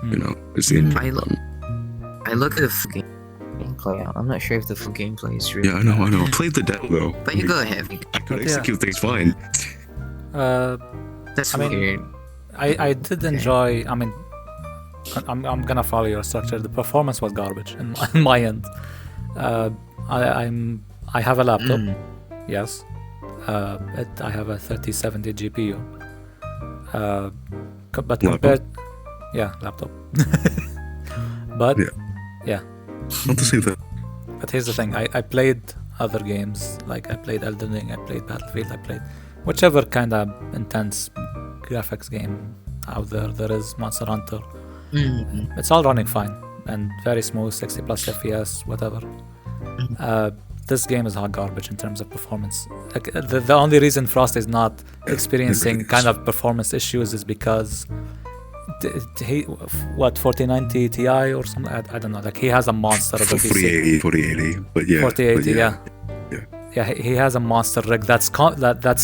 it's the input button. I look at the full gameplay. I'm not sure if the full gameplay is real. Yeah, I know. I played the demo though. But you go ahead. I could But execute things fine. That's I mean, weird. I did enjoy. I mean, I'm gonna follow your structure. The performance was garbage in my end. I have a laptop. Yes. I have a 3070 GPU. But compared, laptop. But Yeah. Not the same thing. But here's the thing. I played other games. Like I played Elden Ring. I played Battlefield. I played whichever kind of intense graphics game out there is. Monster Hunter. It's all running fine and very smooth, 60 plus FPS, whatever. This game is hot garbage in terms of performance. Like, the only reason Frost is not experiencing kind of performance issues is because he 4090 Ti or something. I don't know. Like he has a monster of a PC. 4080, but yeah. 4080, yeah. He has a monster rig that's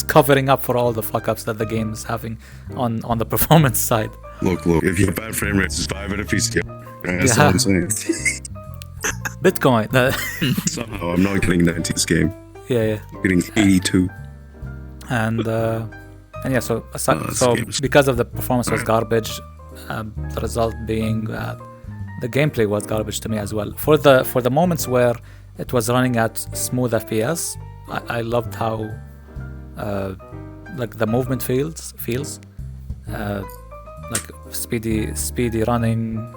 covering up for all the fuck ups that the game is having on the performance side. Look. If you have bad frame rates, it's 5 at a PC. That's all I'm saying. Bitcoin. Somehow I'm not getting 90 this game. Yeah. I'm getting 82. And yeah, so because of the performance was garbage, the result being the gameplay was garbage to me as well. For the moments where it was running at smooth FPS, I loved how like the movement feels like speedy running.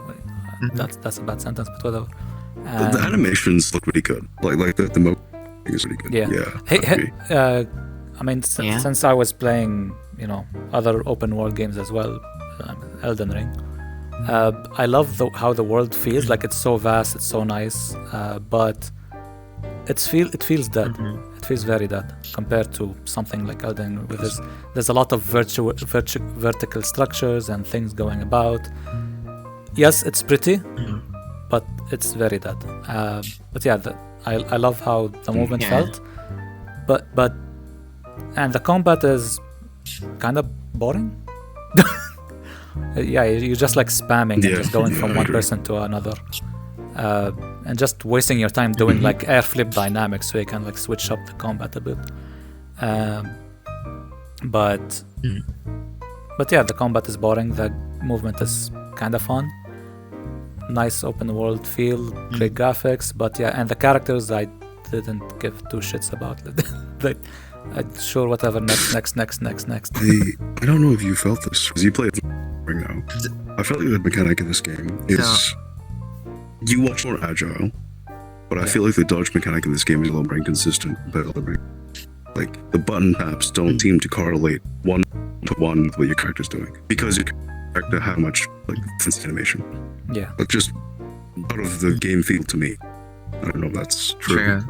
That's a bad sentence, but whatever. The animations look really good. Like the movement is really good. Yeah. I mean, since I was playing, other open world games as well, Elden Ring, I love how the world feels. Like it's so vast, it's so nice, but it feels dead. It feels very dead compared to something like Elden Ring, where there's a lot of vertical structures and things going about. Yes, it's pretty, but it's very dead. But yeah, I love how the movement felt, but and the combat is kind of boring. You're just like spamming and just going from one person to another, and just wasting your time doing like air flip dynamics so you can like switch up the combat a bit. But yeah, the combat is boring. The movement is kind of fun. Nice open world feel, great graphics, but yeah, and the characters I didn't give two shits about. Like, sure, whatever. Next. I don't know if you felt this because you play right now. I felt like the mechanic in this game is you watch more agile, but I feel like the dodge mechanic in this game is a little more inconsistent compared to Elden Ring. Like the button taps don't seem to correlate one to one with what your character's doing because your character had much like sense animation. Yeah. Like just out of the game feel to me. I don't know if that's true.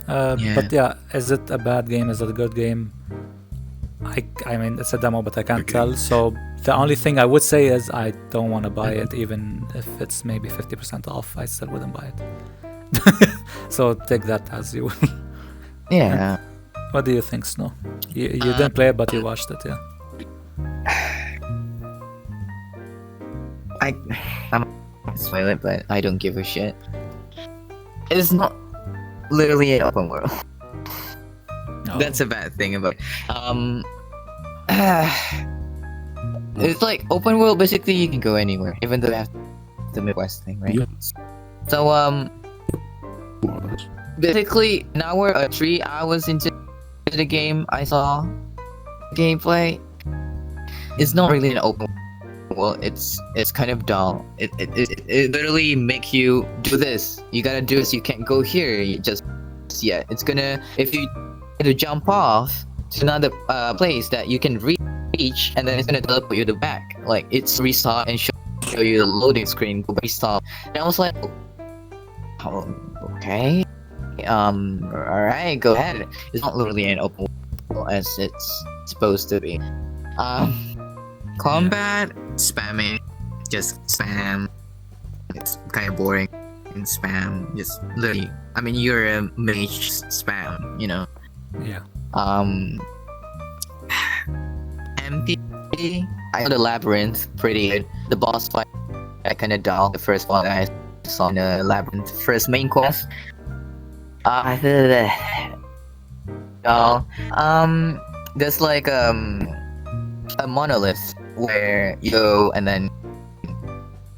But yeah, is it a bad game? Is it a good game? I mean, it's a demo, but I can't tell. So the only thing I would say is I don't want to buy it, even if it's maybe 50% off. I still wouldn't buy it. So take that as you will. Yeah. What do you think, Snow? You didn't play it, but you watched it, yeah. I'm spoil it, but I don't give a shit. It's not literally an open world. No. That's a bad thing about it's like open world. Basically, you can go anywhere, even though you have the Midwest thing, right? Yeah. So basically, now we're 3 hours into the game. I saw gameplay. It's not really an open world. It's kind of dull. It literally make you do this. You gotta do this. You can't go here. It's gonna, if you to jump off to another place that you can reach, and then it's gonna teleport you to back. Like it's restart and show you the loading screen. Restart. And I was like, oh, okay, all right, go ahead. It's not literally an open world as it's supposed to be. Combat, spamming, just spam. It's kind of boring and spam. Just literally, I mean, you're a mage, spam, you know. Yeah. empty. I know the labyrinth pretty good. The boss fight I kind of dull. The first one I saw in the labyrinth, first main quest. Dull. There's like a monolith where you go and then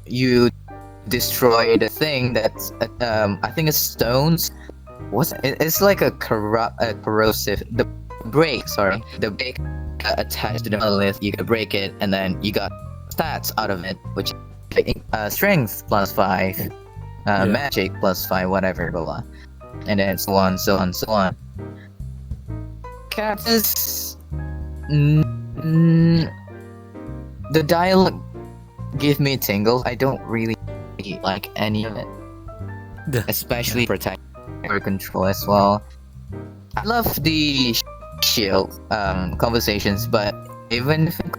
you destroy the thing that's I think it's stones. What's it? It's like a corrosive. The break attached to the monolith. You can break it, and then you got stats out of it, which strength plus 5, magic plus 5, whatever, blah blah, and then so on, so on, so on. Characters, the dialogue give me tingles. I don't really like any of it, especially protect or control as well. I love the shield conversations, but even if in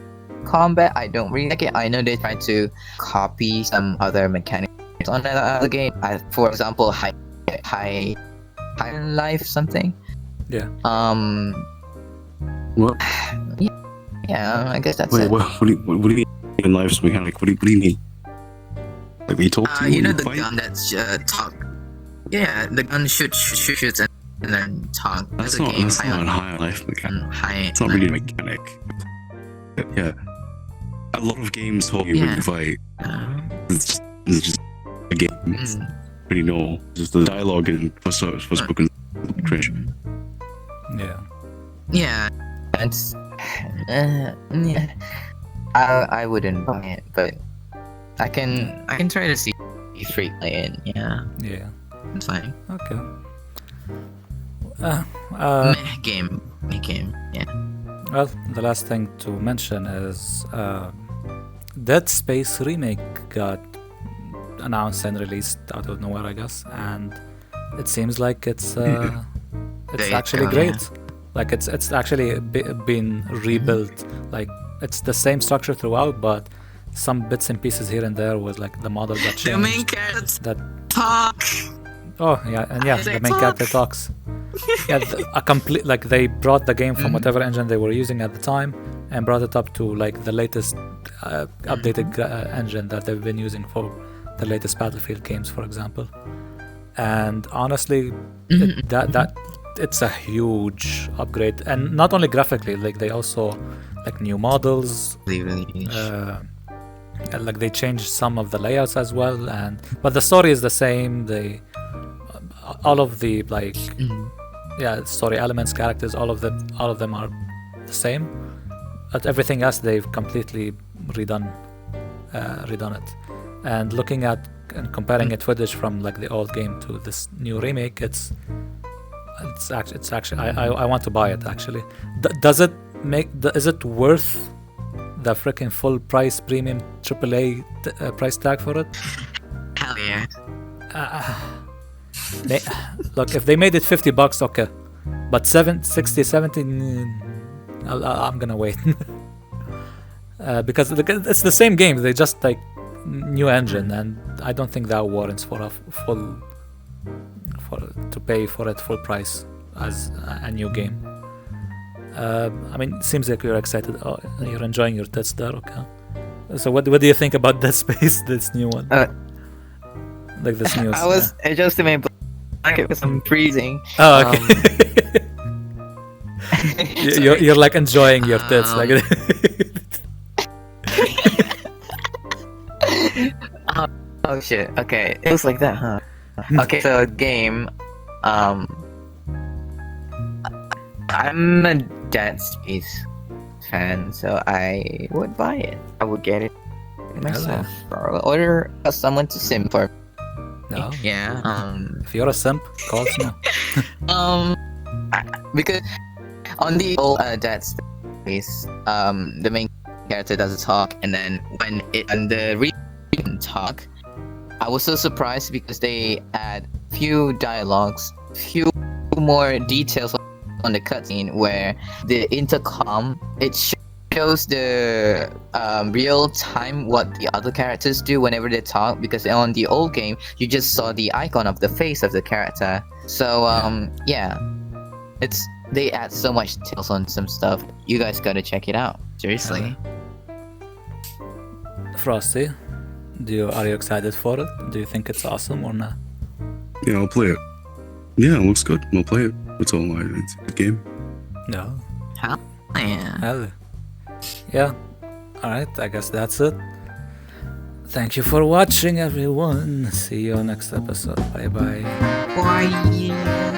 combat, I don't really like it. I know they try to copy some other mechanics on the game. For example, high life something. Yeah. What? Yeah, I guess that's Wait, it. what do you mean in life's mechanic? What do you mean? Like we talk to You know when the fight? gun that's talk. Yeah, the gun shoots and then talk. That's There's a game not a high life mechanic. high. It's not really a mechanic. Yeah. A lot of games talk you when Yeah. you fight. It's just a game. It's pretty normal. Just the dialogue in Forspoken cringe. Yeah. Yeah. It's yeah. I wouldn't buy it, but I can try to see free play it. Yeah. Yeah. it's fine. Okay. Meh game. Yeah. Well, the last thing to mention is Dead Space remake got announced and released out of nowhere, I guess, and it seems like it's actually great. Like it's actually been rebuilt. Like it's the same structure throughout, but some bits and pieces here and there with like the model that changed. The main characters That talk. oh yeah, and yeah, They the main character talks. Yeah, a complete like they brought the game from whatever engine they were using at the time and brought it up to like the latest updated engine that they've been using for the latest Battlefield games, for example. And honestly, that it's a huge upgrade, and not only graphically, like they also like new models. Really. And, like they changed some of the layouts as well, but the story is the same. All of the like story elements, characters, all of them are the same, but everything else they've completely redone it. And looking at and comparing it footage from like the old game to this new remake, it's actually I want to buy it actually. Is it worth the freaking full price premium AAA price tag for it? Hell yeah. Look, if they made it $50, okay, but 60, 70, I'm gonna wait. Because it's the same game, they just like new engine, and I don't think that warrants for to pay for it full price as a new game. I mean, it seems like you're excited. Oh, you're enjoying your test there, okay. So what do you think about Dead Space, this new one? Like this news. I was adjusting my blanket because I'm freezing. Oh, okay. You're like enjoying your tits, like. Oh shit. Okay, it was like that, huh? Okay, so game. I'm a Dead Space fan, so I would buy it. I would get it myself, or someone to sim for. No. Yeah. If you're a simp, call us now. Because on the old Dead Space, the main character doesn't talk, and then when the can talk, I was so surprised because they add few dialogues, few more details on the cutscene where the intercom it shows the real time what the other characters do whenever they talk, because on the old game you just saw the icon of the face of the character. So yeah, they add so much details on some stuff. You guys gotta check it out. Seriously. Frosty, are you excited for it? Do you think it's awesome or not? Yeah, I'll play it. Yeah, it looks good. I'll play it. That's all. It's a good game. No. Hell yeah. Hell. Yeah. Alright, I guess that's it. Thank you for watching, everyone. See you next episode. Bye bye. Bye.